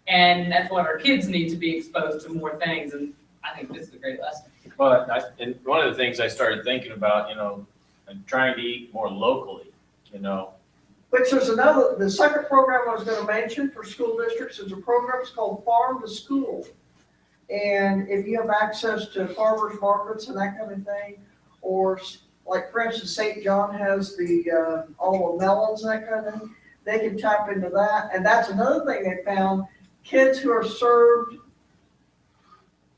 And that's what our kids need to be exposed to, more things. And I think this is a great lesson. Well, and one of the things I started thinking about, I'm trying to eat more locally, Which there's the second program I was going to mention for school districts is a program, it's called Farm to School. And if you have access to farmers markets and that kind of thing, or like for instance, St. John has all the melons and that kind of thing, they can tap into that. And that's another thing they found, kids who are served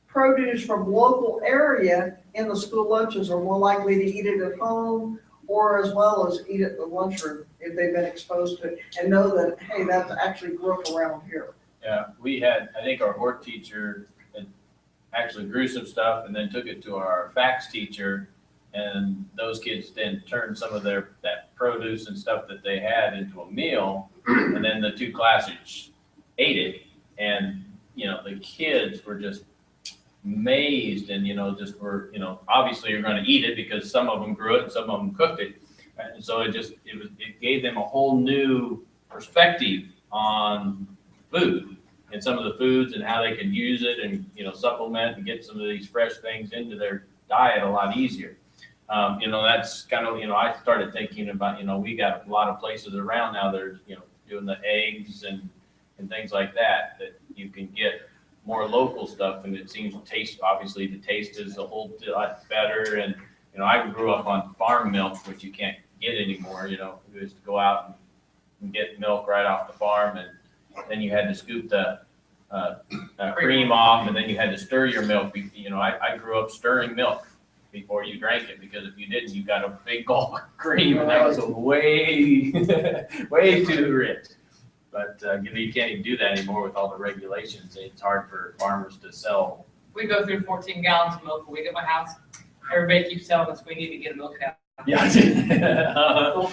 produce from local area in the school lunches are more likely to eat it at home or as well as eat it in the lunchroom if they've been exposed to it and know that, hey, that's actually grew up around here. Yeah, we had, I think our hort teacher had actually grew some stuff and then took it to our facts teacher, and those kids then turned some of that produce and stuff that they had into a meal, and then the two classes ate it, and the kids were just amazed and just were obviously you're going to eat it because some of them grew it and some of them cooked it, and so it gave them a whole new perspective on food and some of the foods and how they can use it and supplement and get some of these fresh things into their diet a lot easier. You know, that's kind of, you know, I started thinking about, you know, we got a lot of places around now that are, you know, doing the eggs and things like that, that you can get more local stuff, and it seems to taste, obviously the taste is a whole lot better. And, you know, I grew up on farm milk, which you can't get anymore. You know, you used to go out and get milk right off the farm, and then you had to scoop the cream off, and then you had to stir your milk. You know, I grew up stirring milk before you drank it, because if you didn't, you got a big gulp of cream, and that was way, way too rich. But you know, you can't even do that anymore with all the regulations. It's hard for farmers to sell. We go through 14 gallons of milk a week at my house. Everybody keeps telling us we need to get a milk cow. Yeah.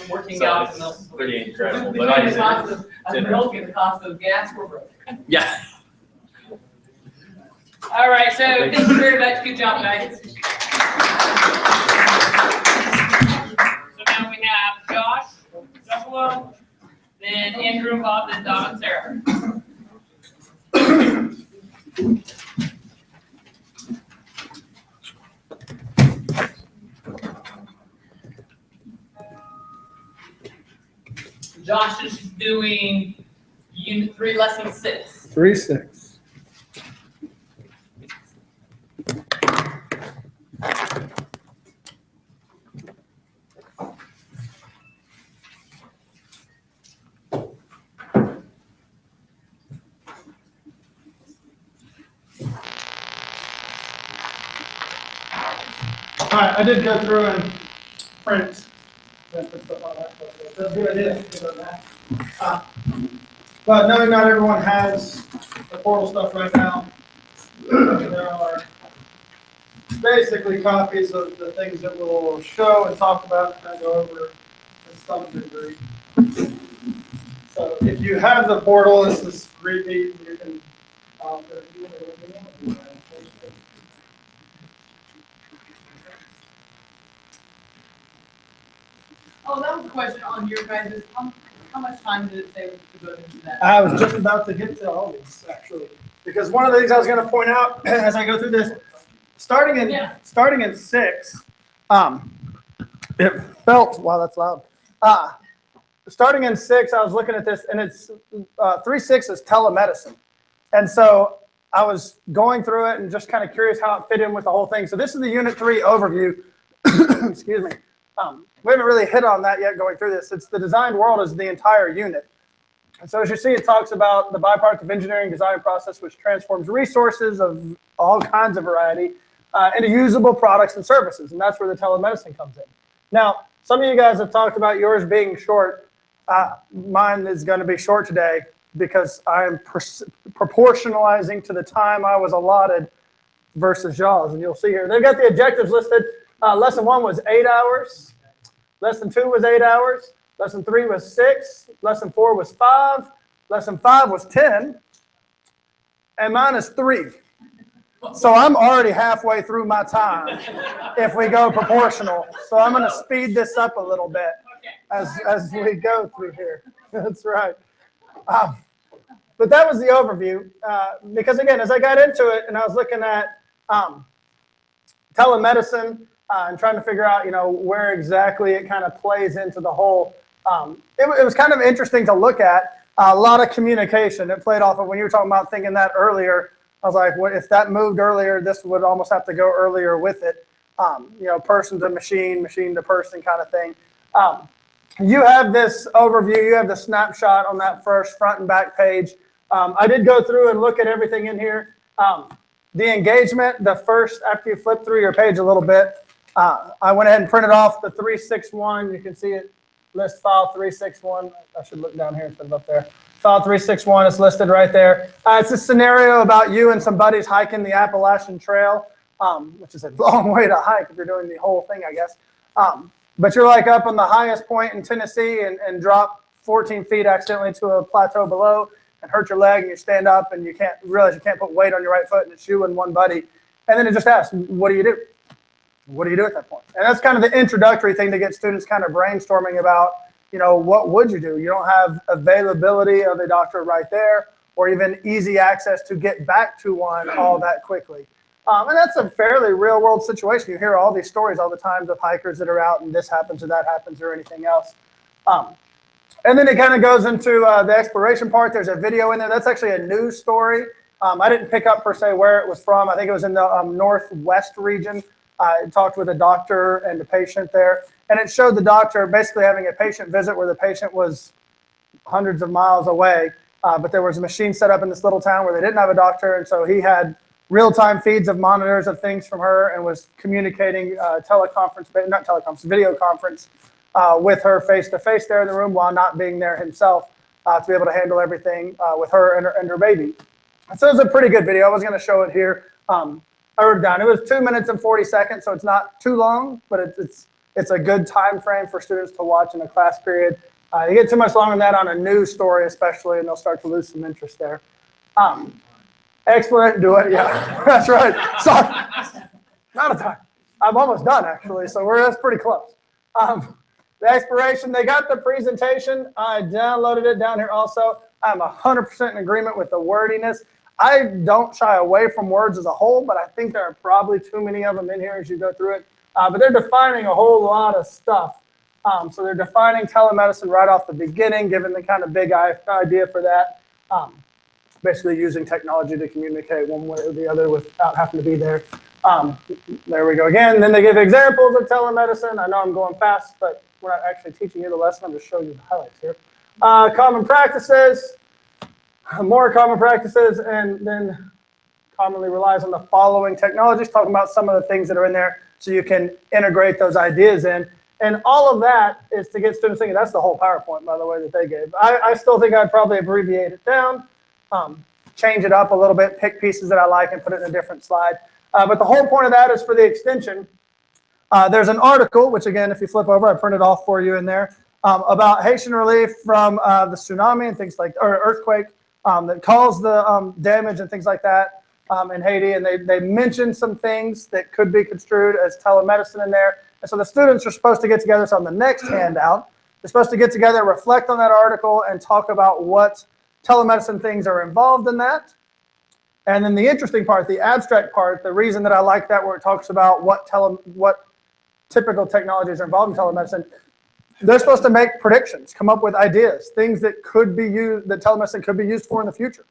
14 So gallons of it's milk. pretty incredible. Between But like I the said, cost it's of milk and the cost of gas, we're broke. yeah. All right, so thank you very much. Good job, guys. So now we have Josh, Buffalo, then Andrew and Bob, then Don and Sarah. Josh is doing Unit 3, Lesson 6. 3-6. All right, I did go through and print. That's a good idea. But knowing not everyone has the portal stuff right now, there are basically copies of the things that we'll show and talk about and go over in some degree. So if you have the portal, this is repeat. You can. Oh, that was a question on your guys', how much time did it say to go into that? I was just about to get to all these, actually, because one of the things I was going to point out as I go through this, starting in 6, it felt, wow, that's loud. Starting in 6, I was looking at this, and it's 3-6 is telemedicine, and so I was going through it and just kind of curious how it fit in with the whole thing. So this is the Unit 3 overview. Excuse me. We haven't really hit on that yet going through this. It's the designed world is the entire unit. And so as you see, it talks about the byproduct of engineering design process, which transforms resources of all kinds of variety into usable products and services. And that's where the telemedicine comes in. Now, some of you guys have talked about yours being short. Mine is going to be short today because I am proportionalizing to the time I was allotted versus y'all's. And you'll see here, they've got the objectives listed. Lesson 1 was 8 hours. Lesson 2 was 8 hours. Lesson 3 was 6. Lesson 4 was 5. Lesson 5 was 10. And mine is 3. So I'm already halfway through my time if we go proportional. So I'm going to speed this up a little bit as we go through here. That's right. But that was the overview. Because again, as I got into it and I was looking at telemedicine, and trying to figure out, where exactly it kind of plays into the whole. It was kind of interesting to look at. A lot of communication. It played off of when you were talking about thinking that earlier. I was like, what if that moved earlier? This would almost have to go earlier with it. Person to machine, machine to person kind of thing. You have this overview. You have the snapshot on that first front and back page. I did go through and look at everything in here. The engagement, the first, after you flip through your page a little bit, I went ahead and printed off the 361. You can see it, list file 361. I should look down here instead of up there. File 361 is listed right there. It's a scenario about you and some buddies hiking the Appalachian Trail, which is a long way to hike if you're doing the whole thing, I guess. But you're like up on the highest point in Tennessee and drop 14 feet accidentally to a plateau below and hurt your leg, and you stand up and you can't realize you can't put weight on your right foot, and it's you and one buddy. And then it just asks, what do you do? What do you do at that point? And that's kind of the introductory thing to get students kind of brainstorming about, what would you do? You don't have availability of a doctor right there or even easy access to get back to one all that quickly. And that's a fairly real world situation. You hear all these stories all the time of hikers that are out and this happens or that happens or anything else. And then it kind of goes into the exploration part. There's a video in there. That's actually a news story. I didn't pick up per se where it was from. I think it was in the northwest region. I talked with a doctor and a patient there. And it showed the doctor basically having a patient visit where the patient was hundreds of miles away. But there was a machine set up in this little town where they didn't have a doctor. And so he had real-time feeds of monitors of things from her and was communicating video conference with her face-to-face there in the room while not being there himself to be able to handle everything with her and her baby. So it was a pretty good video. I was going to show it here. I wrote it down. It was 2 minutes and 40 seconds, so it's not too long, but it's a good time frame for students to watch in a class period. You get too much longer than that on a news story especially, and they'll start to lose some interest there. Exploration, do it, yeah, that's right. Sorry, not a time. I'm almost done actually, so that's pretty close. The exploration, they got the presentation. I downloaded it down here also. I'm 100% in agreement with the wordiness. I don't shy away from words as a whole, but I think there are probably too many of them in here as you go through it. But they're defining a whole lot of stuff. So they're defining telemedicine right off the beginning, giving the kind of big idea for that. Basically using technology to communicate one way or the other without having to be there. There we go again. Then they give examples of telemedicine. I know I'm going fast, but we're not actually teaching you the lesson. I'm just showing you the highlights here. Common practices, more common practices, and then commonly relies on the following technologies, talking about some of the things that are in there so you can integrate those ideas in. And all of that is to get students thinking. That's the whole PowerPoint, by the way, that they gave. I still think I'd probably abbreviate it down. Change it up a little bit, pick pieces that I like and put it in a different slide. But the whole point of that is for the extension. There's an article, which again, if you flip over, I printed off for you in there, about Haitian relief from the tsunami and things like, or earthquake that caused the damage and things like that in Haiti. And they mentioned some things that could be construed as telemedicine in there. And so the students are supposed to get together. So on the next handout, they're supposed to get together, reflect on that article, and talk about what telemedicine things are involved in that. And then the interesting part, the abstract part, the reason that I like that where it talks about what typical technologies are involved in telemedicine, they're supposed to make predictions, come up with ideas, things that could be used, that telemedicine could be used for in the future.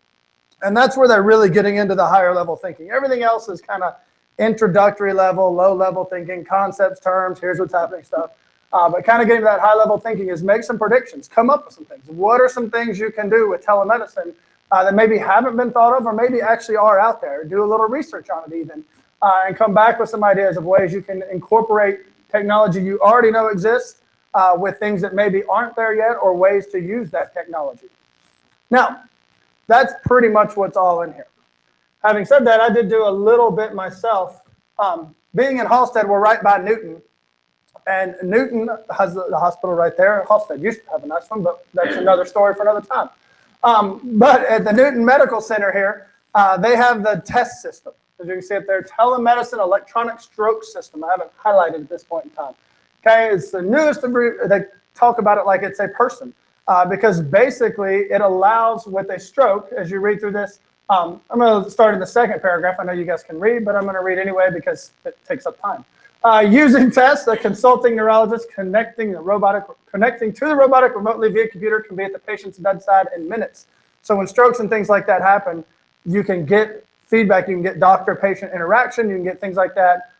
And that's where they're really getting into the higher level thinking. Everything else is kind of introductory level, low level thinking, concepts, terms, here's what's happening stuff. But kind of getting to that high level thinking is make some predictions, come up with some things. What are some things you can do with telemedicine that maybe haven't been thought of or maybe actually are out there? Do a little research on it even and come back with some ideas of ways you can incorporate technology you already know exists with things that maybe aren't there yet or ways to use that technology. Now, that's pretty much what's all in here. Having said that, I did do a little bit myself. Being in Halstead, we're right by Newton. And Newton has the hospital right there. Halstead used to have a nice one, but that's another story for another time. But at the Newton Medical Center here, they have the TEST system. As you can see up there, telemedicine electronic stroke system. I haven't highlighted at this point in time. Okay, it's the newest. They talk about it like it's a person because basically it allows with a stroke, as you read through this, I'm going to start in the second paragraph. I know you guys can read, but I'm going to read anyway because it takes up time. Using tests, a consulting neurologist connecting to the robotic remotely via computer can be at the patient's bedside in minutes. So when strokes and things like that happen, you can get feedback, you can get doctor-patient interaction, you can get things like that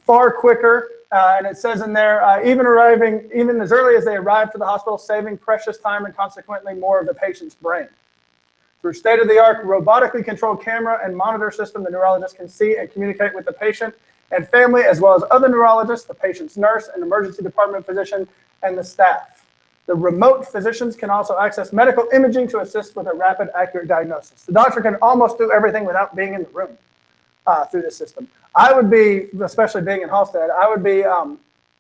far quicker. And it says in there, even as early as they arrive to the hospital, saving precious time and consequently more of the patient's brain. Through state-of-the-art robotically controlled camera and monitor system, the neurologist can see and communicate with the patient and family, as well as other neurologists, the patient's nurse, and emergency department physician, and the staff. The remote physicians can also access medical imaging to assist with a rapid, accurate diagnosis. The doctor can almost do everything without being in the room through this system. I would be, especially being in Halstead, I would be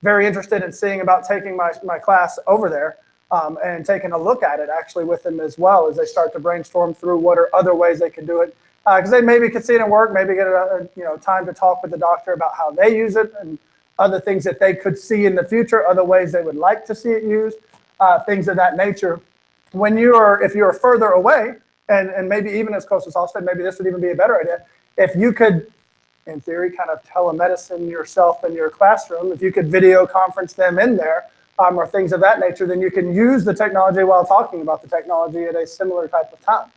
very interested in seeing about taking my class over there and taking a look at it actually with them as well as they start to brainstorm through what are other ways they can do it. Because they maybe could see it in work, maybe get a time to talk with the doctor about how they use it and other things that they could see in the future, other ways they would like to see it used, things of that nature. If you're further away, and maybe even as close as Halstead, maybe this would even be a better idea. If you could in theory, kind of telemedicine yourself in your classroom. If you could video conference them in there, or things of that nature, then you can use the technology while talking about the technology at a similar type of time.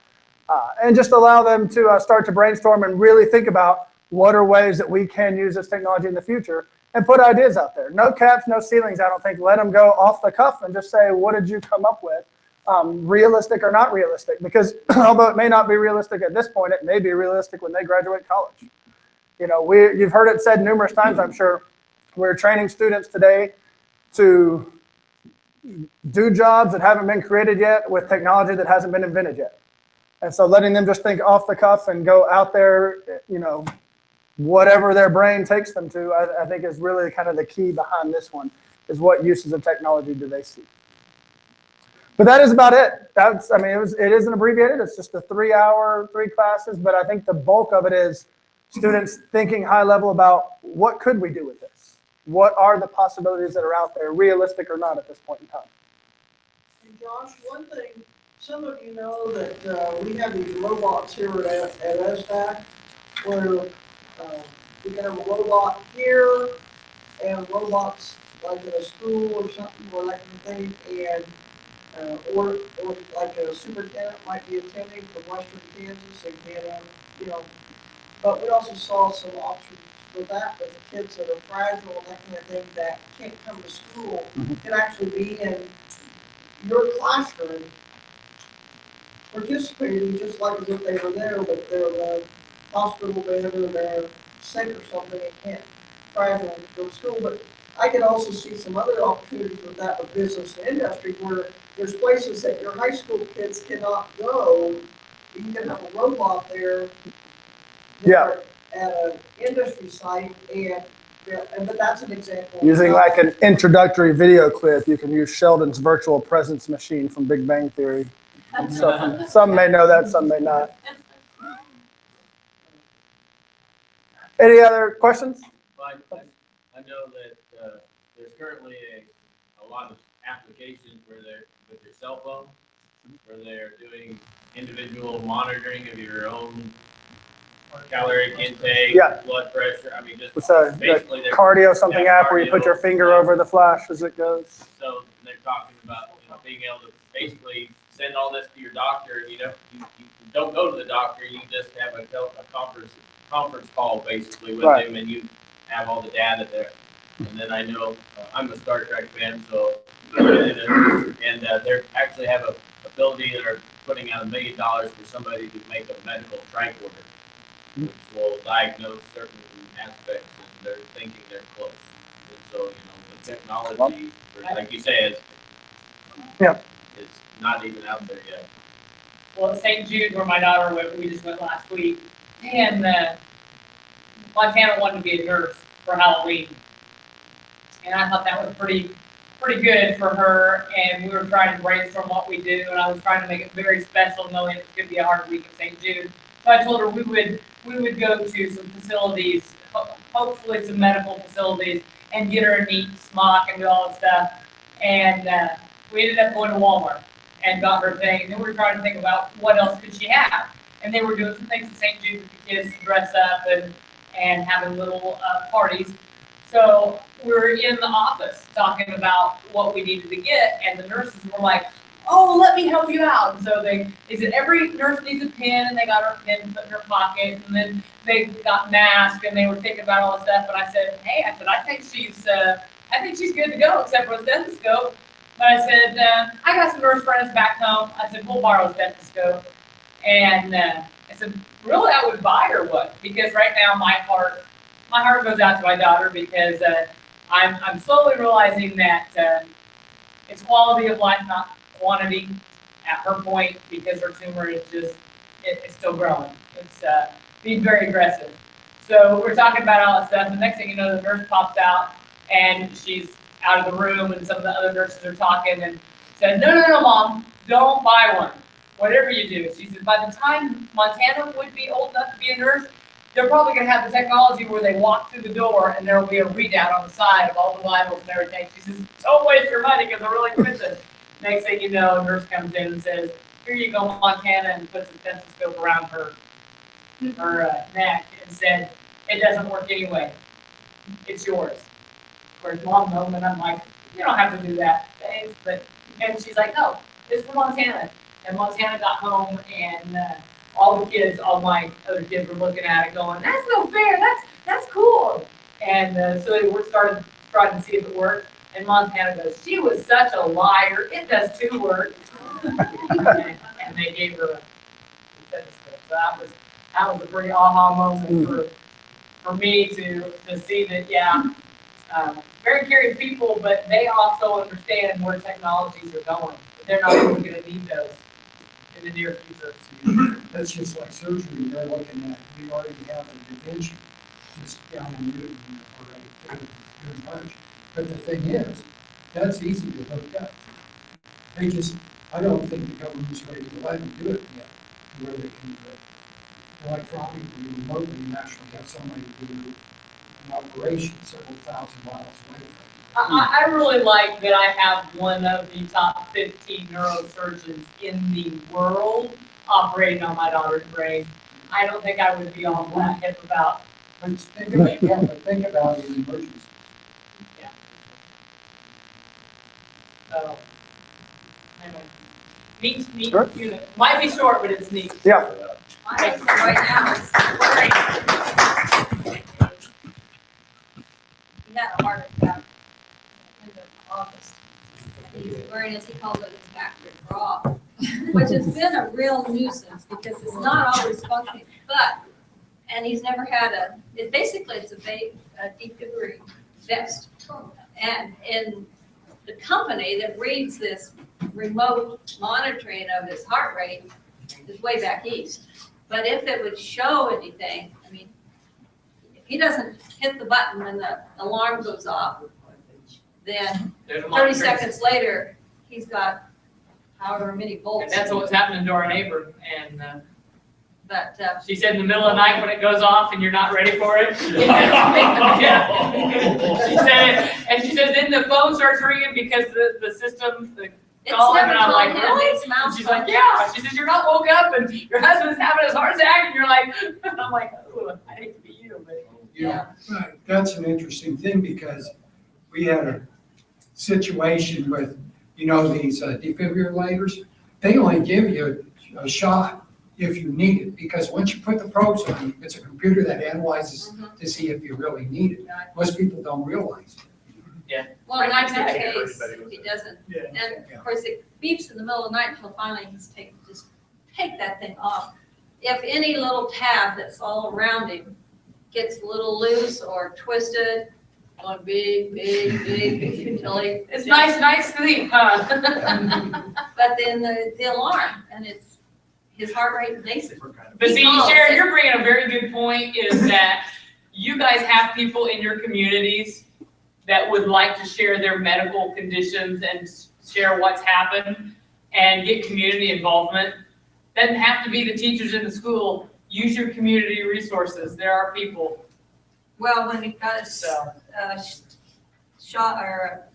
And just allow them to start to brainstorm and really think about what are ways that we can use this technology in the future and put ideas out there. No caps, no ceilings, I don't think. Let them go off the cuff and just say, what did you come up with? Realistic or not realistic? Because although it may not be realistic at this point, it may be realistic when they graduate college. You know, you've heard it said numerous times, I'm sure, we're training students today to do jobs that haven't been created yet with technology that hasn't been invented yet. And so letting them just think off the cuff and go out there, you know, whatever their brain takes them to, I think is really kind of the key behind this one, is what uses of technology do they see. But that is about it. That's, I mean, it isn't abbreviated. It's just a 3-hour, 3 classes, but I think the bulk of it is students thinking high level about what could we do with this? What are the possibilities that are out there, realistic or not at this point in time? And Josh, one thing, some of you know that we have these robots here at ESSDACK, where we can have a robot here and robots like in a school or something or that kind of thing, and or like a superintendent might be attending from Western Kansas and can, you know, but we also saw some options for that with the kids that are fragile and that kind of thing that can't come to school, can actually be in your classroom participating just like as if they were there, but they're in a hospital bed or they're sick or something and can't travel and go to school. But I could also see some other opportunities with that with business and industry where there's places that your high school kids cannot go. You can have a robot there. Yeah. At an industry site, but that's an example. Using like an introductory video clip, you can use Sheldon's virtual presence machine from Big Bang Theory. So some may know that, some may not. Any other questions? I know that there's currently a lot of applications where they're with your cell phone, where they're doing individual monitoring of your own caloric intake, Yeah. blood pressure. I mean, just It's a basically they're cardio something yeah, app where you put your cardio, finger yeah. over the flash as it goes. So they're talking about, you know, being able to basically send all this to your doctor, and you don't go to the doctor. You just have a conference call basically with Right. him, and you have all the data there. And then I know I'm a Star Trek fan, so and they actually have a ability that are putting out $1 million for somebody to make a medical tricorder, which will diagnose certain aspects, and they're thinking they're close. And so, you know, the technology, like you said, Yeah. is not even out there yet. Well, at St. Jude, where my daughter went, we just went last week, and Montana wanted to be a nurse for Halloween. And I thought that was pretty good for her, and we were trying to brainstorm what we do, and I was trying to make it very special, knowing it's going to be a hard week at St. Jude. So I told her we would go to some facilities, hopefully some medical facilities, and get her a neat smock and do all that stuff. And we ended up going to Walmart and got her thing. And then we were trying to think about what else could she have. And they were doing some things at St. Jude with the kids to dress up and having little parties. So we were in the office talking about what we needed to get, and the nurses were like, oh, let me help you out. And so they said every nurse needs a pin, and they got her pin put in her pocket, and then they got masks, and they were thinking about all the stuff. And I said, hey, I think she's good to go, except for a stethoscope. But I said, I got some nurse friends back home. I said, we'll borrow a stethoscope. And I said, really, I would buy her one, because right now my heart goes out to my daughter, because I'm slowly realizing that it's quality of life, not quantity at her point, because her tumor is it's still growing. It's being very aggressive. So we're talking about all that stuff. The next thing you know, the nurse pops out, and she's out of the room, and some of the other nurses are talking, and said, no, Mom, don't buy one. Whatever you do. She said, by the time Montana would be old enough to be a nurse, they're probably going to have the technology where they walk through the door and there will be a readout on the side of all the vitals and everything. She says, don't waste your money because they're really expensive. Next thing you know, a nurse comes in and says, here you go, Montana, and puts a stethoscope around her neck and said, it doesn't work anyway. It's yours. Whereas mom knows, and I'm like, you don't have to do that. Thanks, but, and she's like, no, it's for Montana. And Montana got home and all the kids, all my other kids were looking at it going, that's no fair, that's cool. And so they started trying to see if it worked. And Montana goes, she was such a liar, it does too work. and they gave her a so that was a pretty aha moment for me to see that, yeah, very curious people, but they also understand where technologies are going. They're not even going to need those in the near future. That's just like surgery, they're looking at, we already have a Da Vinci, just down in Newton, already doing much. But the thing is, that's easy to hook up. I don't think the government's ready to let them do it yet, where they can do it. Electronically, remotely, you actually have somebody do an operation several thousand miles away from you. I really like that I have one of the top 15 neurosurgeons in the world operating on my daughter's brain. I don't think I would be on that hip about. But think about it in emergency. Yeah. So, anyway, neat. Sure. Unit. Might be short, but it's neat. Yeah. My husband right now is great. He had a heart attack in the office. He's wearing, as he calls it, his backward bra, which has been a real nuisance because it's not always functioning. And he's never had it's a defibrillating vest. And in the company that reads this remote monitoring of his heart rate is way back east. But if it would show anything, I mean, if he doesn't hit the button when the alarm goes off, then 30 seconds later, he's got however many volts. And that's what's happening to our neighbor. And but she said in the middle of the night when it goes off and you're not ready for it. She said then the phone starts ringing because the system, call him, and I'm like, really? And she's like, yeah. She says, you're not woke up and your husband's having his heart attack, and you're like, I'm like, oh, I hate to be you, but Yeah, that's an interesting thing because we had a situation with, these defibrillators. They only give you a shot if you need it, because once you put the probes on, it's a computer that analyzes to see if you really need it. Most people don't realize it. Yeah. Well, in that case, he doesn't. And of course, it beeps in the middle of the night until finally just take that thing off. If any little tab that's all around him gets a little loose or twisted, going big, until he. It's nice sleep, huh? But then the alarm, and it's his heart rate racing. But see, Sharon, you're bringing a very good point, is that you guys have people in your communities that would like to share their medical conditions and share what's happened and get community involvement. Doesn't have to be the teachers in the school. Use your community resources. There are people. Well, when he got his shot or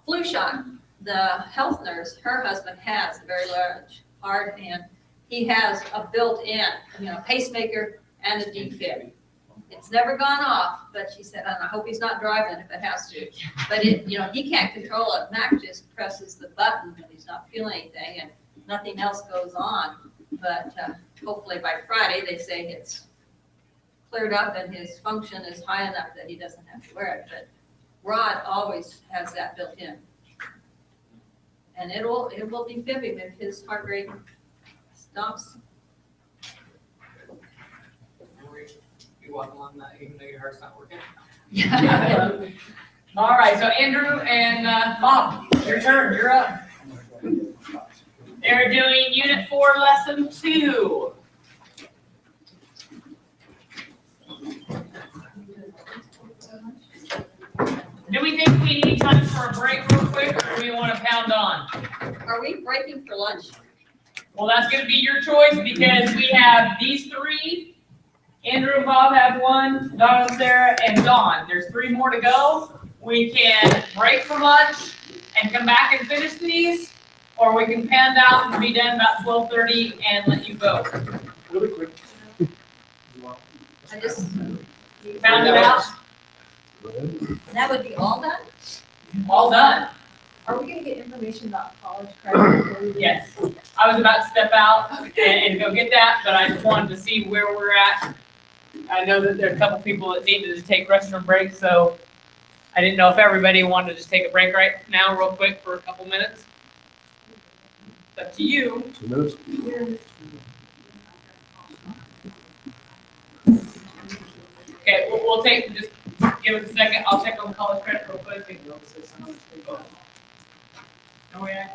flu shot, the health nurse, her husband has a very large heart, and he has a built-in, pacemaker and a defib. It's never gone off, but she said, and I hope he's not driving if it has to. But he can't control it. Mac just presses the button when he's not feeling anything, and nothing else goes on. But hopefully by Friday, they say it's cleared up and his function is high enough that he doesn't have to wear it. But Rod always has that built in. And it will defib him if his heart rate stops. You walk along that even though your heart's not working. Yeah. All right, so Andrew and Bob, your turn. You're up. They're doing Unit 4, Lesson 2. Do we think we need time for a break real quick, or do we want to pound on? Are we breaking for lunch? Well, that's going to be your choice because we have these three. Andrew and Bob have one, Don and Sarah, and Dawn. There's 3 more to go. We can break for lunch and come back and finish these, or we can pound out and be done about 12:30 and let you go. Really quick. I just Found it out, that would be all done? all done. Are we gonna get information about college credit? Yes, I was about to step out and go get that, but I just wanted to see where we're at. I know that there's a couple people that needed to take restroom breaks, so I didn't know if everybody wanted to just take a break right now, real quick, for a couple minutes. It's up to you. Okay, we'll take, just give it a second, I'll check on the college credit real quick. Oh, yeah.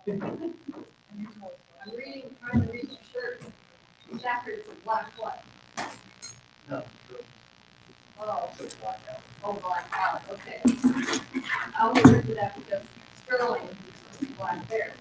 I'm reading, trying to read your shirt. Jackets and black what? No. Oh, black out, okay. I only looked at that because Sterling is black there.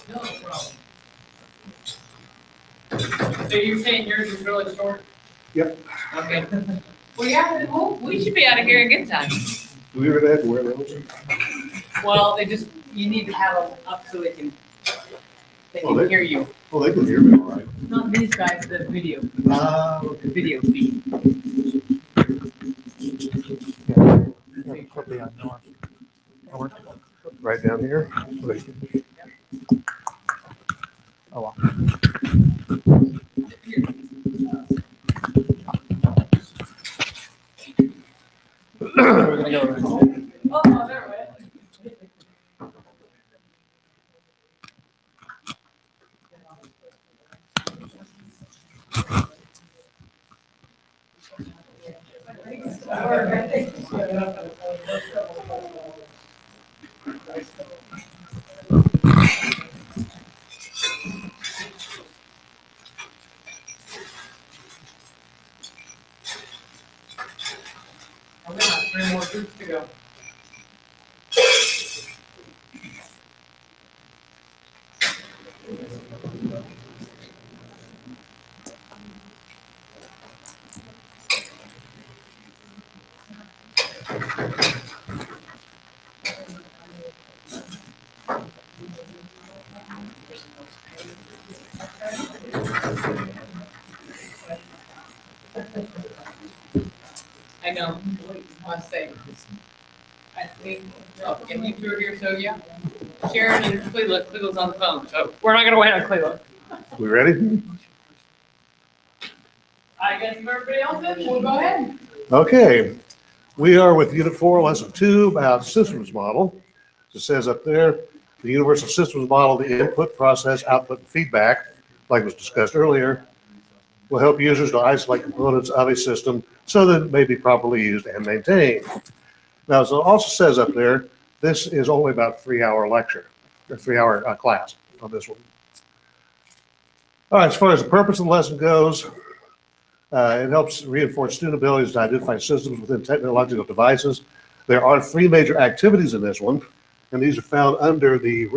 No problem. So you're saying yours is really short? Yep. Okay. Well, yeah, we should be out of here in good time. Do we really have to wear those? Well, you need to have them up so they can Oh, they- hear you. Oh, they can hear me all right. Not these guys, the video, Okay. the video feed. Probably on north. Right down here. Wait. Oh, wow. We're gonna go. Oh, there we 3 more groups to go. I know, must say. I think, and you two are here, so yeah. Sharon and Cleveland's on the phone, so we're not gonna wait on Cleveland. We ready? I guess if everybody else is, we'll go ahead. Okay. We are with Unit 4, Lesson 2, about systems model. It says up there, the universal systems model, the input, process, output, and feedback, like was discussed earlier, will help users to isolate components of a system so that it may be properly used and maintained. Now, as it also says up there, this is only about a 3-hour lecture, or 3-hour class on this one. All right, as far as the purpose of the lesson goes, it helps reinforce student abilities to identify systems within technological devices. There are 3 major activities in this one, and these are found under the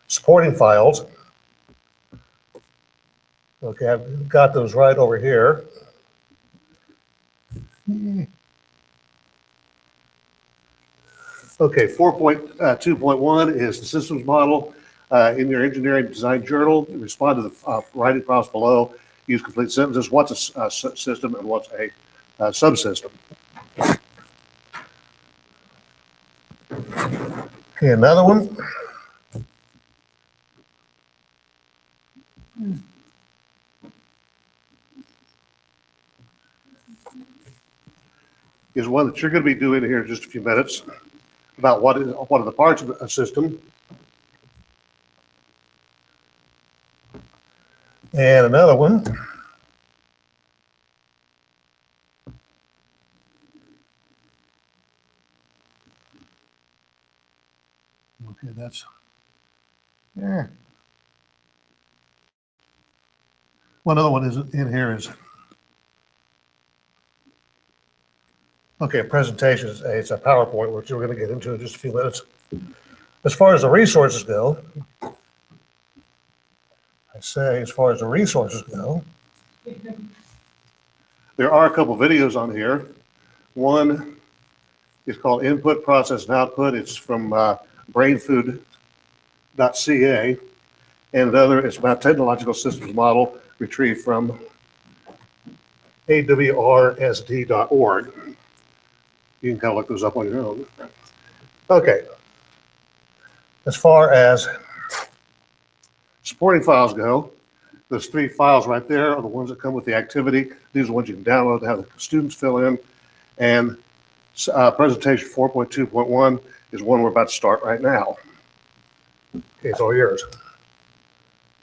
supporting files. Okay, I've got those right over here. Okay, 4.2.1 is the systems model. In your engineering design journal, respond to the writing prompts below. Use complete sentences. What's a system and what's a subsystem? Okay, another one. Is one that you're going to be doing here in just a few minutes about what are the parts of a system. And another one. Okay, that's, yeah. One other one is in here is, okay, presentations. It's a PowerPoint, which we're going to get into in just a few minutes. As far as the resources go, as far as the resources go, there are a couple videos on here. One is called Input, Process, and Output. It's from brainfood.ca. And another is about technological systems model retrieved from awrsd.org. You can kind of look those up on your own. Okay. As far as supporting files go, those 3 files right there are the ones that come with the activity. These are the ones you can download to have the students fill in. And presentation 4.2.1 is one we're about to start right now. Okay, it's all yours.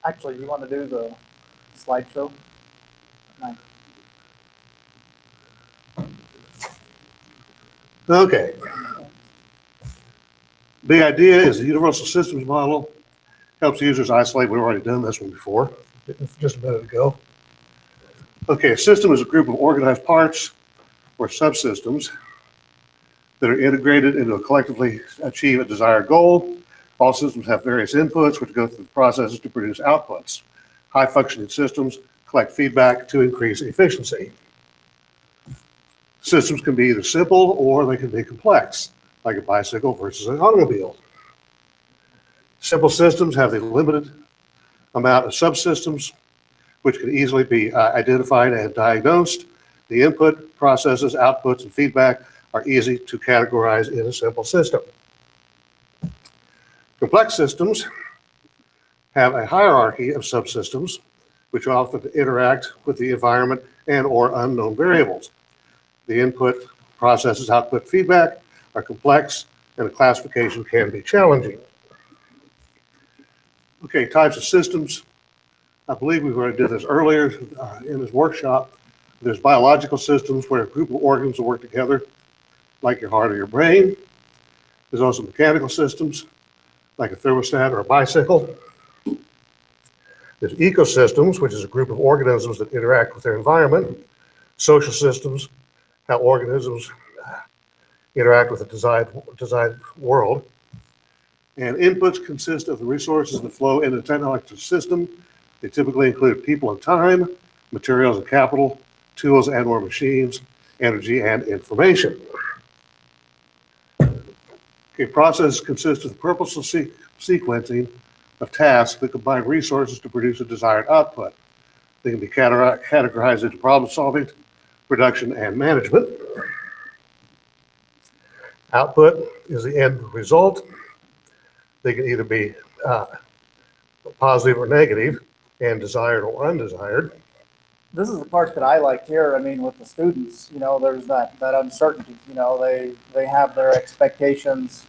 Actually, you want to do the slideshow? Nice. Okay. The idea is the universal systems model helps users isolate. We've already done this one before, just a minute ago. Okay, a system is a group of organized parts or subsystems that are integrated into a collectively achieve a desired goal. All systems have various inputs which go through the processes to produce outputs. High functioning systems collect feedback to increase efficiency. Systems can be either simple or they can be complex, like a bicycle versus an automobile. Simple systems have a limited amount of subsystems which can easily be identified and diagnosed. The input, processes, outputs, and feedback are easy to categorize in a simple system. Complex systems have a hierarchy of subsystems which often interact with the environment and or unknown variables. The input, processes, output, feedback are complex and the classification can be challenging. Okay, types of systems. I believe we already did this earlier in this workshop. There's biological systems where a group of organs will work together, like your heart or your brain. There's also mechanical systems, like a thermostat or a bicycle. There's ecosystems, which is a group of organisms that interact with their environment. Social systems how organisms interact with the designed world. And inputs consist of the resources that flow into the technological system. They typically include people and time, materials and capital, tools and or machines, energy and information. Okay, processes consist of the purposeful sequencing of tasks that combine resources to produce a desired output. They can be categorized into problem solving, production, and management. Output is the end result. They can either be positive or negative, and desired or undesired. This is the part that I like here. I mean, with the students, you know, there's that uncertainty. You know, they have their expectations,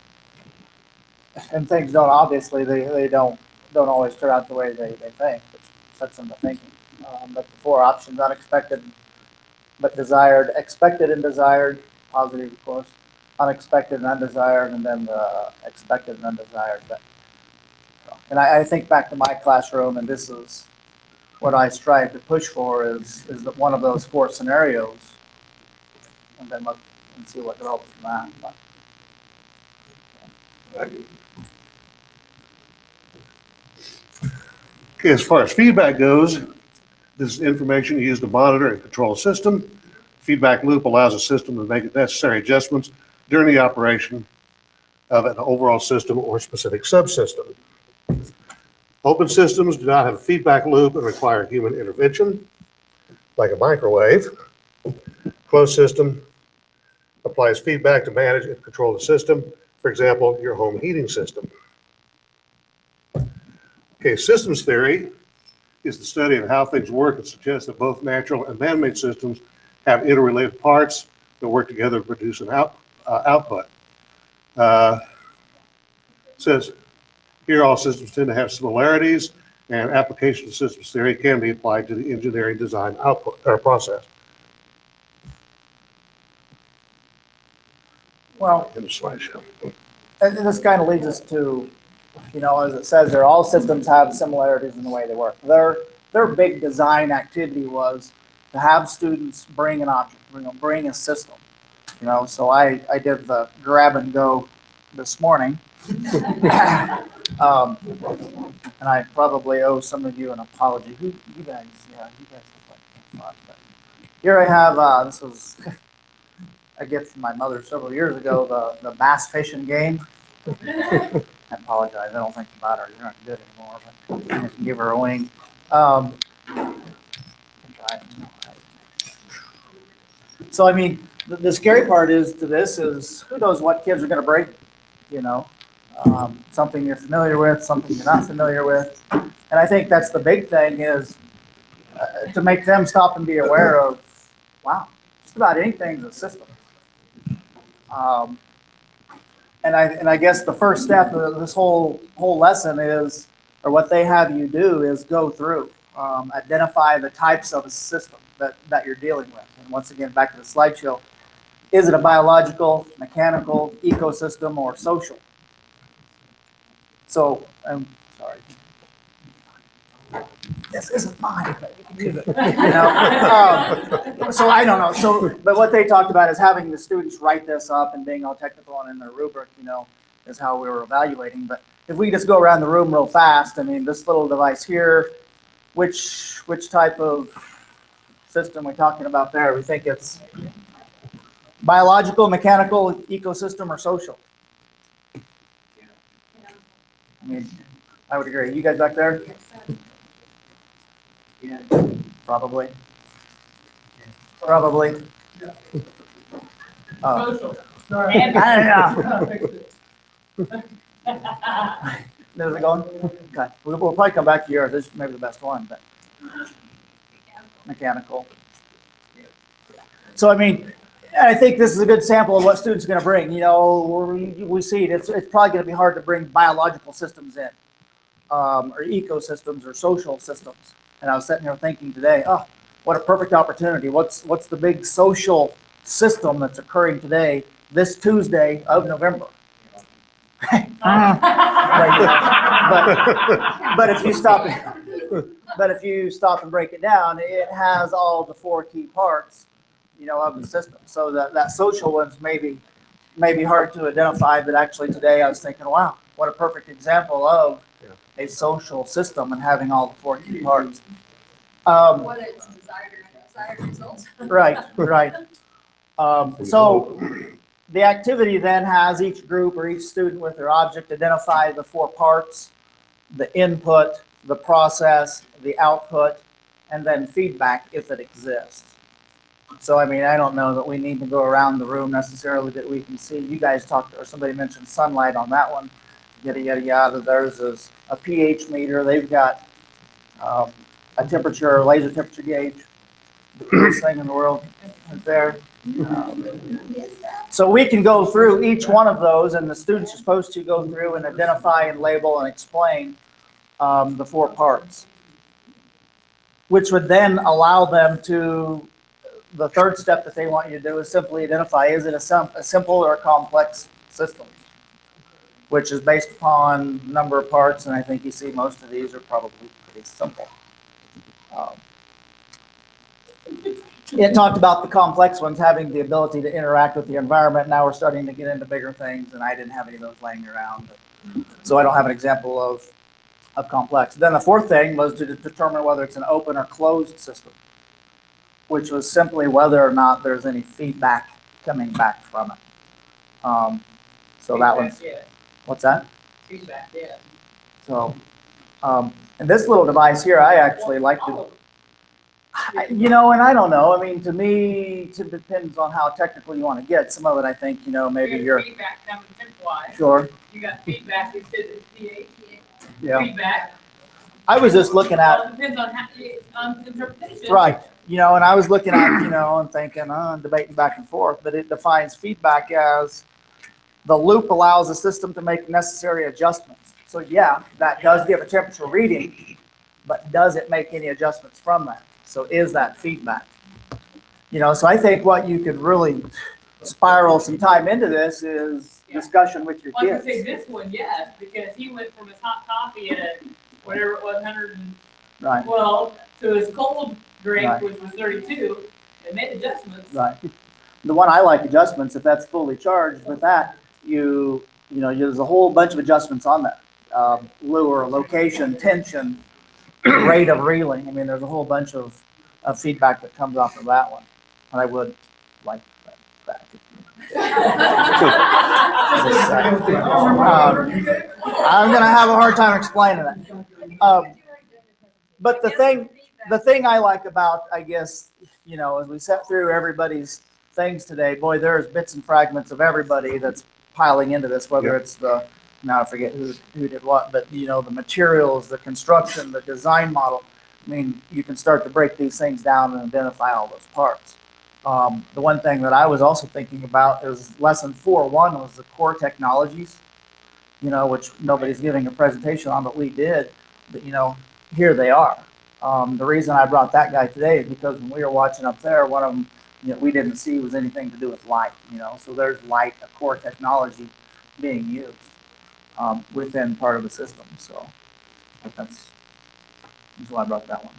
and things don't obviously they don't always turn out the way they think, which sets them to thinking. But the four options: unexpected but desired, expected and desired, positive of course, unexpected and undesired, and then the expected and undesired. But, and I think back to my classroom, and this is what I strive to push for is that one of those four scenarios, and then look and see what develops from that. But, okay, as far as feedback goes, this is information used to monitor and control a system. Feedback loop allows a system to make necessary adjustments during the operation of an overall system or specific subsystem. Open systems do not have a feedback loop and require human intervention, like a microwave. Closed system applies feedback to manage and control the system. For example, your home heating system. Okay, systems theory is the study of how things work and suggests that both natural and man-made systems have interrelated parts that work together to produce an output. Says here all systems tend to have similarities, and application of systems theory can be applied to the engineering design output or process. well, In the slideshow. and this kind of leads us to, you know, as it says there, all systems have similarities in the way they work. Their big design activity was to have students bring an object, bring a system. You know, so I did the grab and go this morning. And I probably owe some of you an apology. You guys look like fun. But here I have, this was a gift from my mother several years ago, the bass fishing game. I apologize, I don't think about her, you're not good anymore, but I can give her a wing. So I mean, the scary part is to this is who knows what kids are gonna break, you know? Something you're familiar with, something you're not familiar with. And I think that's the big thing is to make them stop and be aware of, wow, just about anything's a system. And I guess the first step of this whole lesson is, or what they have you do is go through, identify the types of a system that you're dealing with. And once again, back to the slideshow, is it a biological, mechanical, ecosystem, or social? So, I'm sorry. This isn't mine, but you can use it. You know? So I don't know. So, but what they talked about is having the students write this up and being all technical and in their rubric, you know, is how we were evaluating. But if we just go around the room real fast, I mean, this little device here, which type of system are we talking about there? We think it's biological, mechanical, ecosystem, or social? I mean, I would agree. You guys back there? Yeah. Probably. Probably. Social. I don't know. There's it going? Okay. We'll probably come back to yours. This is maybe the best one, but mechanical. So, I mean, I think this is a good sample of what students are going to bring. You know, we see it. It's probably going to be hard to bring biological systems in, or ecosystems, or social systems. And I was sitting here thinking today, oh, what a perfect opportunity. What's the big social system that's occurring today, this Tuesday of November? but if you stop and break it down, it has all the four key parts of the system. So that social one's maybe hard to identify, but actually today I was thinking, wow, what a perfect example of a social system and having all the 4 key parts. Whether it's desired or undesired results. Right. So the activity then has each group or each student with their object identify the 4 parts, the input, the process, the output, and then feedback if it exists. So, I mean, I don't know that we need to go around the room necessarily that we can see. You guys talked, or somebody mentioned sunlight on that one, yada, yada, yada. Theirs is a pH meter. They've got a temperature, laser temperature gauge, the coolest thing in the world right there. So we can go through each one of those, and the students are supposed to go through and identify and label and explain the 4 parts, which would then allow them to, the third step that they want you to do is simply identify, is it a simple or a complex system, which is based upon number of parts, and I think you see most of these are probably pretty simple. It talked about the complex ones having the ability to interact with the environment. Now we're starting to get into bigger things, and I didn't have any of those laying around. So I don't have an example of complex. Then the 4th thing was to determine whether it's an open or closed system, which was simply whether or not there's any feedback coming back from it. So that one's, what's that? Feedback, yeah. So, and this little device here, I actually like to, and I don't know. I mean, to me, it depends on how technical you want to get. Some of it, I think, maybe you're. Feedback coming temp-wise. Sure. You got feedback, it says it's pH. Yeah. Feedback. I was just looking at. Well, it depends on how, on interpretation. Right. And I was looking at, and thinking, debating back and forth, but it defines feedback as the loop allows the system to make necessary adjustments. So yeah, that does give a temperature reading, but does it make any adjustments from that? So is that feedback? So I think what you could really spiral some time into this is discussion with your Well, I kids. could say this one, yes, because he went from his hot coffee at whatever it was, 112, to his cold drink, Right. which was 32, and made adjustments. Right. The one I like adjustments, if that's fully charged with that, there's a whole bunch of adjustments on that. Lure, location, tension, rate of reeling. I mean, there's a whole bunch of feedback that comes off of that one. And I would like that. I'm going to have a hard time explaining that. But the thing I like about, I guess, as we set through everybody's things today, boy, there's bits and fragments of everybody that's piling into this, whether it's now I forget who did what, but the materials, the construction, the design model. I mean, you can start to break these things down and identify all those parts. The one thing that I was also thinking about is lesson 4.1 was the core technologies, which nobody's giving a presentation on, but we did. But here they are. The reason I brought that guy today is because when we were watching up there, one of them we didn't see was anything to do with light. So there's light, a core technology being used within part of the system. So that's why I brought that one.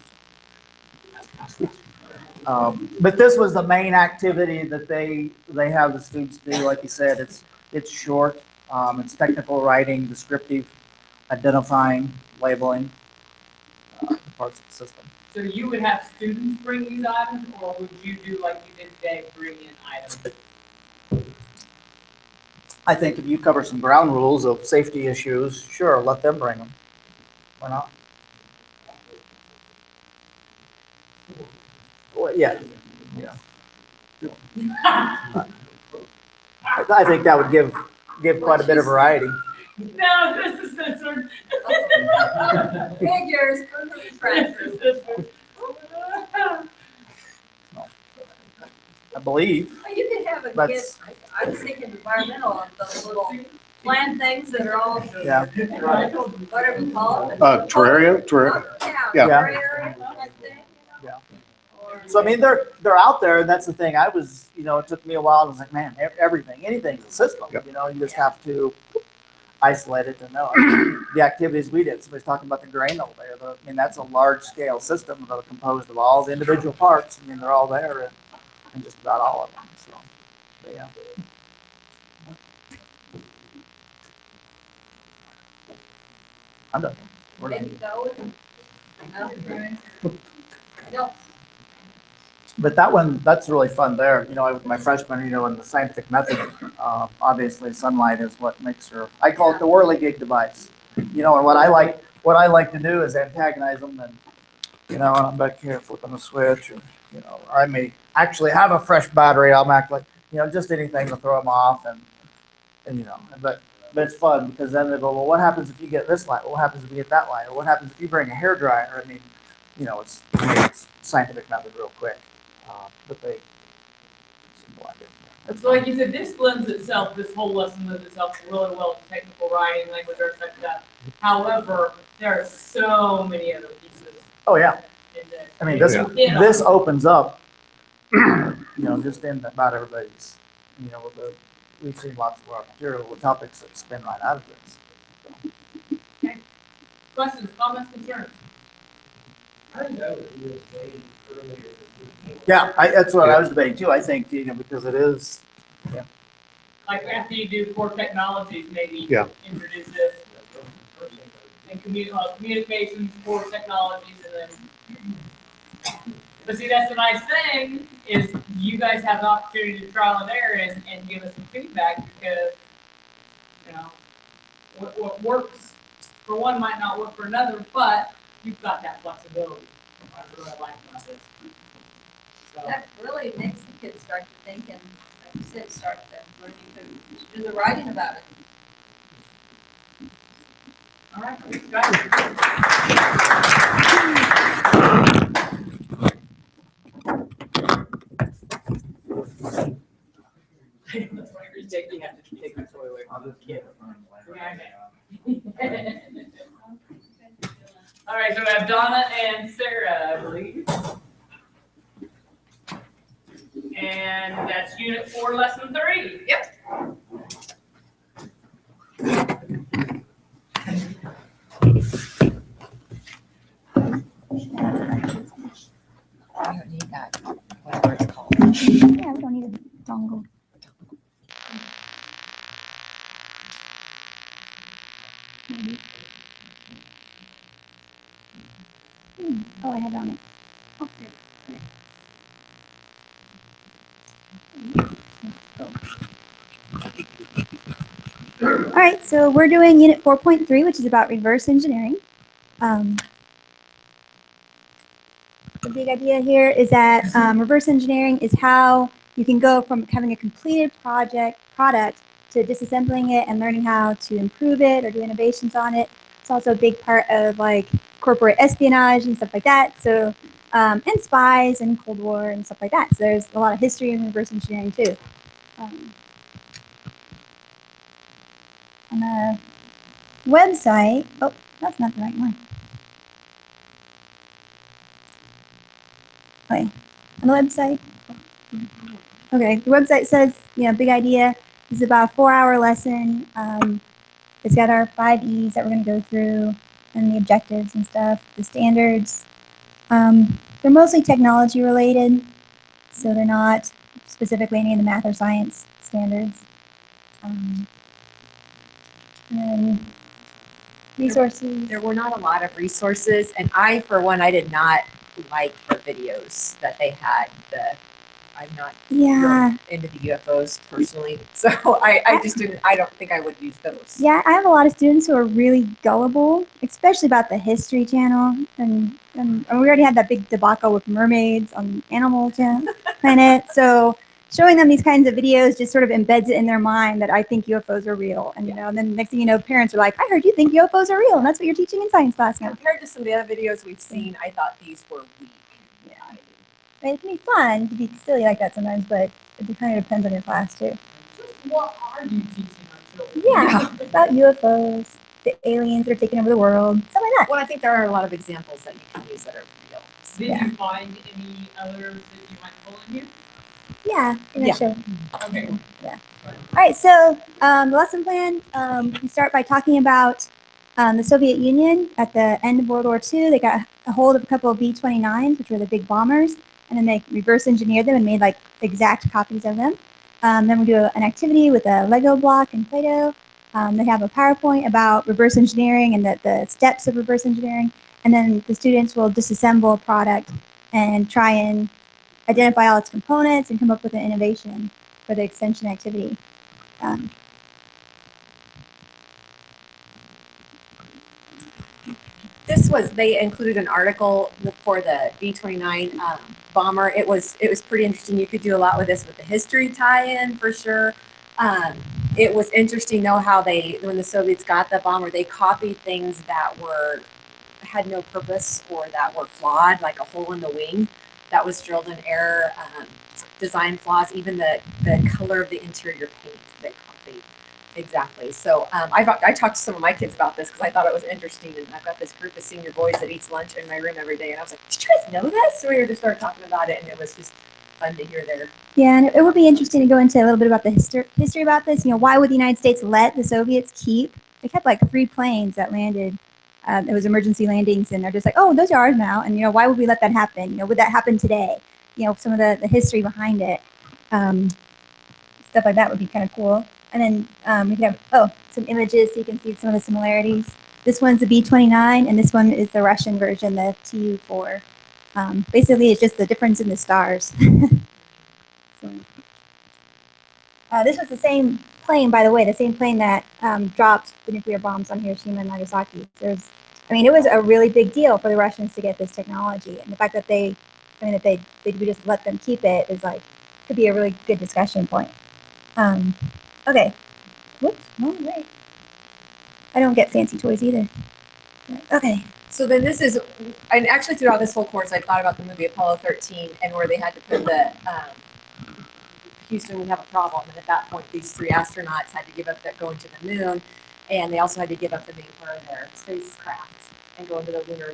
But this was the main activity that they have the students do. Like you said, it's short. It's technical writing, descriptive, identifying, labeling parts of the system. So you would have students bring these items, or would you do like you did today, bring in items? I think if you cover some ground rules of safety issues, sure, let them bring them. Why not? Well, yeah. I think that would give quite a bit of variety. No, this is censored. Figures. I believe. You could have a kid, I was thinking environmental, those little plant things that are all, Yeah. whatever you call it. Terrarium. Yeah. Yeah. So I mean, they're out there, and that's the thing. I was, it took me a while. I was like, man, anything's a system. Yep. You just have to isolate it to know. The activities we did. Somebody's talking about the grain over there. That's a large scale system that are composed of all the individual parts. I mean, they're all there, in just about all of them. So, but yeah. I'm done. We're done. Maybe go no. But that one, that's really fun there. You know, with my freshman, you know, in the scientific method, obviously sunlight is what makes her, I call it the whirligig device. You know, and what I like to do is antagonize them and, you know, and I'm back here flipping the switch, or, you know, or I may actually have a fresh battery. I'll act like, you know, just anything to throw them off and you know, but it's fun because then they go, well, what happens if you get this light? Well, what happens if you get that light? Or what happens if you bring a hairdryer? I mean, you know, it's scientific method real quick. But they seem to like it. So like you said, this lends itself, this whole lesson lends itself really well to technical writing, language arts, like that. However, there are so many other pieces. Oh yeah. in this. I mean, this opens up, you know, just in about everybody's, you know, we've seen lots of our material with topics that spin right out of this. Okay. Questions, comments, concerns? I know that you were saying earlier that Yeah, that's what I was debating too. I think, you know, because it is, yeah. Like after you do core technologies, maybe Yeah. introduce this. And communications, core technologies, and then. But see, that's the nice thing, is you guys have the opportunity to trial and error and give us some feedback, because, you know, what works for one might not work for another, but you've got that flexibility. I really like about this. So. That really makes the kids start to think, and like you said, start to learning to do the writing about it. All right, guys. You have to take my toy away from the kid. All right, so we have Donna and Sarah, I believe. And that's unit 4, lesson 3. Yep. I don't need that, whatever it's called. Yeah, we don't need a dongle. Maybe. Oh, I have it on it. Oh, there. All right, so we're doing unit 4.3, which is about reverse engineering. The big idea here is that reverse engineering is how you can go from having a completed product to disassembling it and learning how to improve it or do innovations on it. It's also a big part of like corporate espionage and stuff like that. So, and spies and Cold War and stuff like that. So there's a lot of history in reverse engineering too. On the website, oh, that's not the right one. Okay, on the website. Okay, the website says, you know, big idea. This is about a 4-hour lesson. It's got our 5 E's that we're going to go through and the objectives and stuff, the standards. They're mostly technology related, so they're not specifically any of the math or science standards. And then resources. There were not a lot of resources, and I, for one, I did not like the videos that they had. I'm not Yeah. into the UFOs personally, so I just didn't. I don't think I would use those. Yeah, I have a lot of students who are really gullible, especially about the History Channel, and we already had that big debacle with mermaids on Animal Planet. So showing them these kinds of videos just sort of embeds it in their mind that I think UFOs are real, and you know, and then next thing you know, parents are like, "I heard you think UFOs are real, and that's what you're teaching in science class now." Compared to some of the other videos we've seen, I thought these were weak. Yeah. It can be fun to be silly like that sometimes, but it kind of depends on your class too. What are you teaching our children? Yeah, about UFOs, the aliens that are taking over the world, stuff like that. Well, I think there are a lot of examples that you can use that are real. Did you find any others that you might pull in here? Yeah, Yeah. Sure. Okay. Yeah. All right, so the lesson plan, we start by talking about the Soviet Union at the end of World War II. They got a hold of a couple of B-29s, which were the big bombers, and then they reverse engineered them and made like exact copies of them. Then we do an activity with a Lego block and Play-Doh. They have a PowerPoint about reverse engineering and the steps of reverse engineering. And then the students will disassemble a product and try and identify all its components and come up with an innovation for the extension activity. They included an article for the B-29 bomber. It was pretty interesting. You could do a lot with this with the history tie-in for sure. It was interesting though how when the Soviets got the bomber, they copied things that had no purpose or that were flawed, like a hole in the wing that was drilled in error, design flaws, even the color of the interior paint they copied. Exactly. So I talked to some of my kids about this because I thought it was interesting, and I've got this group of senior boys that eats lunch in my room every day, and I was like, "Did you guys know this?" So we just started talking about it, and it was just fun to hear their. Yeah, and it would be interesting to go into a little bit about the history about this. You know, why would the United States let the Soviets keep? They kept like 3 planes that landed. It was emergency landings, and they're just like, "Oh, those are ours now." And you know, why would we let that happen? You know, would that happen today? You know, some of the history behind it, stuff like that would be kind of cool. And then we could have some images so you can see some of the similarities. This one's the B-29, and this one is the Russian version, the Tu-4. Basically, it's just the difference in the stars. So, this was the same plane, by the way, the same plane that dropped the nuclear bombs on Hiroshima and Nagasaki. It was a really big deal for the Russians to get this technology, and the fact that they just let them keep it is like could be a really good discussion point. Okay. Whoops. No, wait. I don't get fancy toys either. Okay. So then and actually throughout this whole course, I thought about the movie Apollo 13 and where they had to put the Houston, we have a problem. And at that point, these 3 astronauts had to give up going to the moon, and they also had to give up the main part of their spacecraft and go into the lunar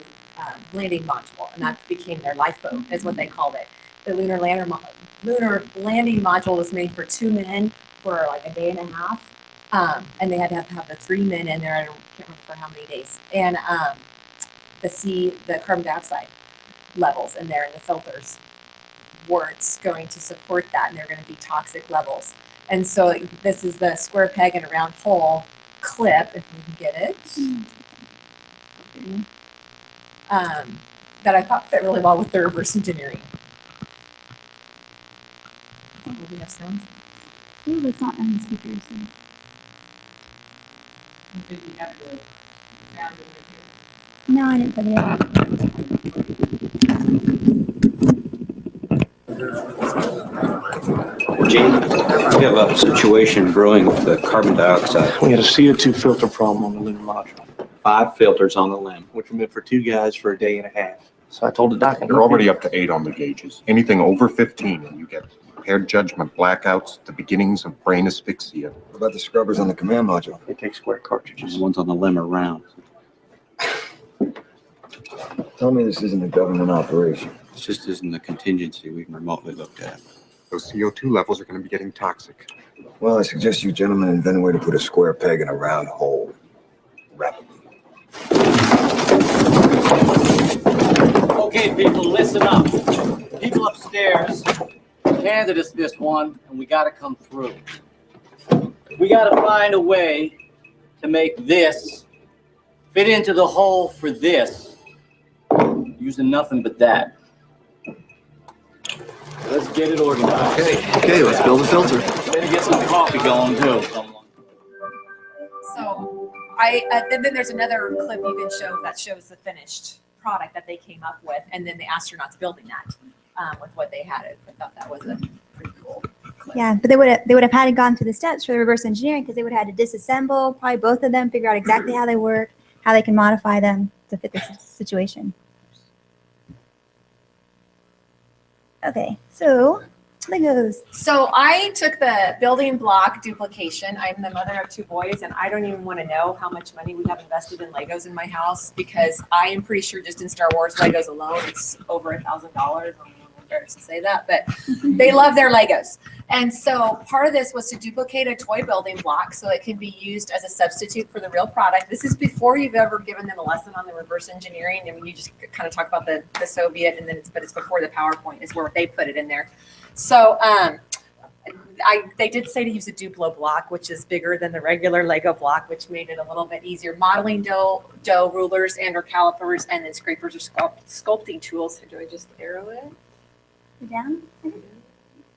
landing module, and that became their lifeboat, is what they called it. The lunar landing module was made for 2 men for like a day and a half, and they had to have the 3 men in there. I can't remember for how many days. And the carbon dioxide levels in there and the filters weren't going to support that, and they're going to be toxic levels. And so this is the square peg in a round hole clip, if we can get it, that I thought fit really well with the reverse engineering. Do we have sound? Ooh, it's not on the speakers. No, I didn't put it in. Jane, we have a situation brewing with the carbon dioxide. We had a CO2 filter problem on the lunar module. 5 filters on the LEM. Which were meant for 2 guys for a day and a half. So I told the doc. You're already up to 8 on the gauges. Anything over 15 and you get impaired judgment, blackouts, the beginnings of brain asphyxia. What about the scrubbers on the command module? They take square cartridges. The ones on the LEM are round. Tell me this isn't a government operation. This just isn't a contingency we've remotely looked at. Those CO2 levels are going to be getting toxic. Well, I suggest you gentlemen invent a way to put a square peg in a round hole. Rapidly. Okay, people, listen up. People upstairs handed us this one, and we got to come through. We got to find a way to make this fit into the hole for this, using nothing but that. Let's get it organized. Okay, let's build a filter. Better get some coffee going, too. So then there's another clip you can show that shows the finished product that they came up with, and then the astronauts building that with what they had. I thought that was a pretty cool clip. Yeah, but they would have had to gone through the steps for the reverse engineering because they would have had to disassemble probably both of them, figure out exactly how they work, how they can modify them to fit this situation. Okay, so Legos. So I took the building block duplication. I'm the mother of 2 boys, and I don't even want to know how much money we have invested in Legos in my house because I am pretty sure just in Star Wars Legos alone, it's over $1,000. I'm embarrassed to say that, but they love their Legos. And so part of this was to duplicate a toy building block so it can be used as a substitute for the real product. This is before you've ever given them a lesson on the reverse engineering. I mean, you just kind of talk about the Soviet, and then but it's before the PowerPoint is where they put it in there. So they did say to use a Duplo block, which is bigger than the regular Lego block, which made it a little bit easier. Modeling dough, rulers and or calipers, and then scrapers or sculpting tools. So do I just arrow it? Down?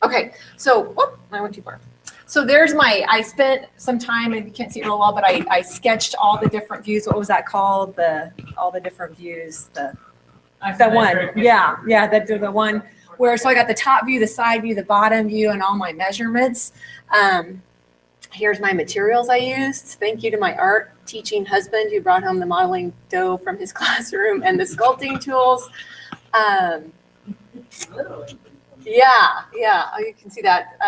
Okay, so, whoop, I went too far. So there's I spent some time, and you can't see it real well, but I sketched all the different views. What was that called? All the different views, the one, yeah, the one where, so I got the top view, the side view, the bottom view, and all my measurements. Here's my materials I used. Thank you to my art teaching husband who brought home the modeling dough from his classroom and the sculpting tools. Yeah, oh, you can see that.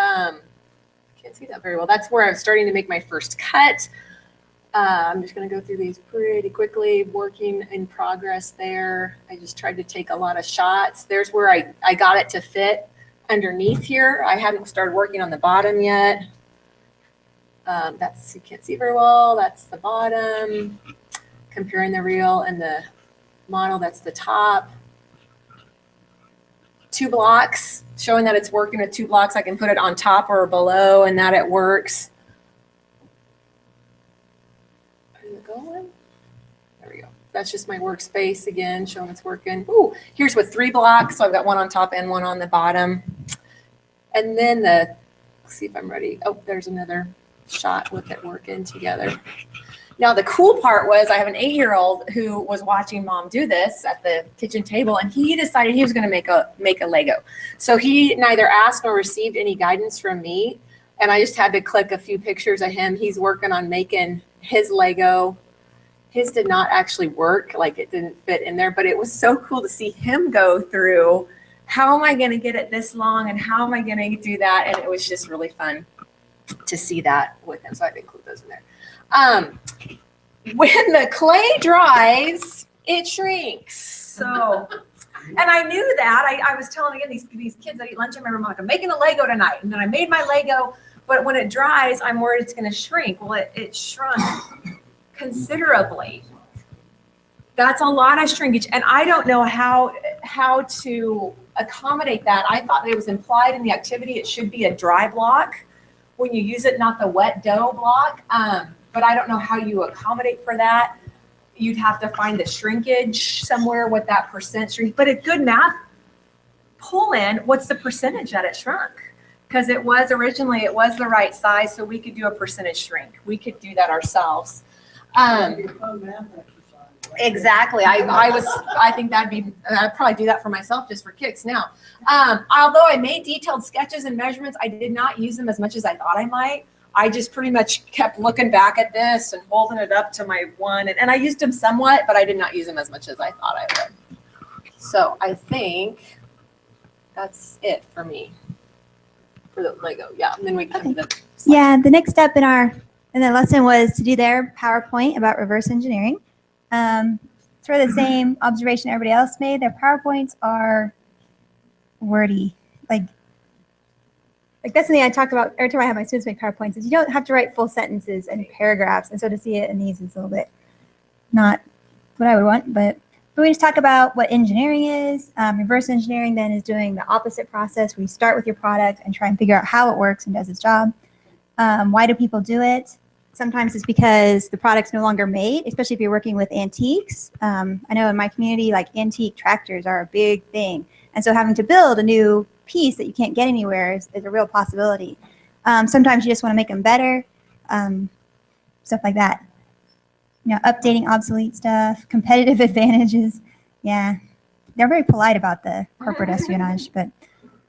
Can't see that very well. That's where I'm starting to make my first cut. I'm just going to go through these pretty quickly. Working in progress there. I just tried to take a lot of shots. There's where I got it to fit underneath here. I hadn't started working on the bottom yet. You can't see very well. That's the bottom. Comparing the real and the model, that's the top. 2 blocks, showing that it's working with 2 blocks. I can put it on top or below and that it works. Is it going? There we go. That's just my workspace again, showing it's working. Ooh, here's with 3 blocks. So I've got 1 on top and 1 on the bottom. And then let's see if I'm ready. Oh, there's another shot with it working together. Now, the cool part was I have an 8-year-old who was watching mom do this at the kitchen table, and he decided he was going to make a Lego. So he neither asked nor received any guidance from me, and I just had to click a few pictures of him. He's working on making his Lego. His did not actually work, like it didn't fit in there, but it was so cool to see him go through, how am I going to get it this long, and how am I going to do that? And it was just really fun to see that with him, so I had to include those in there. When the clay dries, it shrinks. So, and I knew that. I was telling again these kids that eat lunch. I remember I'm making a Lego tonight, and then I made my Lego. But when it dries, I'm worried it's going to shrink. Well, it shrunk considerably. That's a lot of shrinkage, and I don't know how to accommodate that. I thought it was implied in the activity. It should be a dry block when you use it, not the wet dough block. But I don't know how you accommodate for that. You'd have to find the shrinkage somewhere with that percent shrink. But a good math pull in, what's the percentage that it shrunk? Because it was originally, it was the right size, so we could do a percentage shrink. We could do that ourselves. Exactly. I think I'd probably do that for myself just for kicks now. Although I made detailed sketches and measurements, I did not use them as much as I thought I might. I just pretty much kept looking back at this and holding it up to my one. And I used them somewhat, but I did not use them as much as I thought I would. So I think that's it for me. For the Lego, yeah. And then we come to the the next step in the lesson was to do their PowerPoint about reverse engineering. It's for the same observation everybody else made. Their PowerPoints are wordy. Like that's something I talk about every time I have my students make PowerPoints, is you don't have to write full sentences and paragraphs. And so to see it in these is a little bit not what I would want, but we just talk about what engineering is. Reverse engineering then is doing the opposite process where you start with your product and try and figure out how it works and does its job. Why do people do it? Sometimes it's because the product's no longer made, especially if you're working with antiques. I know in my community, like antique tractors are a big thing. And so having to build a new piece that you can't get anywhere is a real possibility. Sometimes you just want to make them better, stuff like that. You know, updating obsolete stuff, competitive advantages. Yeah, they're very polite about the corporate espionage. But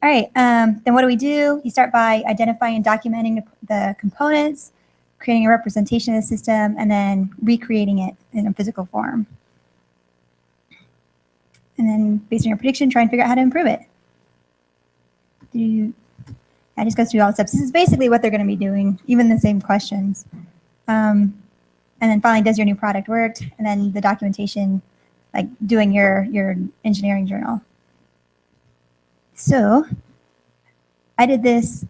all right, then what do? You start by identifying and documenting the components, creating a representation of the system, and then recreating it in a physical form. And then based on your prediction, try and figure out how to improve it. I just go through all the steps. This is basically what they're going to be doing, even the same questions. And then finally, does your new product work? And then the documentation, like doing your engineering journal. So I did this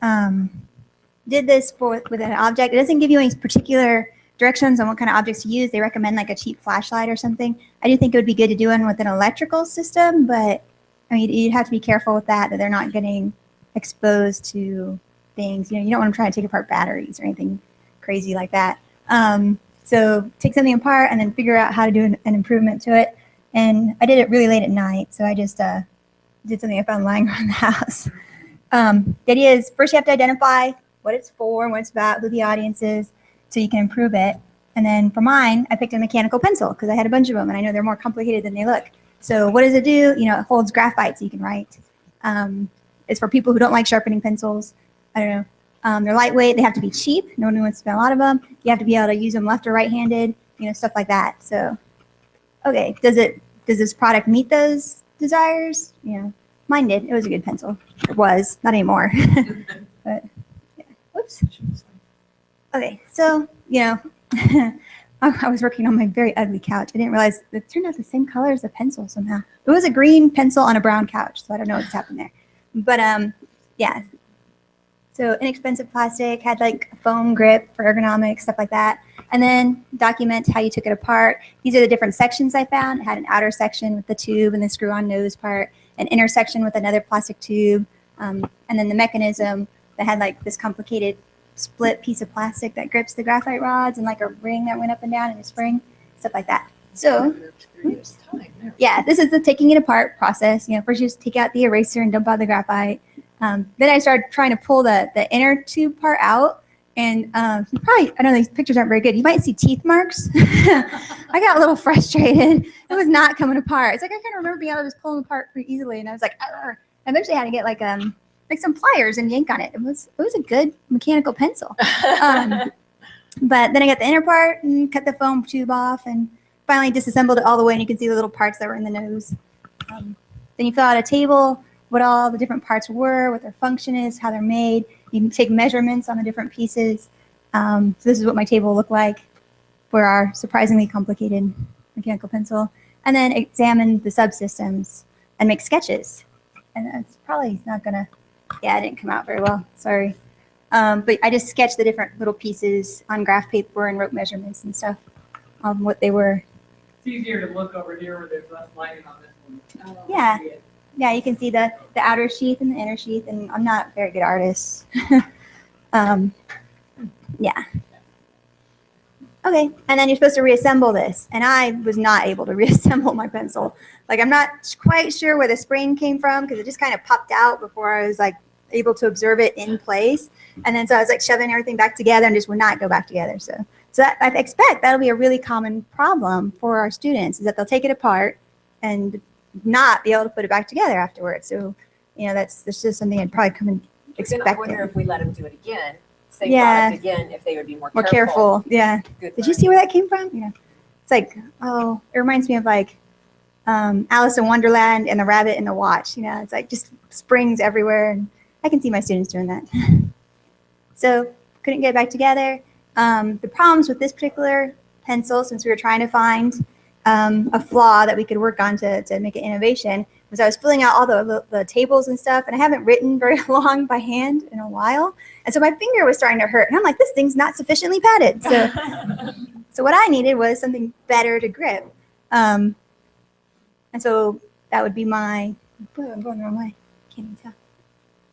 with an object. It doesn't give you any particular directions on what kind of objects to use. They recommend like a cheap flashlight or something. I do think it would be good to do one with an electrical system, but I mean, you'd have to be careful with that they're not getting exposed to things. You know, you don't want to try to take apart batteries or anything crazy like that. So take something apart and then figure out how to do an improvement to it. And I did it really late at night, so I just did something I found lying around the house. The idea is first you have to identify what it's for, what it's about, who the audience is, so you can improve it. And then for mine, I picked a mechanical pencil because I had a bunch of them and I know they're more complicated than they look. So what does it do? You know, it holds graphite so you can write. It's for people who don't like sharpening pencils. I don't know. They're lightweight. They have to be cheap. No one wants to spend a lot of them. You have to be able to use them left or right-handed, you know, stuff like that. So, okay, does this product meet those desires? You know, mine did. It was a good pencil. It was, not anymore. But yeah. Whoops. Okay, so, you know, I was working on my very ugly couch. I didn't realize it turned out the same color as the pencil somehow. It was a green pencil on a brown couch, so I don't know what's happened there. But yeah. So inexpensive plastic, had like a foam grip for ergonomics, stuff like that. And then document how you took it apart. These are the different sections I found. It had an outer section with the tube and the screw-on nose part, an inner section with another plastic tube, and then the mechanism that had like this complicated split piece of plastic that grips the graphite rods and like a ring that went up and down in a spring, stuff like that. So, yeah, this is the taking it apart process. You know, first you just take out the eraser and dump out the graphite. Then I started trying to pull the inner tube part out, and you probably, I know these pictures aren't very good. You might see teeth marks. I got a little frustrated. It was not coming apart. It's like I kind of remember being able to just pull them apart pretty easily, and I was like, argh. I eventually had to get like some pliers and yank on it. It was a good mechanical pencil. But then I got the inner part and cut the foam tube off, and finally disassembled it all the way, and you can see the little parts that were in the nose. Then you fill out a table, what all the different parts were, what their function is, how they're made. You can take measurements on the different pieces. So this is what my table looked like for our surprisingly complicated mechanical pencil. And then examine the subsystems and make sketches. And that's probably not gonna, yeah, it didn't come out very well, sorry. But I just sketched the different little pieces on graph paper and wrote measurements and stuff on what they were. It's easier to look over here where there's less lighting on this one. Yeah. Yeah, you can see the outer sheath and the inner sheath, and I'm not a very good artist. Yeah. Okay, and then you're supposed to reassemble this, and I was not able to reassemble my pencil. Like, I'm not quite sure where the spring came from, because it just kind of popped out before I was like able to observe it in place. And then so I was like shoving everything back together and just would not go back together. So that, I expect that'll be a really common problem for our students, is that they'll take it apart and not be able to put it back together afterwards. So, you know, that's just something I'd probably come and expect. I wonder if we let them do it again, same Yeah. product again, if they would be more careful. Yeah. Good Did you see where that came from? You know, it's like, oh, it reminds me of like Alice in Wonderland and the rabbit and the watch. You know, it's like just springs everywhere, and I can see my students doing that. So couldn't get it back together. The problems with this particular pencil, since we were trying to find a flaw that we could work on to make an innovation, was I was filling out all the tables and stuff, and I haven't written very long by hand in a while, and so my finger was starting to hurt, and I'm like, this thing's not sufficiently padded. So what I needed was something better to grip, and so that would be my, I'm going the wrong way, can't even tell.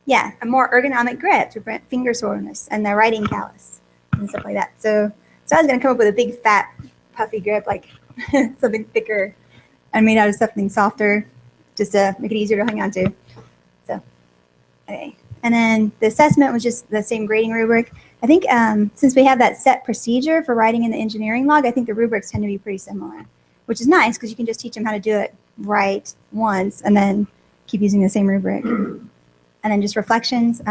Yeah, a more ergonomic grip to prevent finger soreness and the writing callus and stuff like that. So I was gonna come up with a big fat puffy grip, like something thicker and made out of something softer, just to make it easier to hang on to. So, okay. And then the assessment was just the same grading rubric. I think since we have that set procedure for writing in the engineering log, I think the rubrics tend to be pretty similar, which is nice because you can just teach them how to do it right once and then keep using the same rubric. And then just reflections.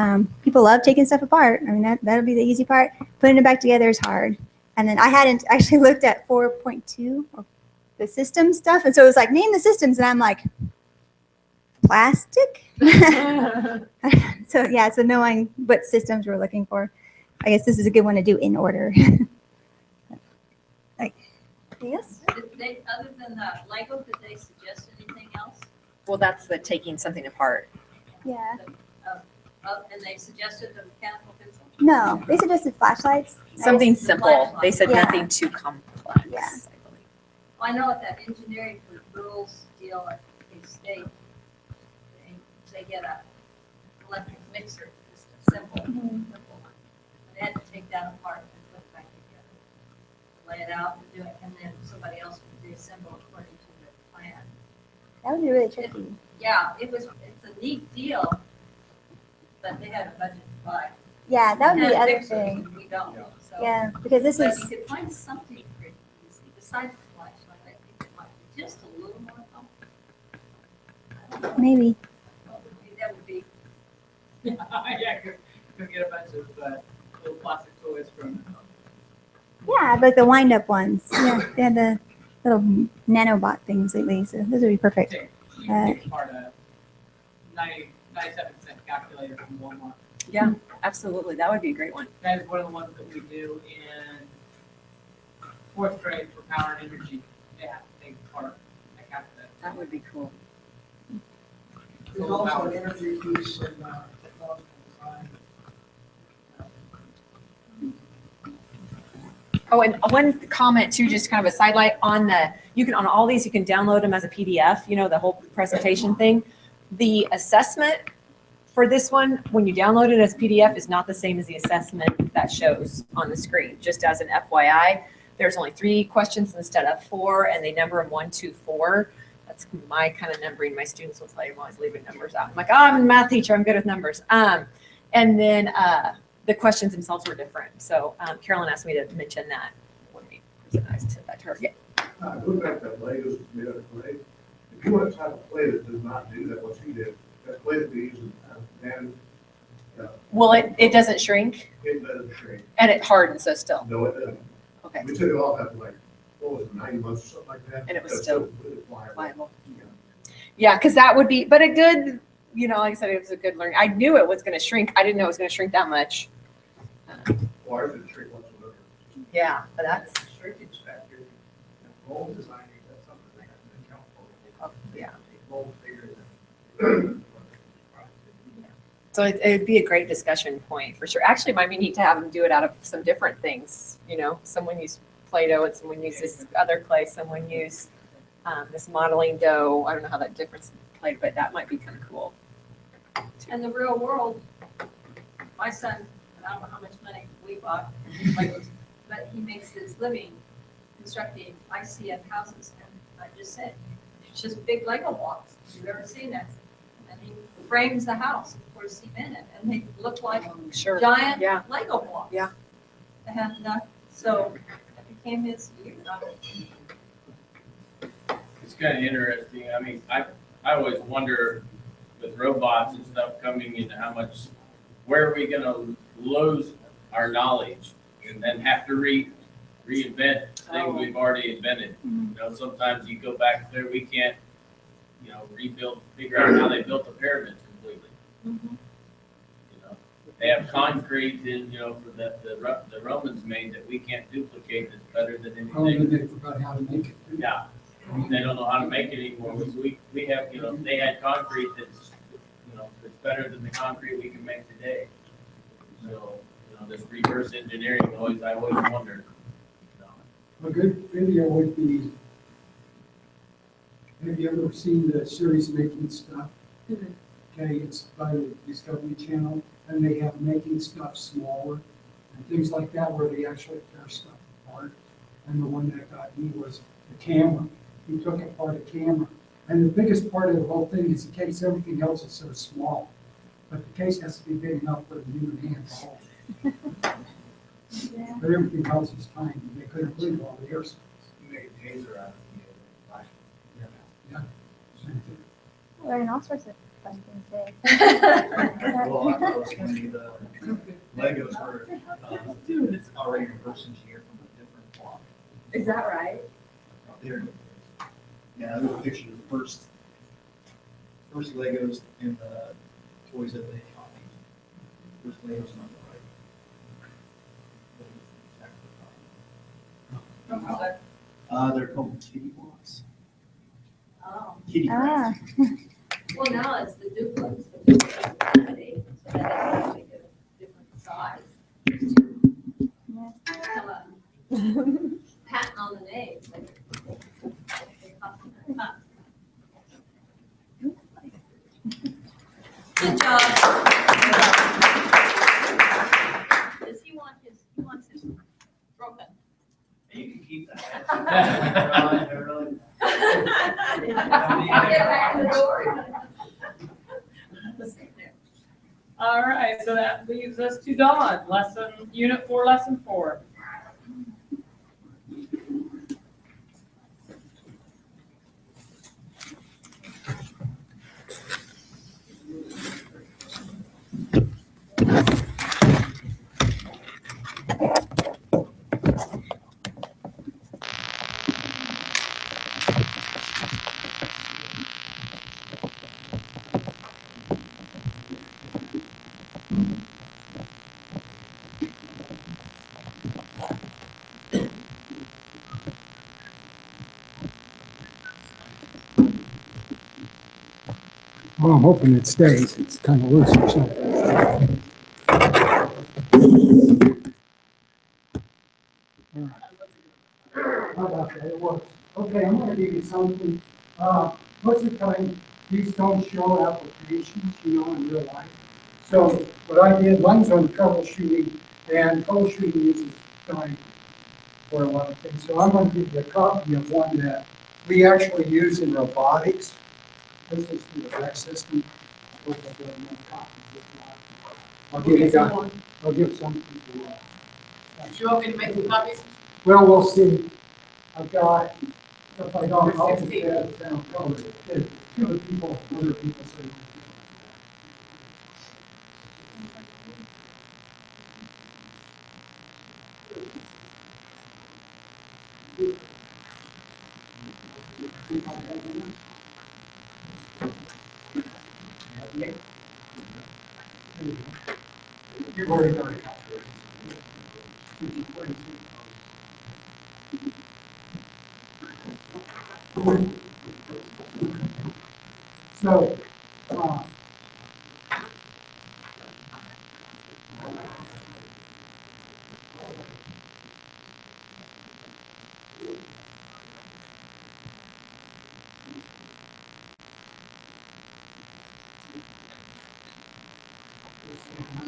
People love taking stuff apart. I mean, that'll be the easy part. Putting it back together is hard. And then I hadn't actually looked at 4.2, the system stuff. And so it was like, name the systems. And I'm like, plastic? So yeah, so knowing what systems we're looking for, I guess this is a good one to do in order. Like, yes? Other than the Lego, did they suggest anything else? Well, that's the taking something apart. Yeah. And they suggested the mechanical pencil? No, they suggested flashlights. Something Nice. simple. They said Yeah. nothing too complex. Yeah. I believe. Well, I know at that engineering for rules deal at the state, they get a electric mixer, just a simple, simple one. They had to take that apart and put it back together, lay it out and do it, and then somebody else would reassemble according to the plan. That would be really tricky. Yeah, it's a neat deal, but they had a budget to buy. Yeah, that would be They the had other fixers, thing. and we don't, so. Yeah, because this But is, you could find something pretty easy besides the flashlight. I think it might be just a little more complicated. maybe. Maybe that would be. Yeah, go get a bunch of little plastic toys from. Yeah, like the wind up ones. Yeah, they had the little nanobot things lately, so those would be perfect. You can get part of 97-cent calculator from Walmart. Yeah, absolutely. That would be a great one. That is one of the ones that we do in fourth grade for power and energy. They have to take part that calculator. That would be cool. There's also an energy piece in technological design. Oh, and one comment too, just kind of a sidelight on on all these, you can download them as a PDF, the whole presentation thing. The assessment for this one, when you download it as PDF, is not the same as the assessment that shows on the screen. Just as an FYI, there's only 3 questions instead of 4, and they number them 1, 2, 4. That's my kind of numbering. My students will tell you I'm always leaving numbers out. I'm like, I'm a math teacher, I'm good with numbers. And then the questions themselves were different. So Carolyn asked me to mention that when we presented that to her. Yeah. Look back at that Legos made out of clay. If you want a type of clay that does not do that, what she did, that clay that we use and Well, it doesn't shrink it doesn't shrink. and it hardens, so still. No, it doesn't. Okay. We took it off after what was it, 90 months or something like that? And it was That's still really pliable. Pliable. Yeah, because that would be, but a good, like I said, it was a good learning. I knew it was going to shrink. I didn't know it was going to shrink that much. Well, ours didn't shrink whatsoever. Yeah, but that's. Shrinkage factor, mold designing, that's something they have to account for. Yeah. Mold bigger than. So it'd be a great discussion point for sure. Actually, it might be neat to have them do it out of some different things. Someone used Play-Doh and someone used this other clay. Someone used this modeling dough. I don't know how that difference played, but that might be kind of cool. In the real world, my son, I don't know how much money we bought Legos, but he makes his living constructing ICF houses. And I just said, it's just big Lego blocks. You've ever seen that? And he frames the house, of course, cement it, and they look like giant Lego blocks. Yeah. And so that became his weird. It's kind of interesting. I mean, I always wonder with robots and stuff coming into where are we going to lose our knowledge and then have to reinvent things we've already invented. Sometimes you go back there, we can't, rebuild, figure out how they built the pyramids completely. They have concrete in, for the Romans made that we can't duplicate that's better than anything. Probably they forgot how to make it. Yeah, they don't know how to make it anymore. We have, they had concrete that's, that's better than the concrete we can make today. So, this reverse engineering I always wondered. A good video would be, have you ever seen the series Making Stuff? Okay, it's by the Discovery Channel, and they have Making Stuff Smaller and things like that where they actually tear stuff apart. And the one that got me was the camera. He took apart a camera. And the biggest part of the whole thing is the case. Everything else is so small. But the case has to be big enough for the human hand to hold. But everything else is tiny. They couldn't believe all the airspace. You make a taser out of it. Yeah. Learning all sorts of fun things today. Well, I thought it was going to be the Legos were it's already reverse engineered from a different block. Is that right? There it is. Yeah, there's a picture of the first Legos and the toys that they copied. First Legos on the right. They're called kitty blocks. Oh. Kitty blocks. Well, now it's the duplex. The duplex company. So that it's actually a different size. Have a patent on the name. Good job. Does he wants his broken? You can keep that. I'll get back to the door. All right, so that leaves us to Dawn, Unit 4, Lesson 4. Well, I'm hoping it stays. It's kind of loose or something. How about that? It works. Okay, I'm going to give you something. Most of the time, these don't show applications, in real life. So what I did, mine's on troubleshooting, and troubleshooting uses time for a lot of things. So I'm going to give you a copy of one that we actually use in robotics. This is the direct system. I'll give you guys. I'll give some people. Do you want me to make some copies? Well, we'll see. I've got, if I don't, I'll just get it down covered. Give the people, other people say. You've already got it. So, I'm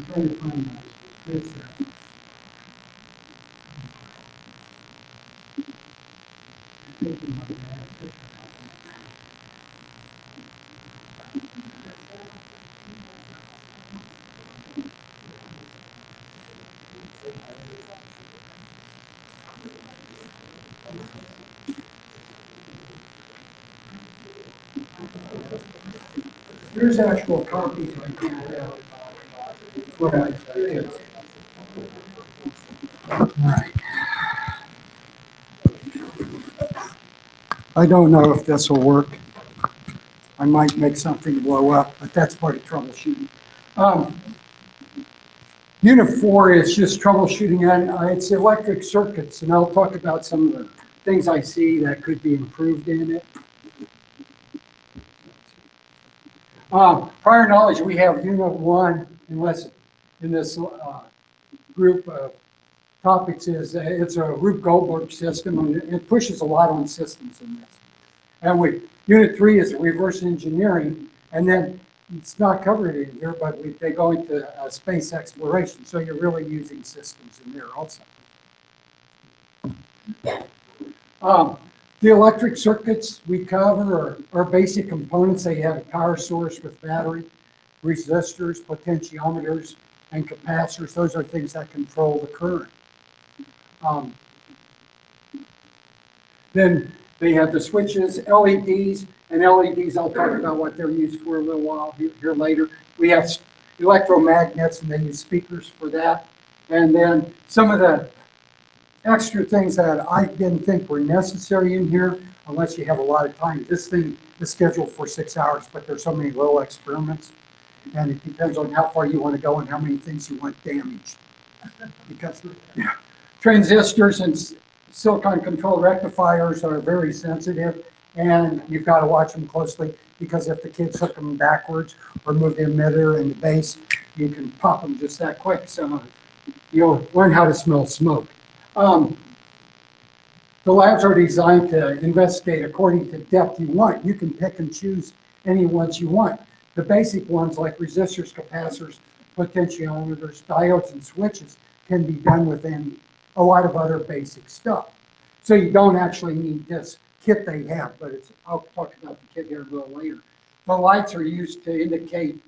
trying to find this. There's actual copies I can have. What I say. Right. I don't know if this will work. I might make something blow up, but that's part of troubleshooting. Unit 4 is just troubleshooting, and it's electric circuits, and I'll talk about some of the things I see that could be improved in it. Prior knowledge, we have Unit 1, unless in this group of topics is it's a Rube Goldberg system, and it pushes a lot on systems in this. And Unit 3 is reverse engineering, and then it's not covered in here, but they go into space exploration, so you're really using systems in there also. The electric circuits we cover are basic components. They have a power source with battery, resistors, potentiometers, and capacitors. Those are things that control the current. Then they have the switches, LEDs, and LEDs, I'll talk about what they're used for a little while here later. We have electromagnets, and they use speakers for that. And then some of the extra things that I didn't think were necessary in here, unless you have a lot of time. This thing is scheduled for 6 hours, but there's so many little experiments. And it depends on how far you want to go and how many things you want damaged. Because transistors and silicon control rectifiers are very sensitive, and you've got to watch them closely. because if the kids hook them backwards or move the emitter and the base, you can pop them just that quick. So you'll learn how to smell smoke. The labs are designed to investigate according to depth you want. You can pick and choose any ones you want. The basic ones like resistors, capacitors, potentiometers, diodes, and switches can be done within a lot of other basic stuff. So you don't actually need this kit they have, but I'll talk about the kit here a little later. The lights are used to indicate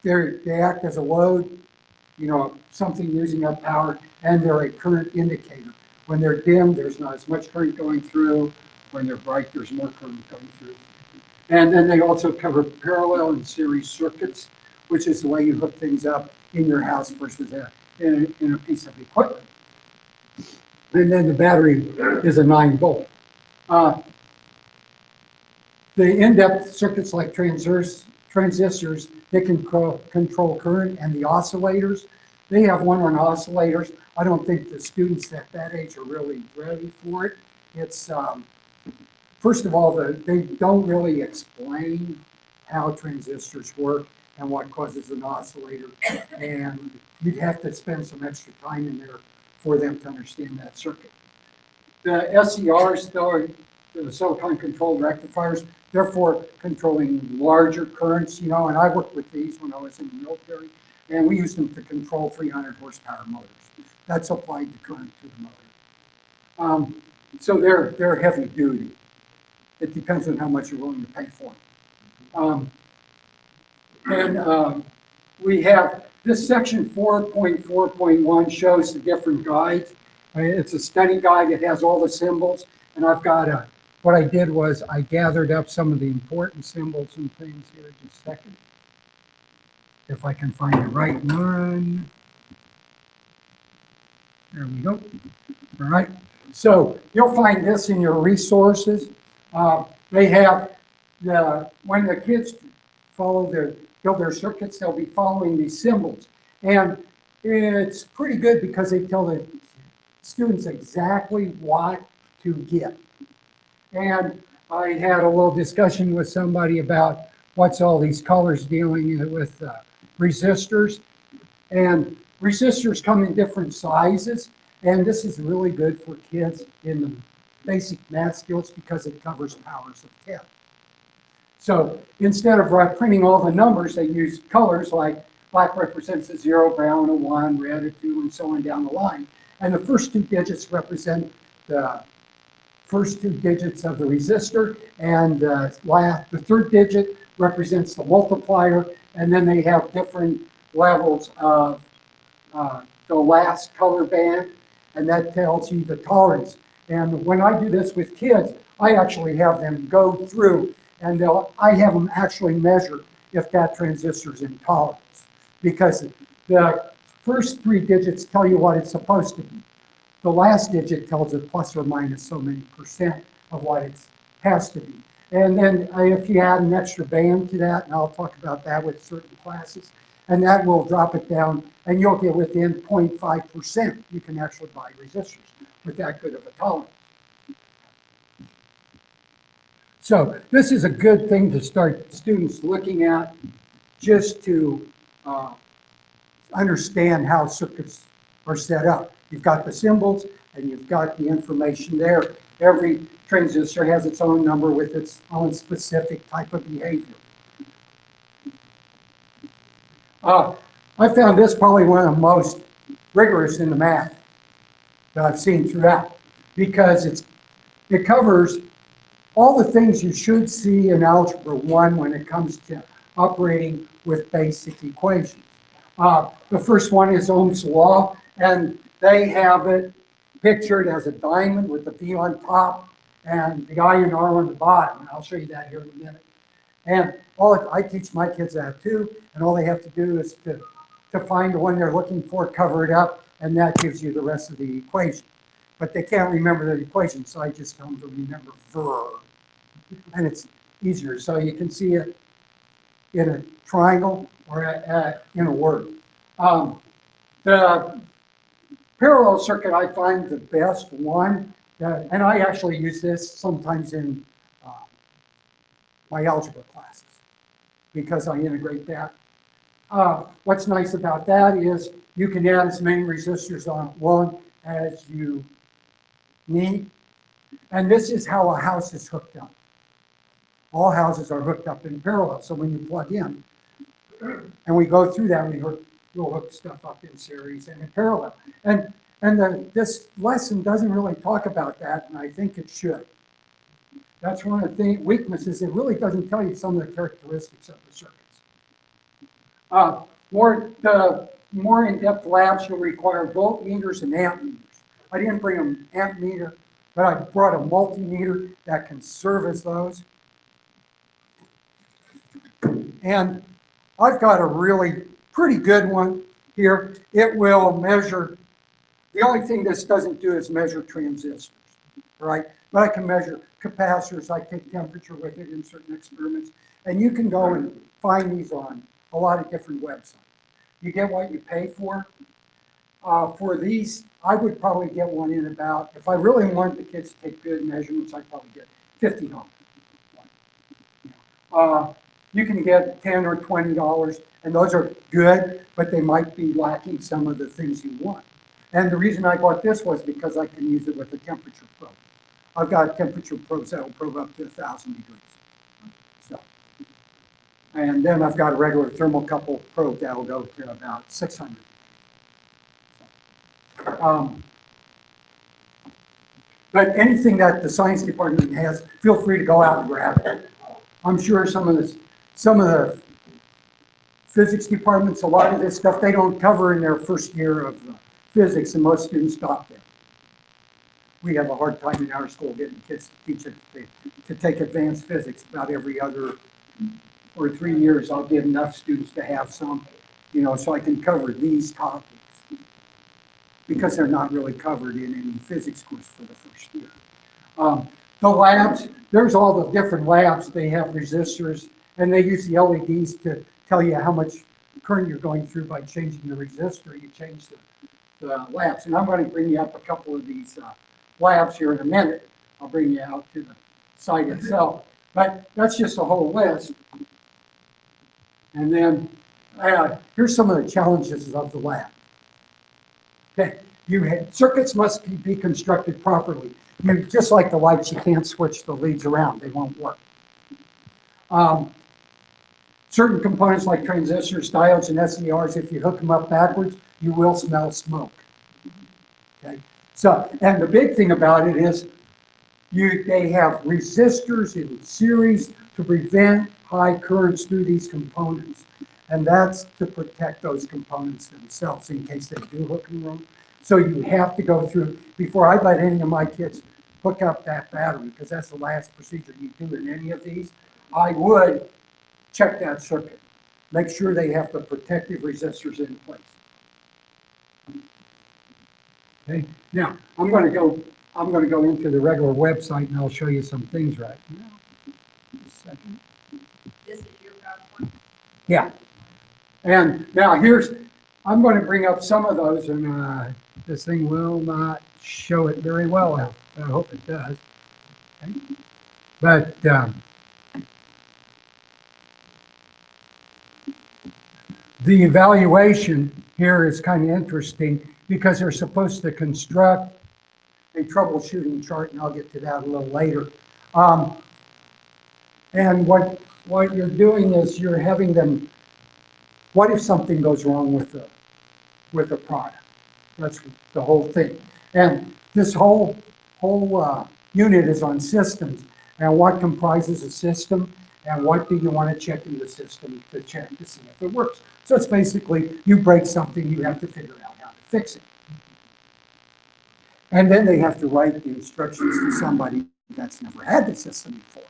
they act as a load, something using up power, and they're a current indicator. When they're dim, there's not as much current going through. When they're bright, there's more current going through. And then they also cover parallel and series circuits, which is the way you hook things up in your house versus in a piece of equipment. And then the battery is a 9-volt. The in-depth circuits like transistors, they can control current, and the oscillators, they have one on oscillators. I don't think the students at that age are really ready for it. It's, first of all, they don't really explain how transistors work and what causes an oscillator. And you'd have to spend some extra time in there for them to understand that circuit. The SCRs, though, are the silicon controlled rectifiers, therefore controlling larger currents, and I worked with these when I was in the military, and we used them to control 300 horsepower motors. That's applied the current to the motor. So they're heavy duty. It depends on how much you're willing to pay for them. We have this section 4.4.1 shows the different guides. It's a study guide. It has all the symbols, and I've got what I did was I gathered up some of the important symbols and things here. Just a second. If I can find the right one. There we go. All right. So you'll find this in your resources. They have when the kids build their circuits, they'll be following these symbols. And it's pretty good because they tell the students exactly what to get. And I had a little discussion with somebody about what's all these colors dealing with resistors. And resistors come in different sizes. And this is really good for kids in the basic math skills because it covers powers of 10. So instead of printing all the numbers, they use colors like black represents a 0, brown a 1, red a 2, and so on down the line. And the first 2 digits represent the first 2 digits of the resistor, and the third digit represents the multiplier, and then they have different levels of the last color band, and that tells you the tolerance. And when I do this with kids, I actually have them go through, and I have them actually measure if that transistor is in tolerance, because the first 3 digits tell you what it's supposed to be. The last digit tells it plus or minus so many percent of what it has to be. And then if you add an extra band to that, and I'll talk about that with certain classes, and that will drop it down, and you'll get within 0.5%. You can actually buy resistors with that good of a tolerance. So this is a good thing to start students looking at, just to understand how circuits are set up. You've got the symbols and you've got the information there. Every transistor has its own number with its own specific type of behavior. I found this probably one of the most rigorous in the math that I've seen throughout, because it covers all the things you should see in Algebra 1 when it comes to operating with basic equations. The first one is Ohm's law, and they have it pictured as a diamond with the V on top and the I and R on the bottom. And I'll show you that here in a minute. And I teach my kids that too, and all they have to do is to find the one they're looking for, cover it up, and that gives you the rest of the equation. But they can't remember the equation, so I just tell them to remember verb. And it's easier. So you can see it in a triangle or in a word. The parallel circuit I find the best one, and I actually use this sometimes in my algebra classes because I integrate that. What's nice about that is you can add as many resistors on one as you need. And this is how a house is hooked up. All houses are hooked up in parallel. So when you plug in, and we go through that, we'll hook stuff up in series and in parallel. And this lesson doesn't really talk about that, and I think it should. That's one of the weaknesses. It really doesn't tell you some of the characteristics of the circuits. More in-depth labs will require voltmeters and amp meters. I didn't bring an amp meter, but I brought a multimeter that can serve as those. And I've got a really pretty good one here. It will measure, the only thing this doesn't do is measure transistors, right? But I can measure capacitors. I take temperature with it in certain experiments. And you can go and find these on a lot of different websites. You get what you pay for. For these, I would probably get one in about, if I really wanted the kids to take good measurements, I'd probably get $50. You can get $10 or $20, and those are good, but they might be lacking some of the things you want. And the reason I bought this was because I can use it with a temperature probe. I've got temperature probes that will probe up to 1,000 degrees. So, and then I've got a regular thermocouple probe that will go to about 600. But anything that the science department has, feel free to go out and grab it. I'm sure some of the physics departments, a lot of this stuff they don't cover in their first year of physics, and most students stop there. We have a hard time in our school getting kids to teach it, to take advanced physics. About every other or 3 years, I'll get enough students to have some, so I can cover these topics because they're not really covered in any physics course for the first year. The labs, there's all the different labs. They have resistors, and they use the LEDs to tell you how much current you're going through by changing the resistor. You change the labs. And I'm going to bring you up a couple of these labs here in a minute. I'll bring you out to the site itself. But that's just a whole list. And then here's some of the challenges of the lab. Okay, circuits must be constructed properly. Just like the lights, you can't switch the leads around. They won't work. Certain components like transistors, diodes, and SCRs, if you hook them up backwards, you will smell smoke. Okay, so, and the big thing about it is they have resistors in series to prevent high currents through these components. And that's to protect those components themselves in case they do hook them wrong. So you have to go through, before I let any of my kids hook up that battery, because that's the last procedure you do in any of these, I would check that circuit. Make sure they have the protective resistors in place. Okay, now I'm going to go into the regular website and I'll show you some things right now. Just a second. This is your PowerPoint. Yeah. And now I'm going to bring up some of those, and this thing will not show it very well. I hope it does. Okay. But the evaluation here is kind of interesting because they're supposed to construct a troubleshooting chart, and I'll get to that a little later. And what you're doing is you're having them. What if something goes wrong with the product? That's the whole thing. And this whole unit is on systems. And what comprises a system? And what do you want to check in the system to check to see if it works? So it's basically you break something, you have to figure out how to fix it. And then they have to write the instructions to somebody that's never had the system before.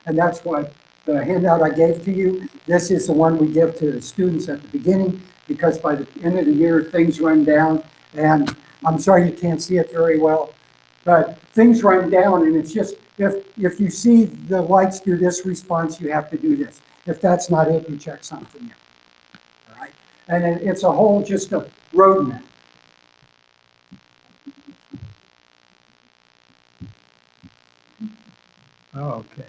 And that's what the handout I gave to you, this is the one we give to the students at the beginning, because by the end of the year, things run down. And I'm sorry you can't see it very well, but things run down, and it's just, if you see the lights do this response, you have to do this. If that's not it, you check something in. All right? And it's a whole, just a roadmap. Okay.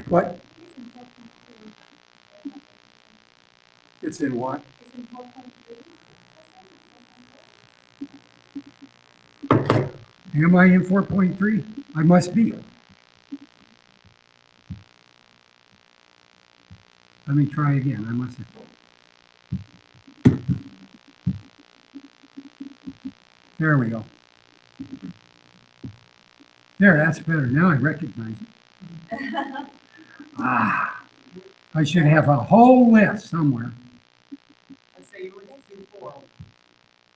What? It's in what? Am I in 4.3? I must be. Let me try again. I must have. There we go. There, that's better. Now I recognize it. Ah, I should have a whole list somewhere. Let's say you were in 2-4.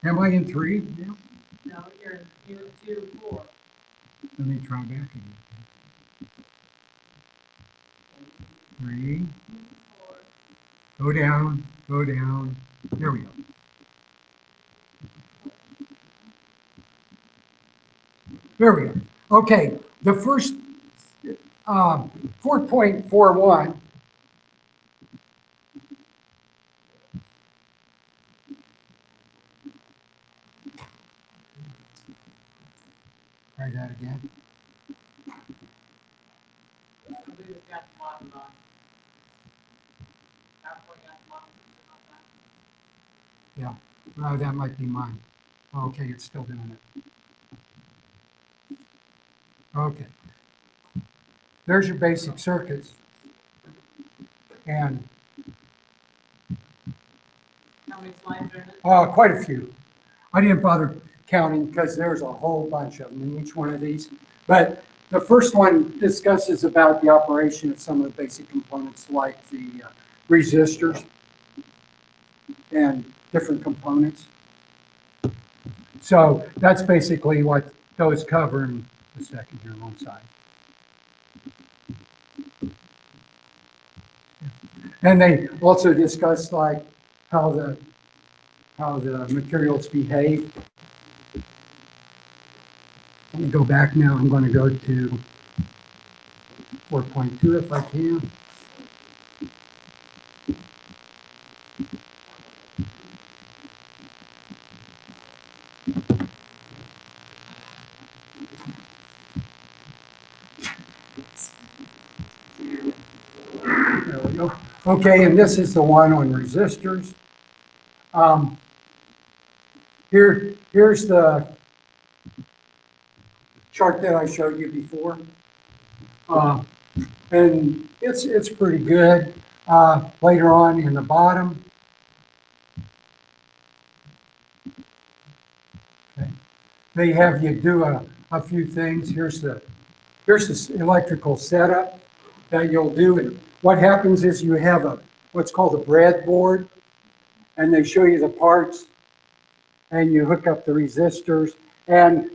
Am I in 3? No, you're 2-4. Let me try back again. 3. Go down, go down. There we go. There we go. Okay, the first 4.41. Try that again. Yeah, well, that might be mine. Okay, it's still doing it. Okay. There's your basic circuits. And How many slides are in it? quite a few. I didn't bother counting because there's a whole bunch of them in each one of these. But the first one discusses about the operation of some of the basic components like the resistors and different components. So that's basically what those cover in the second here alongside. And they also discuss like how the materials behave. Let me go back now. I'm going to go to 4.2 if I can. There we go. Okay, and this is the one on resistors. Here's the chart that I showed you before. And it's pretty good. Later on in the bottom, okay, they have you do a few things. Here's the electrical setup that you'll do. And what happens is you have what's called a breadboard, and they show you the parts, and you hook up the resistors. And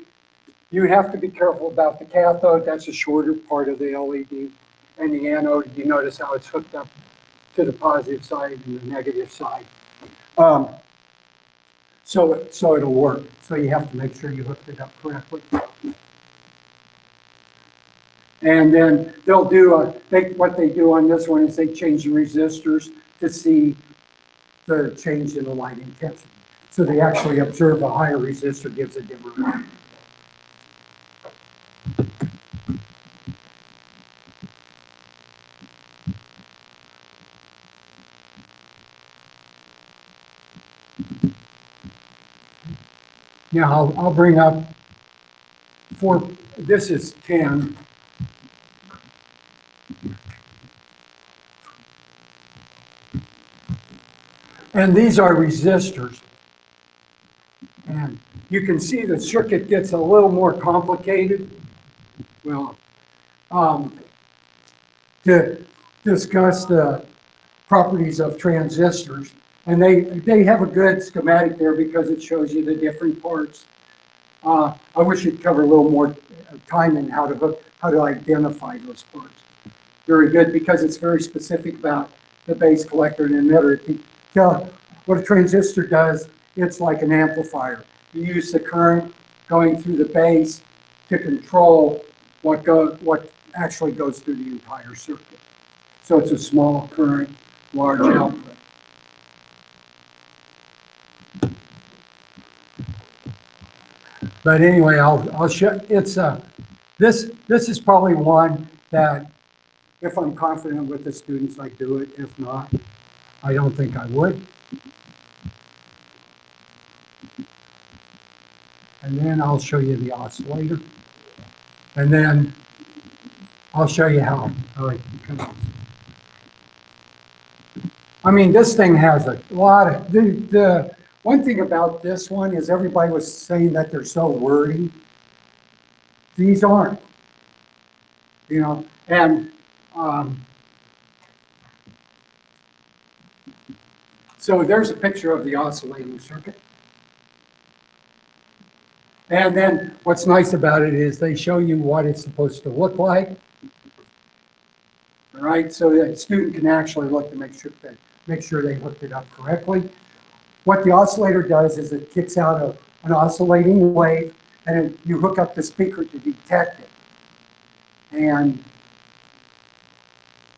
you have to be careful about the cathode. That's a shorter part of the LED. And the anode, you notice how it's hooked up to the positive side and the negative side. So it'll work. So you have to make sure you hooked it up correctly. And then they'll do what they do on this one is they change the resistors to see the change in the light intensity. So they actually observe a higher resistor gives a dimmer light. Now I'll bring up this is 10. And these are resistors. And you can see the circuit gets a little more complicated. Well, to discuss the properties of transistors. And they have a good schematic there because it shows you the different parts. I wish it'd cover a little more time in how to identify those parts. Very good because it's very specific about the base collector and emitter. To tell what a transistor does, it's like an amplifier. You use the current going through the base to control what actually goes through the entire circuit. So it's a small current, large output. But anyway, I'll show. It's this is probably one that If I'm confident with the students, I do it. If not, I don't think I would. And then I'll show you the oscillator. And then I'll show you how it comes. I mean, this thing has a lot of, the one thing about this one is everybody was saying that they're so wordy. These aren't, you know, and so there's a picture of the oscillating circuit. And then what's nice about it is they show you what it's supposed to look like. All right, so that a student can actually look to make sure they hooked it up correctly. What the oscillator does is it kicks out an oscillating wave, and you hook up the speaker to detect it. And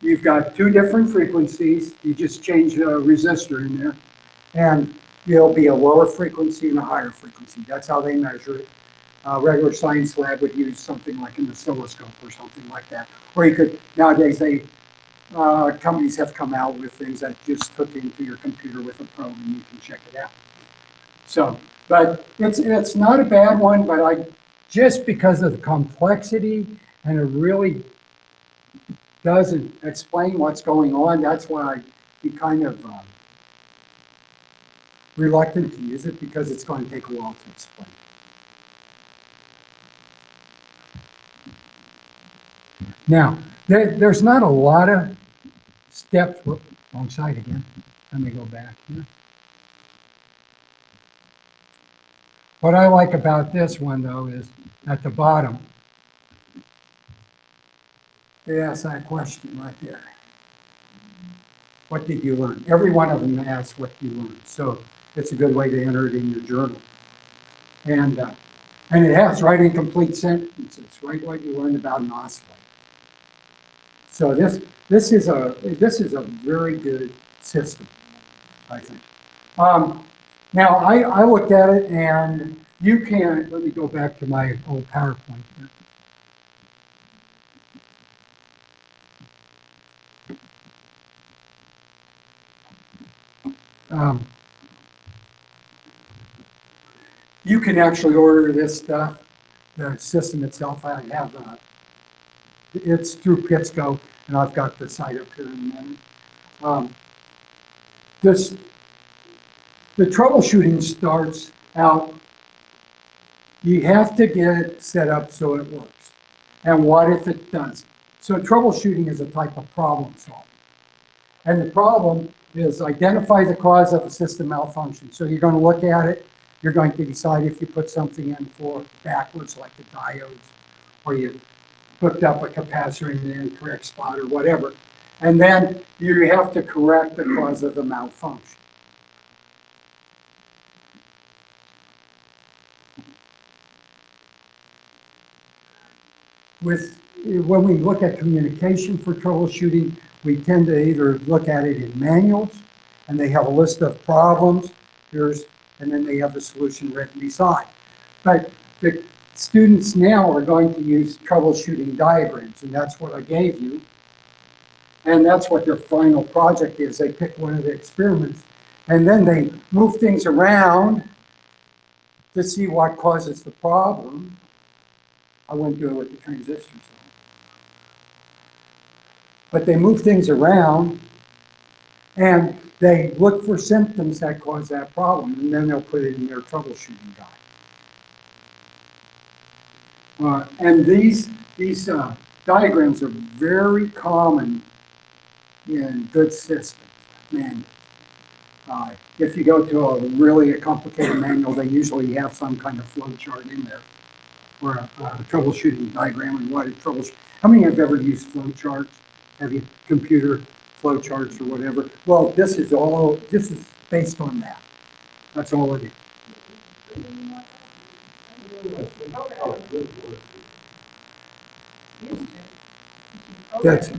you've got two different frequencies. You just change a resistor in there, and there'll be a lower frequency and a higher frequency. That's how they measure it. Regular science lab would use something like an oscilloscope or something like that. Or you could, nowadays, companies have come out with things that just hook into your computer with a probe and you can check it out. So, but it's not a bad one, but just because of the complexity and it really doesn't explain what's going on, that's why I'd be kind of reluctant to use it, because it's going to take a while to explain. Now, there's not a lot of steps. Whoop, wrong side again. Let me go back here. What I like about this one, though, is at the bottom, they ask that question right there. What did you learn? Every one of them asks what you learned. So it's a good way to enter it in your journal. And it has right in complete sentences, right, what you learned about an oscillator. So this is a very good system, I think. Now I looked at it, and you can, let me go back to my old PowerPoint here. You can actually order this stuff, the system itself. I have it's through Pitsco, and I've got the site up here in a minute. The troubleshooting starts out, you have to get it set up so it works. And what if it doesn't? So troubleshooting is a type of problem solving. And the problem is identify the cause of a system malfunction. So you're going to look at it, you're going to decide if you put something in for backwards, like the diodes, or you hooked up a capacitor in the incorrect spot or whatever. And then you have to correct the cause of the malfunction. When we look at communication for troubleshooting, we tend to either look at it in manuals, and they have a list of problems, and then they have the solution written beside. But the students now are going to use troubleshooting diagrams, and that's what I gave you. And that's what their final project is. They pick one of the experiments, and then they move things around to see what causes the problem. I wouldn't do it with the transistors. But they move things around, and they look for symptoms that cause that problem, and then they'll put it in their troubleshooting guide. And these diagrams are very common in good systems. And if you go to a complicated manual, they usually have some kind of flow chart in there, or a troubleshooting diagram and what it troubleshoots. How many have ever used flow charts? Have you computer flow charts or whatever? Well, this is based on that. That's all it is. That's,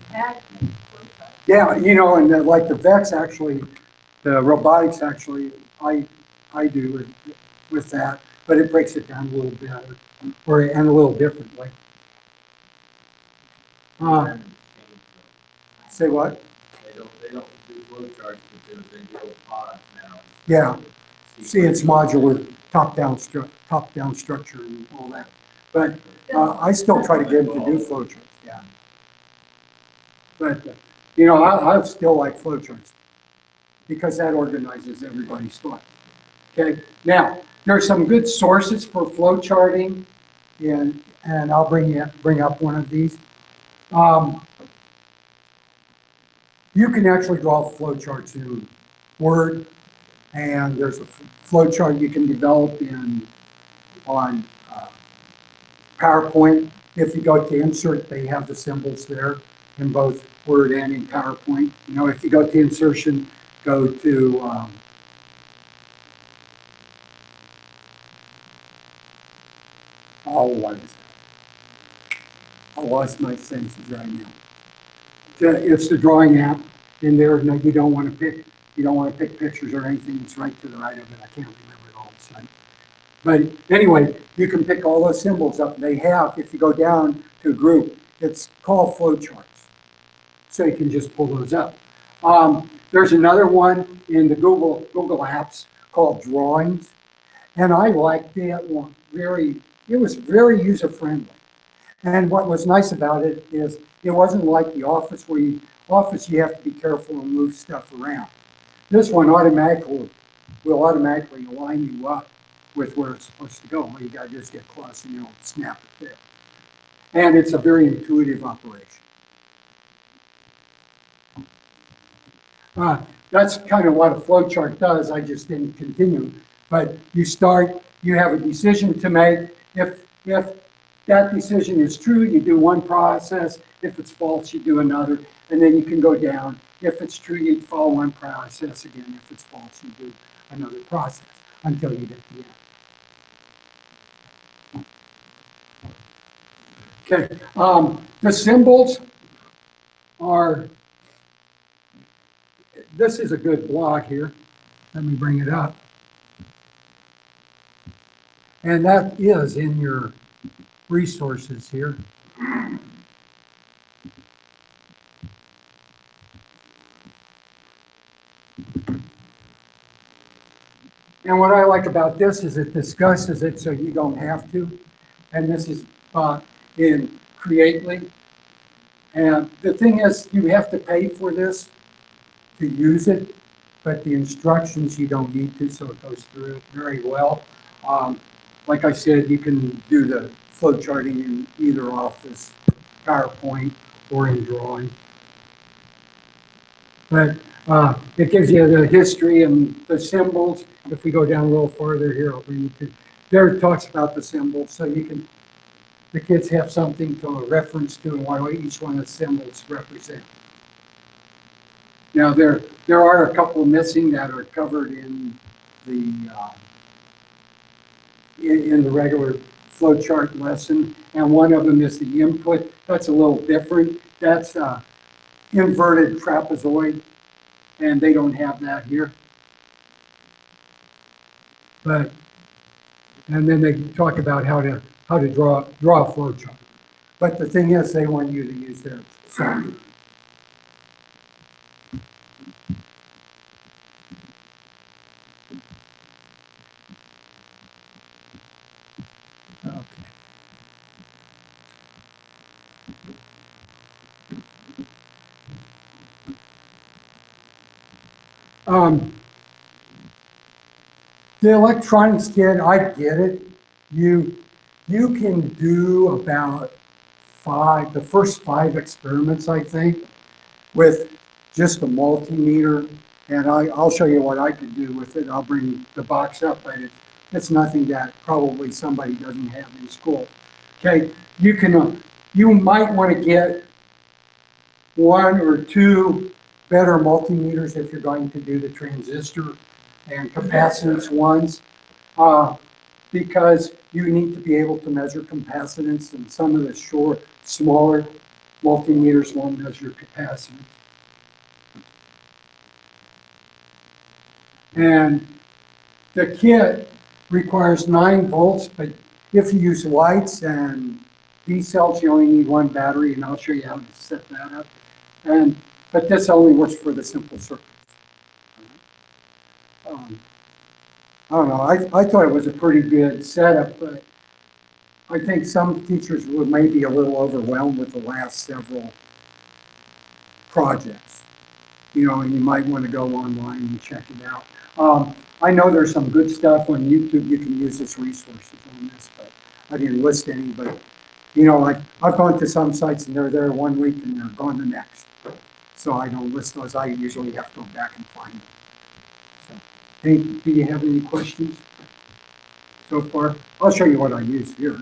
yeah, you know, and like the VEX actually, the robotics actually, I do with that, but it breaks it down a little better, and a little differently. Say what? They don't do flow charts, but they build pods now. Yeah. See, it's modular, top-down structure and all that. But I still try to get them to do flow charts, yeah. But, you know, I still like flow charts because that organizes everybody's thought. Okay, now, there are some good sources for flow charting, and I'll bring up one of these. You can actually draw flow charts in Word, and there's a flow chart you can develop on PowerPoint. If you go to insert, they have the symbols there in both Word and in PowerPoint. You know, if you go to insertion, go to what is it? I lost my senses right now. It's the drawing app in there. No, you don't want to pick pictures or anything. It's right to the right of it. I can't remember it all of a sudden. But anyway, you can pick all those symbols up. They have, if you go down to a group, it's called flow charts. So you can just pull those up. There's another one in the Google Apps called Drawings. And I liked that one. It was very user-friendly. And what was nice about it is it wasn't like the Office where you have to be careful and move stuff around. This one will automatically align you up with where it's supposed to go. All you got to do is get close and you'll snap it there. And it's a very intuitive operation. That's kind of what a flow chart does. I just didn't continue. But you have a decision to make. If that decision is true, you do one process. If it's false, you do another. And then you can go down. If it's true, you follow one process again. If it's false, you do another process until you get to the end. Okay, the symbols are, this is a good blog here. Let me bring it up. And that is in your resources here. And what I like about this is it discusses it so you don't have to. And this is in Creately. And the thing is, you have to pay for this to use it, but the instructions you don't need to, so it goes through it very well. Like I said, you can do the flow charting in either Office, PowerPoint, or in Drawing. But it gives you the history and the symbols. If we go down a little farther here, I'll bring you to, there it talks about the symbols, so the kids have something to reference to and what each one of the symbols represent. Now, there are a couple missing that are covered in the regular flow chart lesson, and one of them is the input. That's a little different. That's inverted trapezoid, and they don't have that here. But and then they talk about how to draw a flow chart. But the thing is, they want you to use their software. The electronics kit, I get it. You can do about the first 5 experiments, I think, with just a multimeter. And I'll show you what I could do with it. I'll bring the box up, but it's nothing that probably somebody doesn't have in school. Okay, you might want to get 1 or 2 better multimeters if you're going to do the transistor and capacitance ones, because you need to be able to measure capacitance, and some of the smaller multimeters won't measure capacitance. And the kit requires 9 volts, but if you use lights and D cells, you only need 1 battery, and I'll show you how to set that up. And but this only works for the simple circuits. I don't know, I thought it was a pretty good setup, but I think some teachers were maybe a little overwhelmed with the last several projects. You know, and you might want to go online and check it out. I know there's some good stuff on YouTube. You can use as resources on this, but I didn't list any. But, you know, I've gone to some sites and they're there 1 week and they're gone the next. So I don't list those. I usually have to go back and find them. So, do you have any questions so far? I'll show you what I use here.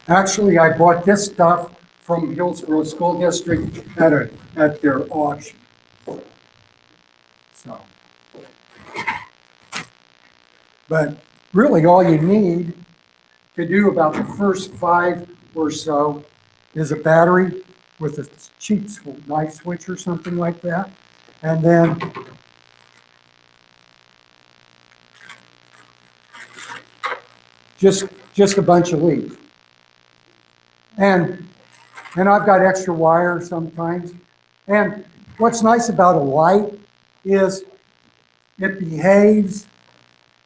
Actually, I bought this stuff from Hillsborough School District at their auction. So, but really all you need to do about the first 5 or so is a battery with a cheap light switch or something like that. And then just a bunch of leads. And I've got extra wire sometimes. And what's nice about a light is it behaves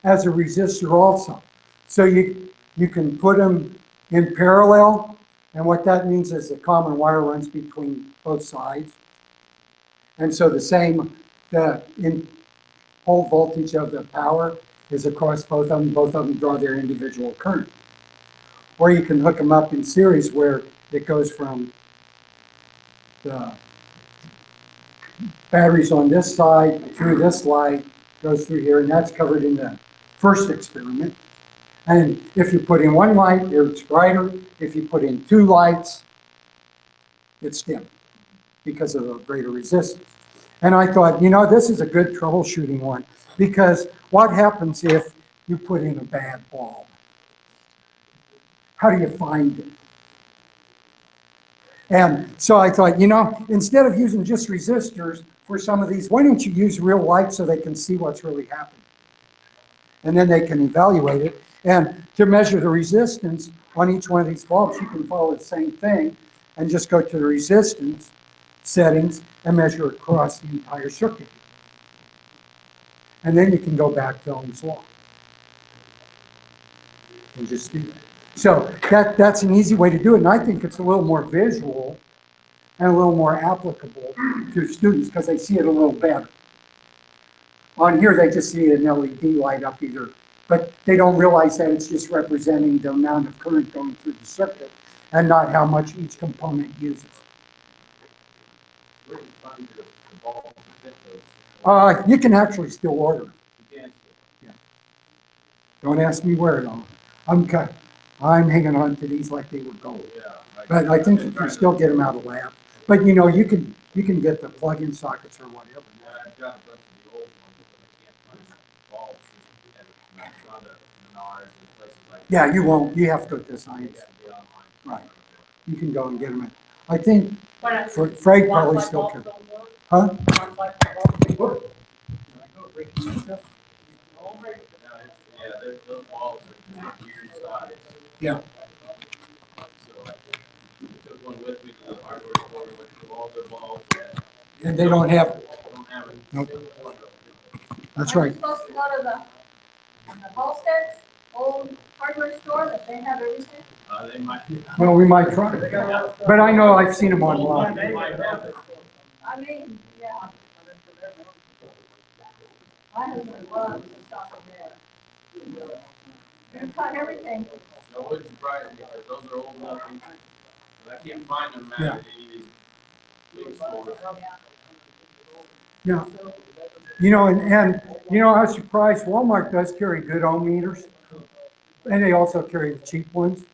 as a resistor also. So you can put them in parallel, and what that means is the common wire runs between both sides. And so the whole voltage of the power is across both of them draw their individual current. Or you can hook them up in series where it goes from the batteries on this side through this light, goes through here, and that's covered in the first experiment. And if you put in 1 light, it's brighter. If you put in 2 lights, it's dim because of the greater resistance. And I thought, you know, this is a good troubleshooting one, because what happens if you put in a bad bulb? How do you find it? And so I thought, you know, instead of using just resistors for some of these, why don't you use real light so they can see what's really happening? And then they can evaluate it. And to measure the resistance on each one of these bulbs, you can follow the same thing and just go to the resistance settings and measure across the entire circuit. And then you can go back to Ohm's law and just do that. So that's an easy way to do it. And I think it's a little more visual and a little more applicable to students because they see it a little better. On here, they just see an LED light up either, but they don't realize that it's just representing the amount of current going through the circuit and not how much each component uses. You can actually still order. Yeah. Don't ask me where though. I'm hanging on to these like they were gold. But I think you can still get them out of lab. But you know, you can get the plug-in sockets or whatever. Yeah, you won't. You have to go to science. Right. You can go and get them. I think Frank probably still can. Huh? Yeah. And they don't have it. Nope. That's right. Are you supposed to go to the Halstead's old hardware store that they have everything? They might. Well, we might try. But I know I've seen them online. I mean, yeah. My husband loves to shop in there. They've got everything. No, it wouldn't surprise me because those are old enough. But I can't find them Yeah. at any of these big stores. Yeah. You know, and you know, I was surprised Walmart does carry good ohm meters. And they also carry the cheap ones.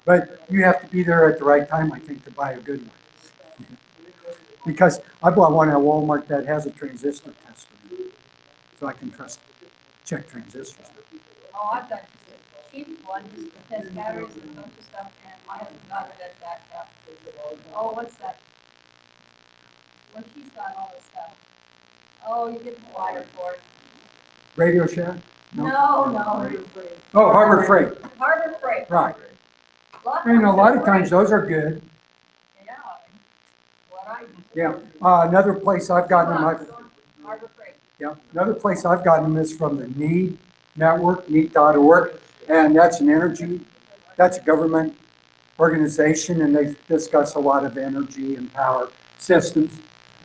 But you have to be there at the right time, I think, to buy a good one. Because I bought one at Walmart that has a transistor tester. So I can check transistors. Oh, I've got a cheap one just to test batteries and a bunch of stuff, and I haven't got it at that, oh, what's that? When she's got all this stuff. Oh, you get the wire for it. Radio Shack? No, Oh, Harbor Freight, Harbor Freight. right. Lot And a lot of times times those are good. Yeah. What I. Yeah. Another place I've gotten them, Harbor Freight. yeah, another place I've gotten them is from the NEED network, need.org. And that's that's a government organization, and they discuss a lot of energy and power systems.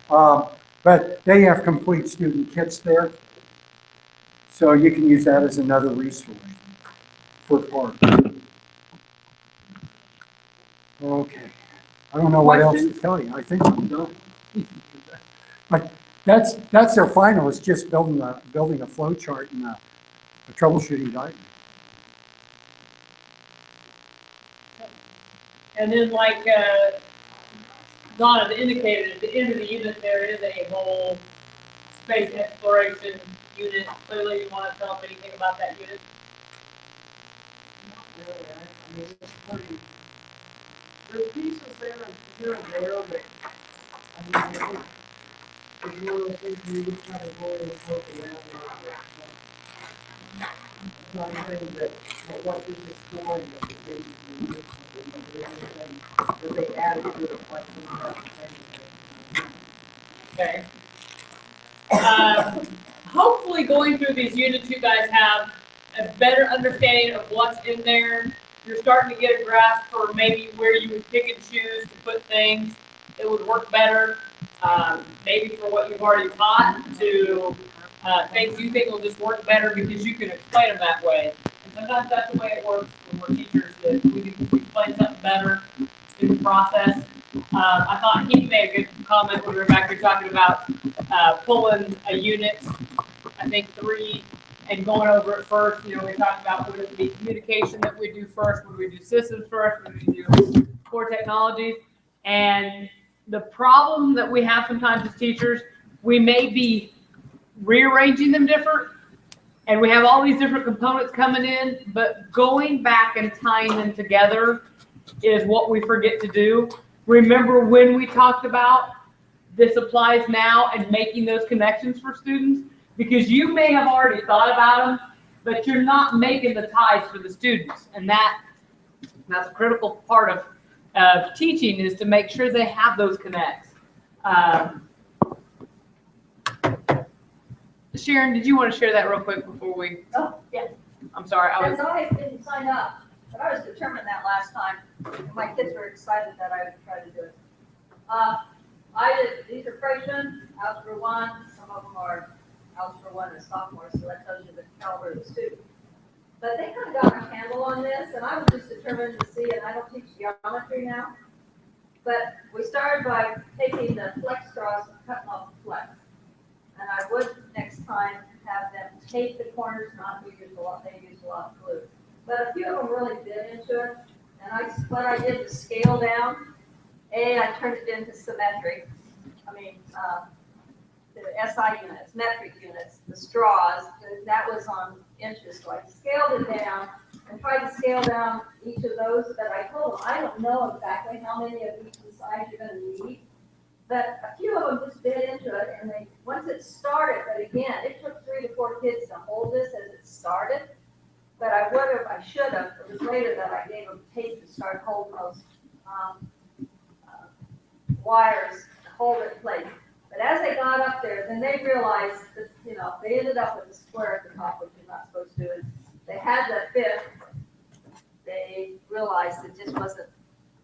But they have complete student kits there. So you can use that as another resource for part. Okay. I don't know what else to tell you. I think I'm done. But that's their final, is just building a flow chart and a troubleshooting diagram. And then like, Donna had indicated, at the end of the unit, there is a whole space exploration unit. Clearly, you want to tell them anything about that unit? I mean, it's pretty, there's pieces there and here and there, but, I mean, I think it's one of those things where you just kind of go in and poke around and not saying that what this is going, that the things that they added to it, like some Okay. Hopefully going through these units, you guys have a better understanding of what's in there. You're starting to get a grasp for maybe where you would pick and choose to put things that would work better. Maybe for what you've already taught to things you think will just work better because you can explain them that way. And sometimes that's the way it works when we're teachers, that we can explain something better in the process. I thought he made a good comment when we were back here talking about pulling a unit, I think 3, and going over it first. You know, we talked about would it be communication that we do first, would we do systems first, would we do core technologies? And the problem that we have sometimes as teachers, we may be rearranging them different, and we have all these different components coming in, but going back and tying them together is what we forget to do. Remember when we talked about this applies now and making those connections for students? Because you may have already thought about them, but you're not making the ties for the students. And that's a critical part of teaching, is to make sure they have those connects. Sharon, did you want to share that real quick before we? Oh, yeah. I'm sorry. Because I didn't sign up, but I was determined that last time. And my kids were excited that I would try to do it. These are freshmen, Algebra 1. Some of them are Algebra 1 and sophomores, so that tells you the caliber of the student. But they kind of got a handle on this, and I was just determined to see, and I don't teach geometry now, but we started by taking the flex straws and cutting off the flex. And I would next time have them tape the corners, they use a lot of glue. But a few of them really bit into it, and what I did was scale down. I turned it into symmetric. The SI units, metric units, the straws, that was on inches. So I scaled it down and tried to scale down each of those. But I told them, I don't know exactly how many of each size you're going to need. But a few of them just bit into it, and once it started, but again, it took 3 to 4 kids to hold this as it started. But I should have. It was later that I gave them tape to start holding those wires to hold it in place. But as they got up there, then they realized that, they ended up with a square at the top, which you're not supposed to do. And they had that fit. They realized it just wasn't.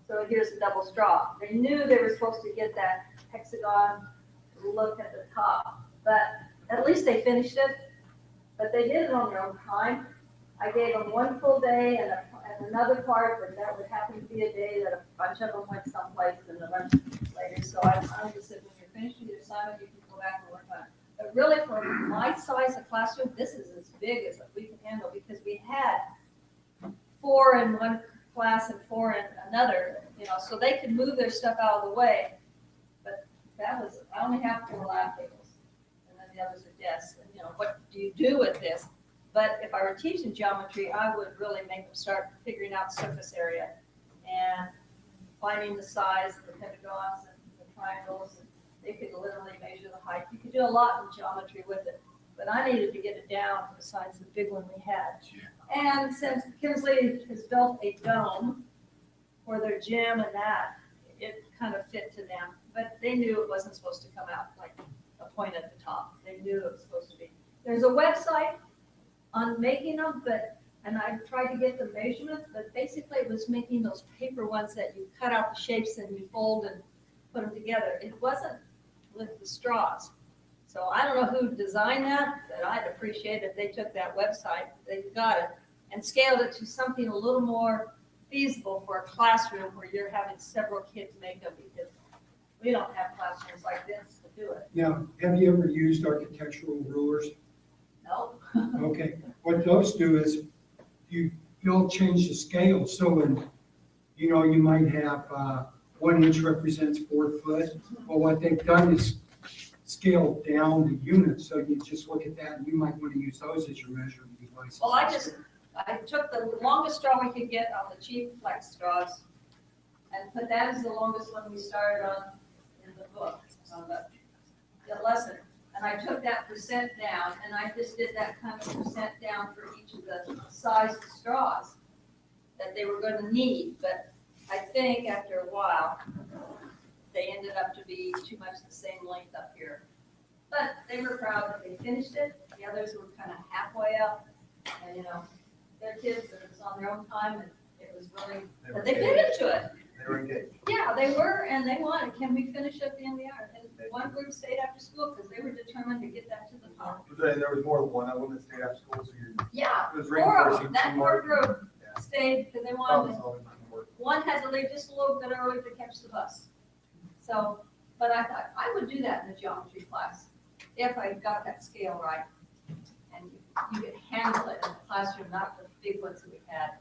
So here's a double straw. They knew they were supposed to get that hexagon look at the top, but at least they finished it. But they did it on their own time. I gave them 1 full day and another part, but that would happen to be a day that a bunch of them went someplace and a bunch later. So I just said, when you're finished with your assignment, you can go back and work on it. But really, for my size of classroom, this is as big as we can handle, because we had 4 in one class and 4 in another, so they could move their stuff out of the way. But I only have 4 lab tables, and then the others are desks. And what do you do with this? But if I were teaching geometry, I would really make them start figuring out surface area and finding the size of the pentagons and the triangles. And they could literally measure the height. You could do a lot in geometry with it. but I needed to get it down besides the big one we had. And since Kinsley has built a dome for their gym and that, it kind of fit to them. But they knew it wasn't supposed to come out like a point at the top. They knew it was supposed to be. There's a website on making them, and I tried to get the measurements, but basically it was making those paper ones that you cut out the shapes and you fold and put them together. It wasn't with the straws. So I don't know who designed that, but I'd appreciate if they took that website, they got it, and scaled it to something a little more feasible for a classroom where you're having several kids make them, because we don't have classrooms like this to do it. Now, have you ever used architectural rulers? No. Okay, what those do is you'll change the scale. So when, you know, you might have 1 inch represents 4 foot. Well, what they've done is scale down the units. So you just look at that and you might want to use those as your measuring devices. Well, I took the longest straw we could get on the cheap flex straws and put that as the longest one we started on in the book, on the lesson. And I took that percent down, and I just did that kind of percent down for each of the size of straws that they were going to need. But I think after a while, they ended up to be too much the same length up here. But they were proud that they finished it. The others were kind of halfway up. And, you know, they're kids, and it was on their own time, and it was really, but they fit into it. They were engaged. Yeah, they were, and they wanted, can we finish at the end of the hour? And one group stayed after school because they were determined to get that to the top. There was more than one of them that stayed after school, so Yeah, it was 4 of them, reinforcing that teamwork. group stayed because they wanted, Problem-solving teamwork. one had to leave just a little bit early to catch the bus. So, but I thought, I would do that in the geometry class, if I got that scale right. And you could handle it in the classroom, not the big ones that we had.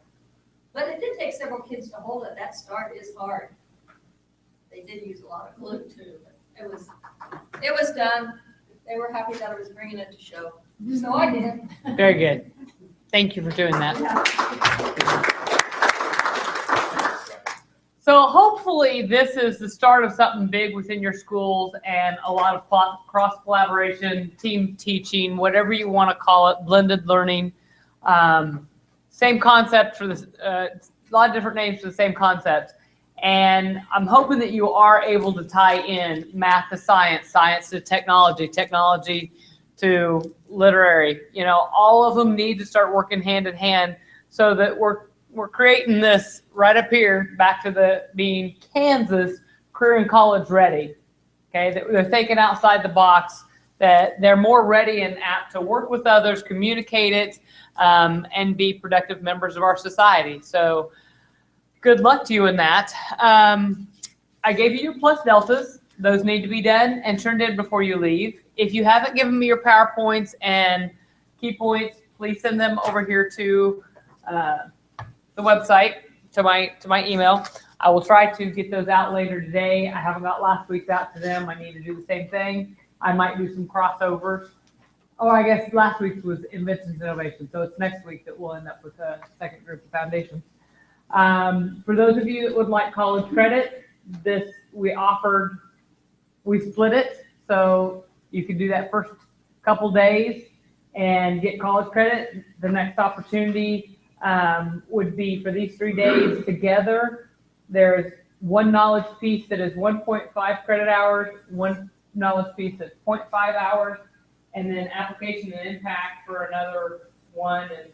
But it did take several kids to hold it. That start is hard. They did use a lot of glue too, but it was done. They were happy that I was bringing it to show. So I did. Very good. Thank you for doing that. So hopefully this is the start of something big within your schools and a lot of cross collaboration, team teaching, whatever you want to call it, blended learning. Same concept for this, a lot of different names for the same concept. And I'm hoping that you are able to tie in math to science, science to technology, technology to literary. You know, all of them need to start working hand in hand so that we're creating this right up here, back to the being Kansas career and college ready. Okay, that they're thinking outside the box, that they're more ready and apt to work with others, communicate it, and be productive members of our society. So good luck to you in that. I gave you your plus deltas. Those need to be done and turned in before you leave. If you haven't given me your PowerPoints and key points, please send them over here to the website, to my email. I will try to get those out later today. I haven't got last week's out to them. I need to do the same thing. I might do some crossovers. Oh, I guess last week's was Inventions and Innovation, so it's next week that we'll end up with a second group of foundations. For those of you that would like college credit, we split it, so you can do that first couple days and get college credit. The next opportunity would be for these 3 days together. There's one knowledge piece that is 1.5 credit hours, one knowledge piece that's 0.5 hours, and then application and impact for another one, and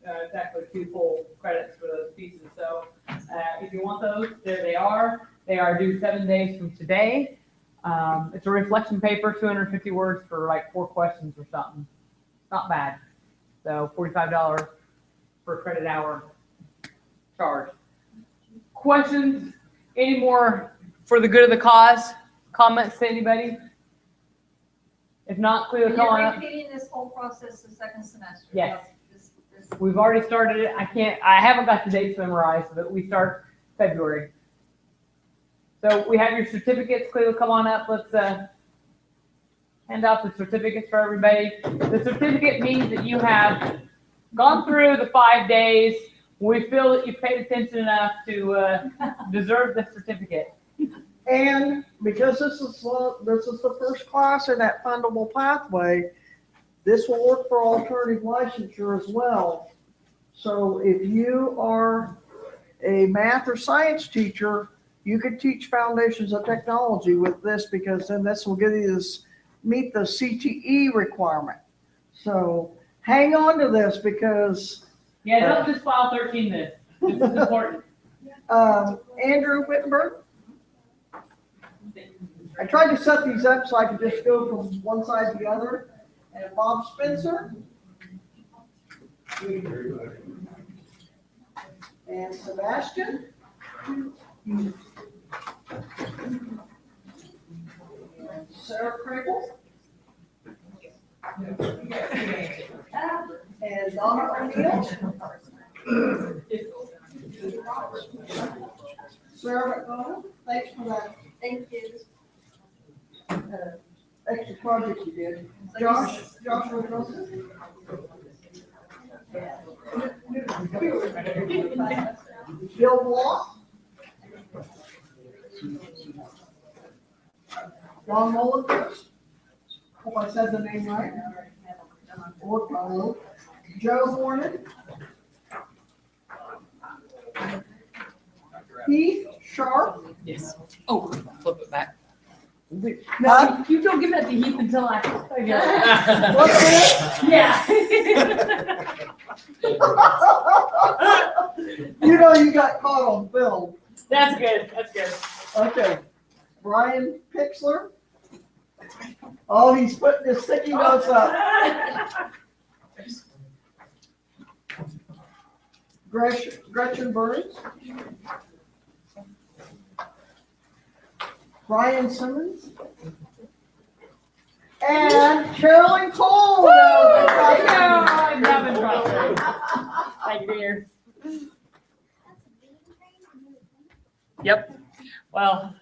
it's actually 2 full credits for those pieces. So if you want those, there they are. They are due 7 days from today. It's a reflection paper, 250 words for like 4 questions or something. Not bad. So $45 per credit hour charge. Questions? Any more for the good of the cause? Comments to anybody? If not, clearly come on up. You're repeating this whole process the second semester? Yes. We've already started it. I haven't got the dates memorized, but we start February. So we have your certificates. Clearly come on up. Let's hand out the certificates for everybody. The certificate means that you have gone through the 5 days. We feel that you've paid attention enough to deserve the certificate. And because this is the first class in that fundable pathway, this will work for alternative licensure as well. So if you are a math or science teacher, you could teach foundations of technology with this, because then this will give you this, meet the CTE requirement. So hang on to this, because Yeah, don't just file 13 this. This is important. Andrew Wittenberg. I tried to set these up so I could just go from one side to the other. And Bob Spencer. And Sebastian. Sarah Crable. And Donna O'Neill. Sarah McDonald, thanks for that. Thank you. Extra project you did. Joshua Wilson. Bill Block. John Mullenhurst. Hope I said the name right. Or Joe Hornan. Heath Sharp. Yes. Oh, flip it back. No, you don't give that to Heath until I. What's that? Yeah. You know you got caught on film. That's good. That's good. Okay. Brian Pixler. Oh, he's putting his sticky notes up. Gretchen Burns. Brian Simmons. And Carolyn Cole. I'm having trouble. Thank you, dear. Yep. Well,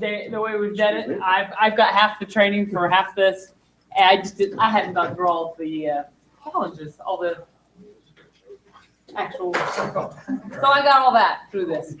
the way we've done it, I've got half the training for half this. And I hadn't gone through all the challenges, all the actual. So I got all that through this.